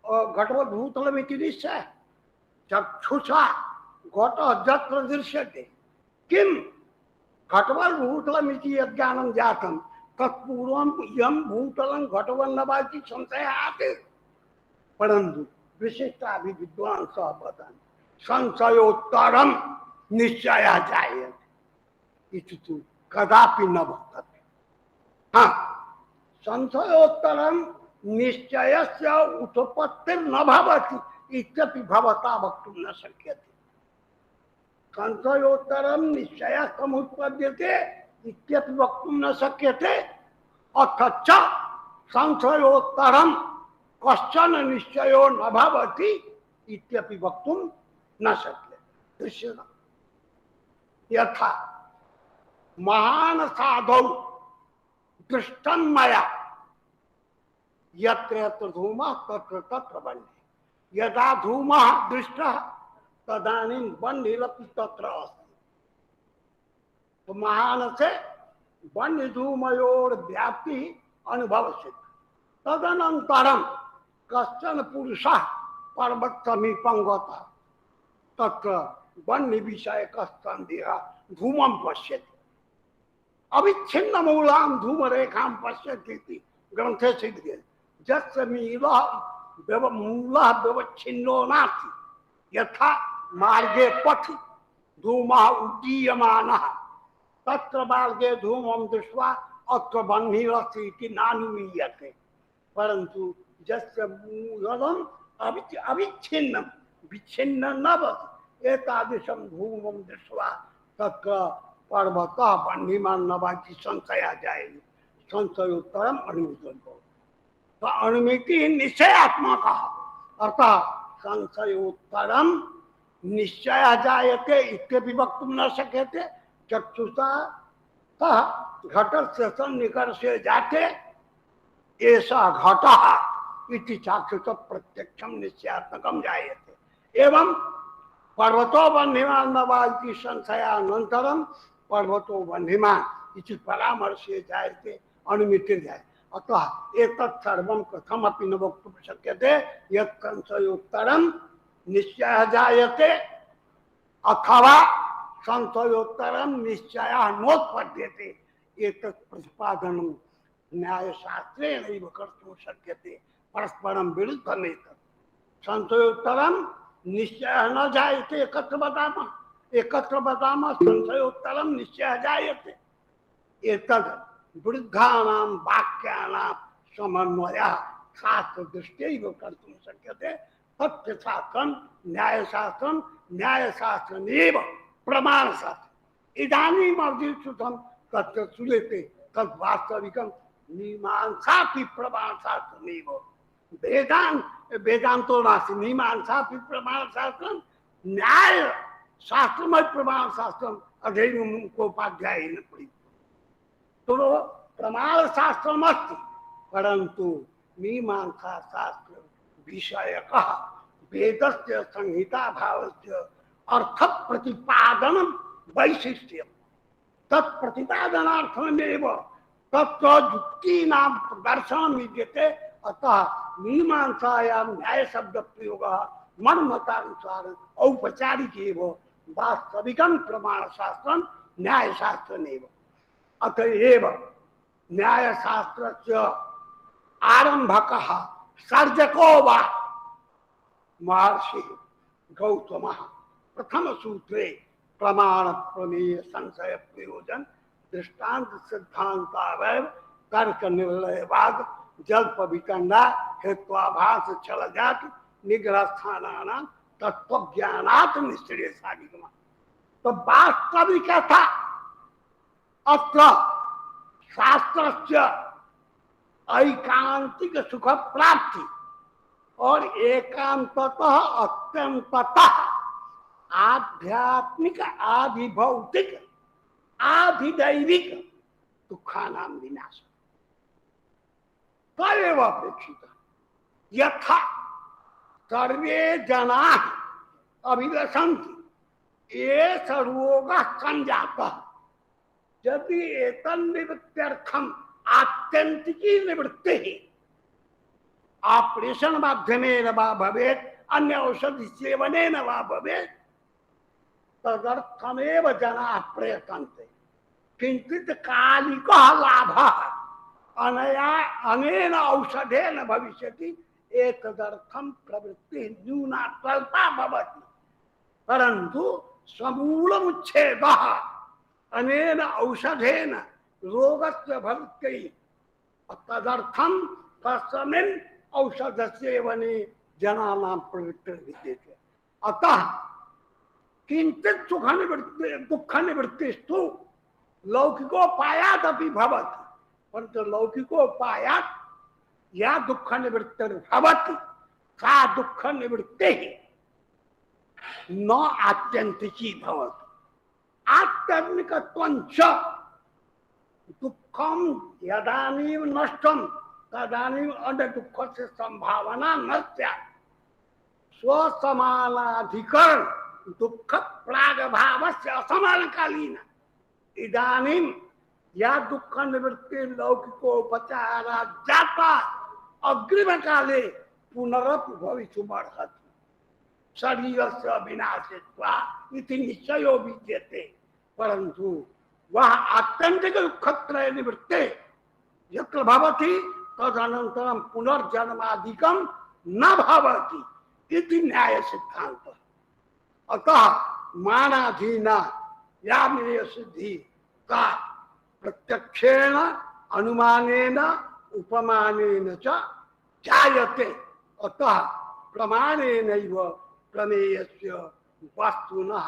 घटवद्भूतलमिति निश्चयः। चक्षुषा घटः यत्र दृश्यते किं घटवद्भूतलमिति यज्ञानं जातं तत्पूर्वं यं भूतलं घटवन् न वा इति संशयः आसीत्। परन्तु विशिष्टाभिविद्वांसः वदन्ति संशयोत्तरं निश्चयः जायते इति तु कदापि न वर्तते। हाँ, संशयोत्तरं निश्चयस्य उत्पत्तिर्न भवति इत्यपि भवता वक्तुं न शक्यते। संशयोत्तरं निश्चयः समुत्पद्यते इत्यपि वक्तुं न शक्यते। अथ च संशयोत्तरं कश्चन निश्चयो न भवति इत्यपि वक्तुं न शक्यते। दृश्यते। यथा महान् साधौ दृष्टं मया यत्र यत्र धूमः तत्र तत्र वह्निः। यदा धूमः दृष्टः तदानीं वह्निरपि तत्र अस्ति। तो महान् से वह्नि धूमयोर व्याप्ति अनुभवसित। तदनन्तरं कश्चन पुरुषः पर्वतसमीपं गतः तत्र वह्नि विषयकसन्देहः धूमं पश्यति। अविच्छिन्न मूलां धूमरेखां पश्यति इति ग्रन्थे सिद्ध्यते। यस्य मूलः व्यवच्छिन्नो नास्ति यथा मार्गे पथि धूमः उड्डीयमानः तत्र मार्गे धूमं दृष्ट्वा अत्र वह्निरस्ति इति नानुमीयते। परन्तु यस्य मूलं अविच्छिन्नं विच्छिन्नं न भवति एतादृशं धूमं दृष्ट्वा तत्र पर्वतः वह्निमान् न वा इति संशयः जायते। संशयोत्तरम् अनुमितं भवति। तो अनुमितिः निश्चयात्मकः। अतः संशयोत्तरं निश्चय जायते इत्यपि वक्तुं न शक्यते। चक्षुषा घटस्य सन्निकर्षे जाते ऐसा घटः इति चाक्षुष प्रत्यक्षम निश्चयात्मकम जायते। एवं पर्वतो वह्निमान न वा इति संशयानन्तरं पर्वतो वह्निमान इति परामर्शे जायते अनुमितिर्जायते। अतः एतत् सर्वं कथमपि न वक्तुं शक्यते यत् संशयोत्तरं निश्चयः जायते अथवा संशयोत्तरं निश्चयः नोत्पद्यते। एतत् प्रतिपादनं न्यायशास्त्रेणैव कर्तुं शक्यते। परस्परं विरुद्धमेतत्। संशयोत्तरं निश्चयः न जायते एकत्र वदामः संशयोत्तरं निश्चयः जायते। एतद् वृद्धानां वाक्यानां समन्वयः शास्त्रदृष्ट्यैव कर्तुं शक्यते। तथ्यशास्त्रं न्यायशास्त्रं न्यायशास्त्रमेव प्रमाणशास्त्रम्। इदानीम् अवधीकृतं तत्र श्रूयते तद् वास्तविकं मीमांसापि प्रमाणशास्त्रमेव। वेदांतो नास्ति मीमांसापि प्रमाणशास्त्रं न्यायशास्त्रमपि प्रमाणशास्त्रम् अध्ययनमुखोपाध्यायेन पठितं। तो प्रमाणशास्त्रमस्ति परन्तु मीमांसाशास्त्र विषयकः वेदस्य संहिताभावस्य अर्थप्रतिपादनं वैशिष्ट्यं। तत्प्रतिपादनार्थमेव तत्र युक्तीनां प्रदर्शनं विद्यते। अतः मीमांसायां न्यायशब्दप्रयोगः मन्मतानुसारम् औपचारिक एव वास्तविकं प्रमाणशास्त्रं न्यायशास्त्रमेव। अतएव न्यायशास्त्रस्य आरंभकः सर्जको वा महर्षि गौतमः प्रथम सूत्रे प्रमाण प्रमेय संशय प्रयोजन दृष्टांत सिद्धांतावय तर्क निर्णयवाद जल्प विकंडा हेत्वाभास छलजात निग्रह स्थानानां तत्वज्ञानात् निश्चय साधिगम। तो वास्तविकता अत्र शास्त्रस्य ऐकांतिक सुख प्राप्ति और एकांततः अत्यंततः आध्यात्मिक आधिभौतिक आधिदैविक दुखानां विनाश तदेव अपेक्षितः। यथा सर्वे जनाः अभिलषन्ति एष रोगः संजातः। यदि एतन्निवृत्त्यर्थम आत्यंतिकी निवृत्ति ऑपरेशन माध्यमेन वा भवेत् अन्य औषधि सेवनेन वा भवेत् तदर्थमेव जनाः प्रयतन्ते। किंचित् कालिकः लाभः अनेन औषधेन भविष्यति एतदर्थं प्रवृत्तिः न्यूना स्वल्पा भवति परन्तु समूलमुच्छेदः अनेन औषधेन रोगस्य भवति तदर्थं तस्मिन् औषधसेवने जनानां प्रवृत्तिर्विद्यते। अतः किंचित् दुःखनिवृत्तिस्तु लौकिकोपायादपि भवति परन्तु लौकिकोपायात् या दुःखनिवृत्तिर्भवति सा दुःखनिवृत्तिः न आत्यन्तिकी भवति। आत्यन्तिकत्वञ्च दुःखं यदानीं नष्टं तदानीं अन्य दुःखस्य संभावना न स्यात्। स्वसमानाधिकरण दुःख प्रागभावस्य असमानकालीन इदानीं या दुःख निवृत्ति लौकिकोपचारात् जाता अग्रिमकाले पुनरपि भवितुमर्हति। शरीरस्य विनाशत्वात् इति निश्चयो विद्यते परन्तु वह आत्यंतिक दुःखत्रय निवृत्ते यत्र भवति तदनन्तरं पुनर्जन्मादिकं न भवति इति न्याय सिद्धांत। अतः मानाधीन यामेय सिद्धि का प्रत्यक्षेण अनुमानेन उपमानेन च जायते। अतः प्रमाणेनैव प्रमेयस्य वस्तुनः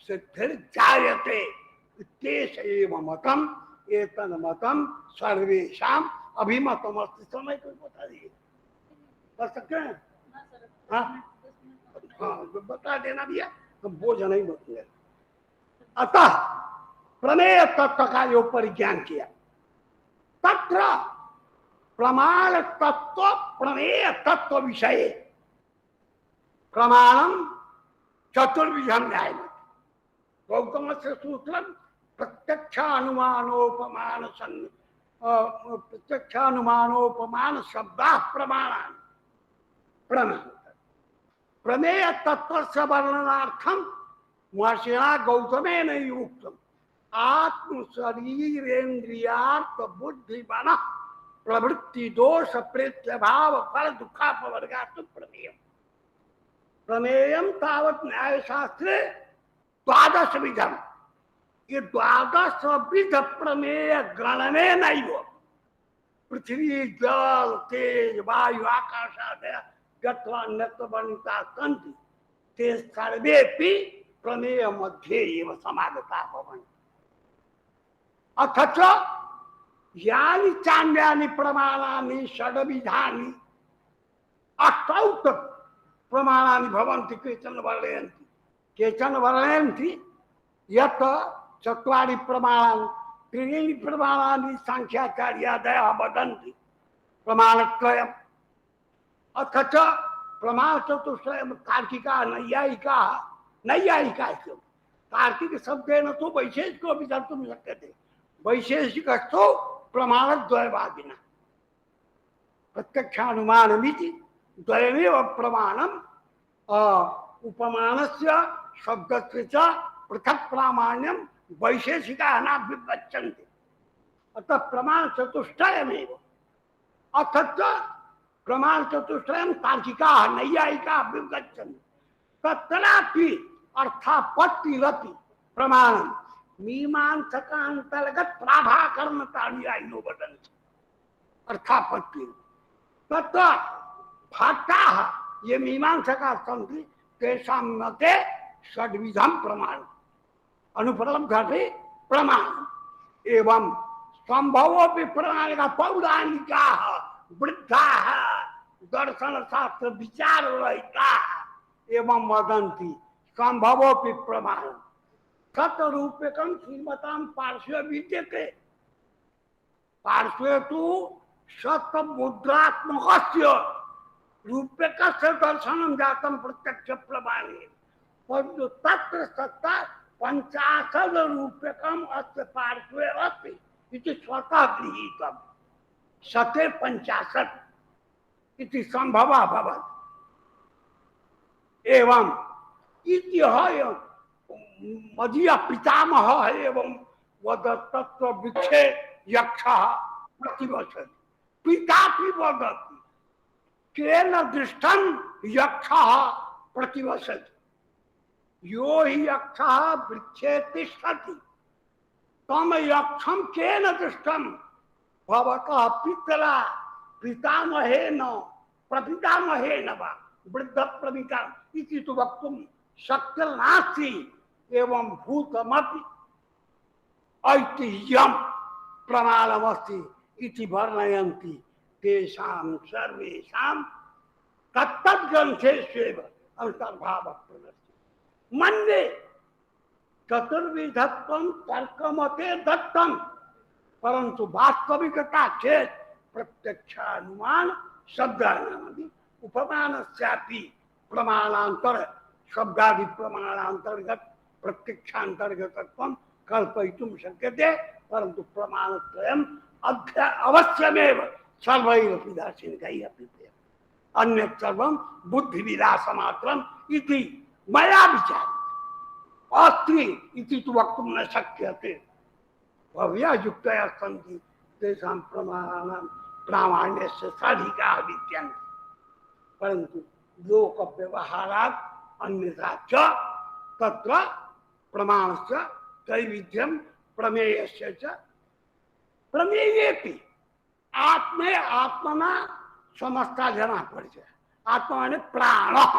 सिद्धिर्जायते इत्येष एव मतम्। एतन्मतं सर्वेषाम् अभिमतमस्ति। समय को बता दिए कर सकते हैं? हाँ बता देना भैया। तो बोझ नहीं बनेगा। अतः प्रमेय तत्व का जो परिज्ञान किया, तत्र प्रमाण तत्व प्रमेय तत्व विषय प्रमाणम चतुर्विधम न्याय। गौतम से सूत्रम प्रत्यक्षानुमानोपमान प्रत्यक्षानुमानोपमान शब्दा प्रमाणान प्रमेय प्रमेय तत्व से वर्णनार्थम महर्षिणा गौतमेन युक्तम आत्म शरीरेन्द्रियार्थ बुद्धि मन प्रवृत्ति दोष प्रेत्य भाव फल दुखापवर्गात् प्रमेय प्रमेयम तावत न्याय शास्त्रे द्वादश विधम। ये द्वादश विध प्रमेय गणने नहीं हो। पृथ्वी जल तेज वायु आकाशादय गत्वा नत्वनिता सन्ति ते सर्वेपि प्रमेय मध्ये एव समागता भवन्ति। अथ यानि चान्यानि प्रमाणानि षड्विधानि अष्टौ प्रमाणानि भवन्ति केचन वर्णयन्ति केचन वर्णयन्ति यत् चत्वारि प्रमाणानि त्रीणि प्रमाणानि सांख्याचार्यादयः वदन्ति प्रमाणत्रयम्। अथ च प्रमाण चतुष्टयम् तार्किका नैयायिका नैयायिका तार्किक शब्देन तो वैशेषिको अपि कर्तुं शक्यते। वैशेषिकस्थो प्रमाणद्वयवादिना प्रत्यक्षानुमानमिति द्वयमेव प्रमाणम् उपमानस्य शब्दस्य च पृथक् प्रामाण्यं वैशेषिकाः न विवक्षन्ते। अतः प्रमाण चतुष्टयमेव। अथ च प्रमाण चतुष्टयं तार्किकाः नैयायिकाः विवक्षन्ते। तत्रापि अर्थापत्तिरपि प्रमाणं मीमांसकान्तर्गत प्राभाकरणतानुयायिनो वदन्ति। अर्थापत्ति तत्र भाट्टाः ये मीमांसकाः सन्ति तेषां मते षड्विधं प्रमाण अनुपलब्धते प्रमाण एवं संभवोपि प्रमाणिका पौराणिकाः वृद्धाः दर्शनशास्त्र विचाररहिताः एवं वदन्ति संभवोपि प्रमाण शतरूप्यकं श्रीमतां पार्श्वे विद्यते। पार्श्वे तु शतमुद्रात्मकस्य रूप्यकस्य दर्शनं जातं प्रत्यक्ष प्रमाणे परन्तु तत्र सत्ता 50 रूप्यकम् अस्य पार्श्वे अस्ति इति स्वतः गृहीतम्। शते 50 इति सम्भवः भवति। एवं इति मदीय पितामह एवं वदत्तत्व वृक्षे यक्षः प्रतिवसति पितापि वदति केन दृष्टं यक्षः प्रतिवसति यो हि यक्षः वृक्षे तिष्ठति तम यक्षं केन दृष्टं भवतः पितरा पितामहेन प्रपितामहेन वा वृद्ध प्रमिता इति तु वक्तुं शक्तिर्नास्ति एवं भूतमपि ऐतिह्यं प्रमाणमस्ति इति वर्णयन्ति। तेषां सर्वेषां तत्तद्ग्रन्थेष्वेव अंतर्भावः प्रदर्श्यते। मन्ये चतुर्विधत्वं तर्कमते दत्तं परन्तु वास्तविकता चेत् प्रत्यक्षानुमान शब्दानामपि उपमानस्यापि प्रमाणान्तर शब्दादि प्रमाणान्तर्गत प्रत्यक्षान्तर्गतत्वं कल्पयितुं शक्यते परन्तु प्रमाणत्रयम् अवश्यमेव सर्वैरपि दार्शनिकैः अपि अन्यत् सर्वं बुद्धिविलासमात्रम् इति मया विचार्यते। अस्ति इति तु वक्तुं न शक्यते। भव्या युक्तयः सन्ति तेषां प्रमाणानां प्रामाण्यस्य साधिकाः विद्यन्ते परन्तु लोकव्यवहारात् अन्यथा च तत्र प्रमाणस्य त्रैविध्यं प्रमेयस्य च प्रमेयेपि आत्मे आत्मना समस्ता जना परिचय। आत्मा माने प्राणः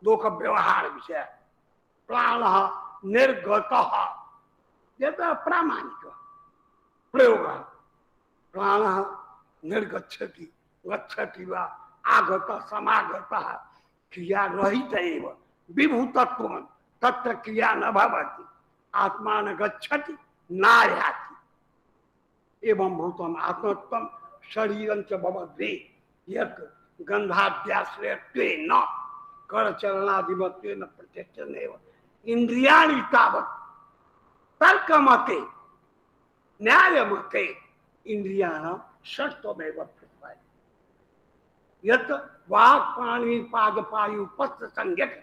लोक व्यवहार विषय प्राणः निर्गतः यत् प्रामाणिक प्रयोगः प्राणः निर्गच्छति गच्छति वा आगतः समागतः क्रिया रहित एव विभूतत्व तत्र क्रिया न भवति, आत्मा न गच्छति नायाति, एवं भूतम आत्मत्वम शरीरं च भवद्वे यत् गंधाद्याश्रयत्वेन करचरणादिवत्वेन प्रत्यक्षमेव इंद्रियाणि तावत् तर्कमते न्यायमते इंद्रियाणां षट्त्वमेव प्रतिपाद्यते यत् वाक् पाणि पादपायु पत्र संज्ञक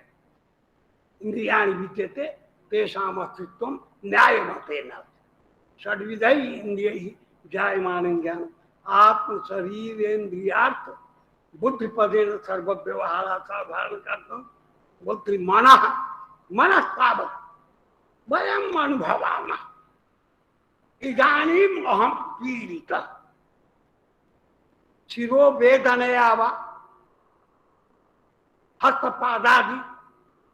इंद्रियाणि विद्यते तेषाम् अस्तित्वं न्यायमतेन षड्विधैः इंद्रियैः जायमानं ज्ञानम् आत्म शरीरेन्द्रियार्थ बुद्धिपदेन सर्वव्यवहारः साधारण कर्तुं बुद्धि मनः मनस्तावत् वयम् अनुभवामः इदानीम् अहं पीडितः शिरो वेदनया वा हस्तपादादि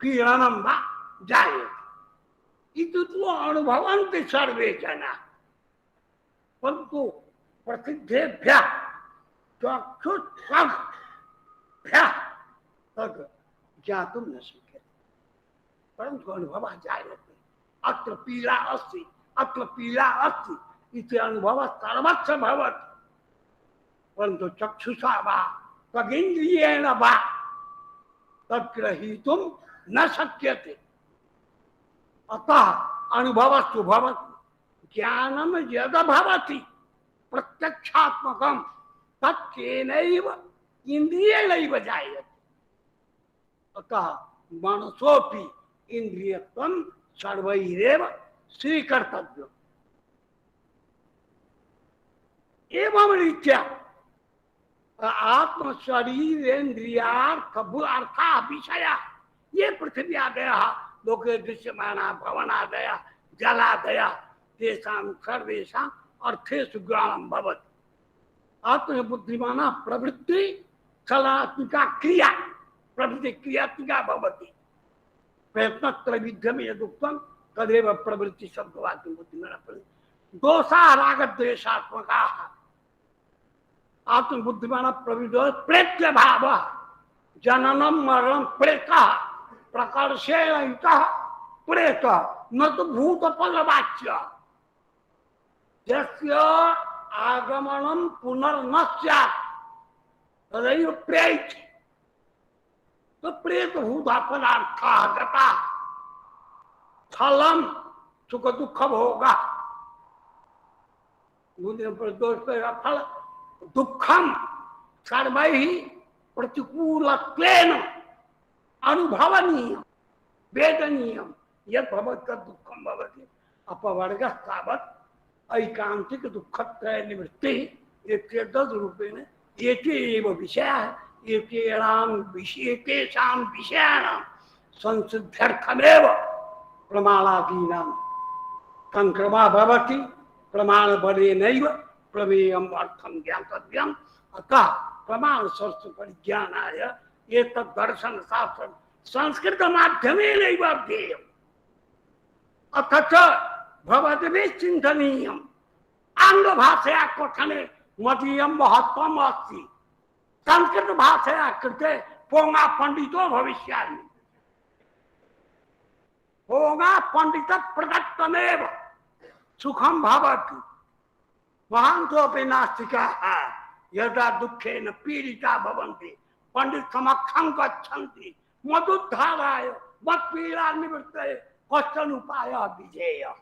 पीडनं वा जायते इति तु अनुभवन्ति सर्वे जनाः परन्तु प्रसिद्धेभ्यः चक्षुष्भ्यः तद् ज्ञातुं न शक्यते परन्तु अनुभवः जायते अत्र पीडा अस्ति अत्र पीडा अस्ति इति अनुभवः सर्वत्र भवति परन्तु चक्षुषा वा त्वगिन्द्रियेण वा तद्ग्रहीतुं न शक्यते अतः अनुभवस्तु भवति ज्ञानं यद् भवति प्रत्यक्षात्मकं तत् केनैव इन्द्रियैनैव जायते अतः मनसोऽपि इन्द्रियत्वं सर्वैरेव स्वीकर्तव्यम् एवं रीत्या आत्म शरीरेन्द्रियार्थ अर्था विषया ये पृथिव्यादयः लोके दृश्यमाना भवनादयः जलादयः तेषां सर्वेषाम् अर्थेषु ज्ञानं भवति आत्मबुद्धिमाना प्रवृत्ति चलनात्मिका क्रिया प्रवृत्ति क्रियात्मिका भवति प्रयत्नत्रैविध्यं यदुक्तं तदेव प्रवृत्ति शब्दवाक्यं बुद्धिमाना दोषाः रागद्वेषात्मकाः आत्मबुद्धिमाना प्रवृत्ति प्रेत्य भावः जननं मरणं प्रेतः प्रकर्षेण इतः प्रेतः न तु भूतफलवाच्य यस्य आगमनं पुनर्न स्यात् तदैव प्रेत तो प्रेतभूता पदार्थाः गताः फलं सुख दुःख भोगः फल दुःखं सर्वैः प्रतिकूलत्वेन अनुभवनीयं वेदनीयं यत् भवत् तत् दुःखं भवति अपवर्गः तावत् ऐकान्तिक दुःखत्रय निवृत्ति रूपेण एते एव विषयाः एतेषां विषयाणां संसिद्ध्यर्थमेव प्रमाणादीनां संक्रमा भवति प्रमाणबलेनैव प्रमेयम् अर्थं ज्ञातव्यम् अतः प्रमाण शास्त्र परिज्ञानाय एतत् दर्शन शास्त्र संस्कृत माध्यमेनैव अध्येयम् अथ च भवद्भिः चिन्तनीयम् आङ्ग्लभाषया पठने मदीयं महत्त्वम् अस्ति संस्कृत भाषया कृते पोंगा पंडितो भविष्यामि पोंगा पंडित प्रदत्तमेव सुखं भवति महान्तोऽपि नास्तिकाः यदा दुःखेन पीडिता भवन्ति पंडित समक्षं गच्छन्ति मदुद्धाराय मत्पीडा निवृत्तये कश्चन उपायः विधेयः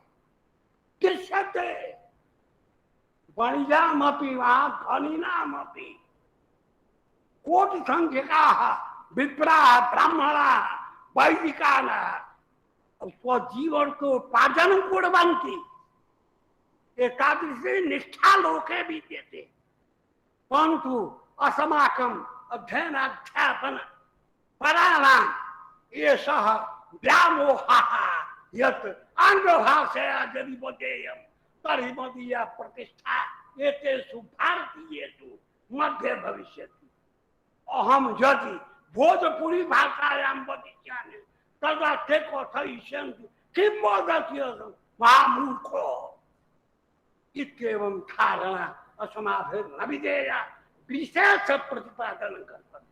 दृश्यते वणिजामपि वा धनिनामपि कोटिसंख्यकाः विप्राः ब्राह्मणाः वैदिकाः स्वजीवनोपार्जनं कुर्वन्ति एतादृशी निष्ठा लोके विद्यते परन्तु अस्माकम् अध्ययनाध्यापन पराणाम् एषः व्यामोहः यत् आङ्ग्लभाषया यदि वदेयं तर्हि मदीया प्रतिष्ठा एतेषु भारतीयेषु मध्ये भविष्यति अहं यदि भोजपुरी भाषायां वदिष्यामि तदा ते कथयिष्यन्ति किं वदति महामूर्खो इत्येवं धारणा अस्माभिर्न विधेया विशेष प्रतिपादनं कर्तव्यम्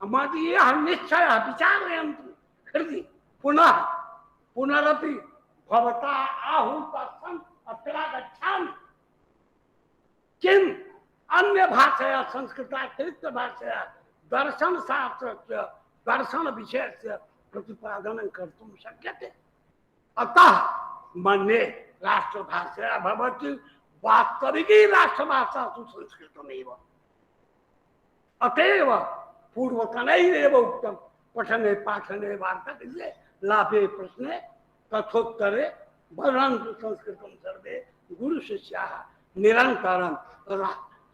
मदीयः निश्चयः विचारयन्तु हृदि पुनः पुनरपि भवता आहूतस्थम् अत्र गच्छामि। किम अन्य भाषया संस्कृतातिरिक्त भाषया दर्शन शास्त्रस्य दर्शन विषयस्य प्रतिपादनं कर्तुं शक्यते। अतः मन्ये राष्ट्रभाषया भवति वास्तविकी राष्ट्रभाषा तु संस्कृतमेव। अतएव पूर्वतनैरेव उक्तं पठने पाठने वार्तके लाभे प्रश्ने तथोत्तरे वदन्तु संस्कृतं सर्वे गुरु शिष्याः निरन्तरं।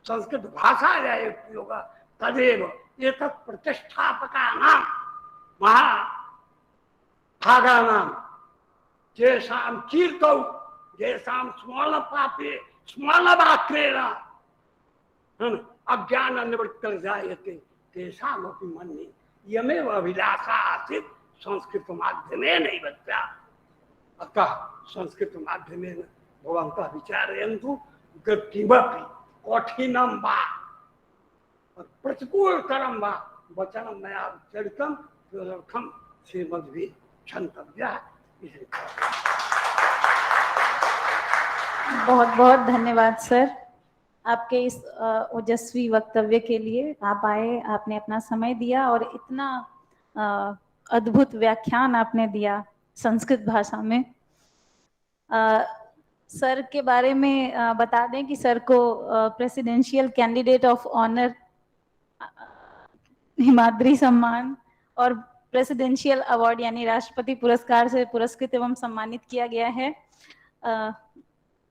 संस्कृत भाषाया उपयोग तदेव एतत् प्रतिष्ठापकानां महाभागानां तेषां कीर्तौ तेषां स्मरणपापे स्मरणमात्रेण अज्ञान निवृत्तिर्जायते तेषामपि मन्ये इयमेव अभिलाषा आसीत् संस्कृतमाध्यमेनैव स्यात्। अतः संस्कृतमाध्यमेन भवन्तः विचारयन्तु किमपि कठिनं वा प्रतिकूलतरं वा वचनं मया उच्चरितं तदर्थं श्रीमद्भिः क्षन्तव्यः। बहुत बहुत धन्यवाद सर आपके इस ओजस्वी वक्तव्य के लिए। आप आए, आपने अपना समय दिया और इतना अद्भुत व्याख्यान आपने दिया संस्कृत भाषा में। सर के बारे में बता दें कि सर को presidential candidate of honour Himadri Samman और प्रेसिडेंशियल अवार्ड यानी राष्ट्रपति पुरस्कार से पुरस्कृत एवं सम्मानित किया गया है।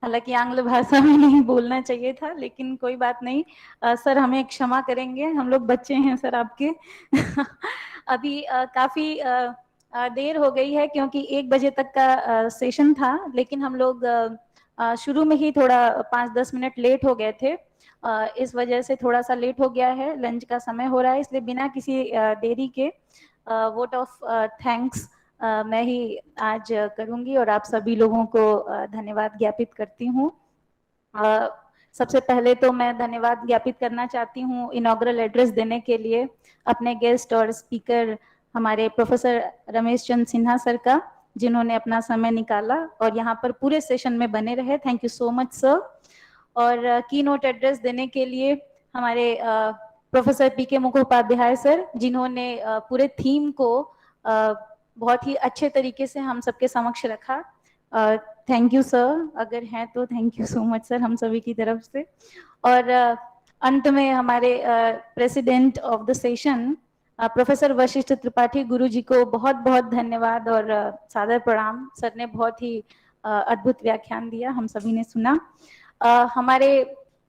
हालांकि आंग्ल भाषा में नहीं बोलना चाहिए था, लेकिन कोई बात नहीं। सर हमें क्षमा करेंगे, हम लोग बच्चे हैं सर आपके। अभी काफी देर हो गई है क्योंकि 1 बजे तक का सेशन था, लेकिन हम लोग शुरू में ही थोड़ा 5-10 मिनट लेट हो गए थे। इस वजह से थोड़ा सा लेट हो गया है, लंच का समय हो रहा है, इसलिए बिना किसी देरी के वोट ऑफ थैंक्स मैं ही आज करूंगी और आप सभी लोगों को धन्यवाद ज्ञापित करती हूँ। सबसे पहले तो मैं धन्यवाद ज्ञापित करना चाहती हूँ इनॉग्रल एड्रेस देने के लिए अपने गेस्ट और स्पीकर हमारे प्रोफेसर रमेश चंद्र सिन्हा सर का, जिन्होंने अपना समय निकाला और यहाँ पर पूरे सेशन में बने रहे। Thank you so much sir. और की नोट एड्रेस देने के लिए हमारे प्रोफेसर पीके मुखोपाध्याय सर, जिन्होंने पूरे थीम को बहुत ही अच्छे तरीके से हम सबके समक्ष रखा। थैंक यू सर, अगर हैं तो thank you so much sir हम सभी की तरफ से। और अंत में हमारे president of the session professor Vashishtha Tripathi गुरु जी को बहुत बहुत धन्यवाद और सादर प्रणाम। सर ने बहुत ही अद्भुत व्याख्यान दिया, हम सभी ने सुना। हमारे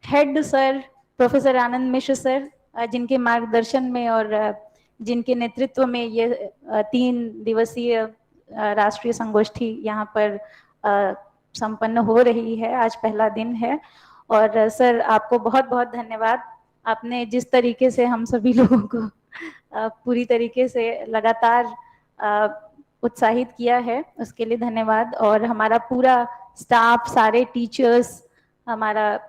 हेड सर प्रोफेसर आनंद मिश्र सर, जिनके मार्गदर्शन में और जिनके नेतृत्व में ये 3 दिवसीय राष्ट्रीय संगोष्ठी यहाँ पर संपन्न हो रही है। आज पहला दिन है और सर आपको बहुत बहुत धन्यवाद। आपने जिस तरीके से हम सभी लोगों को पूरी तरीके से लगातार उत्साहित किया है, उसके लिए धन्यवाद। और हमारा पूरा स्टाफ, सारे टीचर्स, हमारा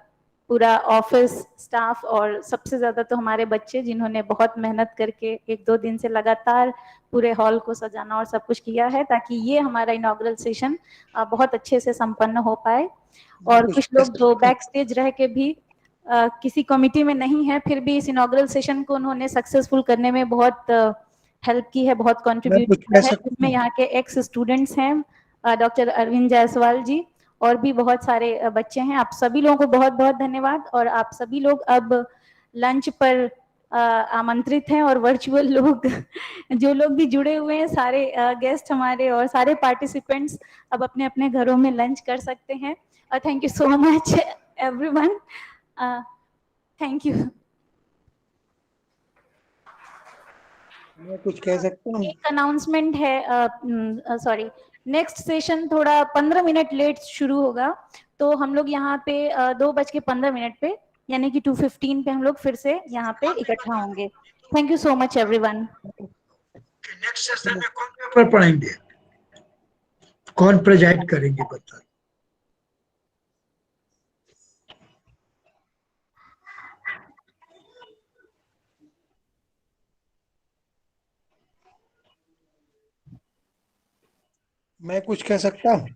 पूरा ऑफिस स्टाफ और सबसे ज्यादा तो हमारे बच्चे, जिन्होंने बहुत मेहनत करके 1-2 दिन से लगातार पूरे हॉल को सजाना और सब कुछ किया है ताकि ये हमारा इनॉग्रल सेशन बहुत अच्छे से संपन्न हो पाए। और कुछ लोग जो बैक स्टेज रह के भी किसी कमिटी में नहीं है, फिर भी इस इनॉग्रल सेशन को उन्होंने सक्सेसफुल करने में बहुत हेल्प की है, बहुत कंट्रीब्यूट किया है। इसमें यहाँ के एक्स स्टूडेंट्स हैं डॉक्टर अरविंद जायसवाल जी और भी बहुत सारे बच्चे हैं। आप सभी लोगों को बहुत बहुत धन्यवाद। और आप सभी लोग अब लंच पर आमंत्रित हैं और वर्चुअल लोग जो लोग भी जुड़े हुए हैं, सारे गेस्ट हमारे और सारे पार्टिसिपेंट्स अब अपने अपने घरों में लंच कर सकते हैं। और thank you so much everyone, thank you. मैं कुछ कह सकता हूँ? एक अनाउंसमेंट है, सॉरी, नेक्स्ट सेशन थोड़ा 15 मिनट लेट शुरू होगा, तो हम लोग यहाँ पे 2:15 पे यानी कि 2:15 पे हम लोग फिर से यहाँ पे इकट्ठा होंगे। Thank you so much everyone. Next session में कौन पेपर पढ़ाएंगे, कौन प्रेजाइड करेंगे बता? मैं कुछ कह सकता हूँ?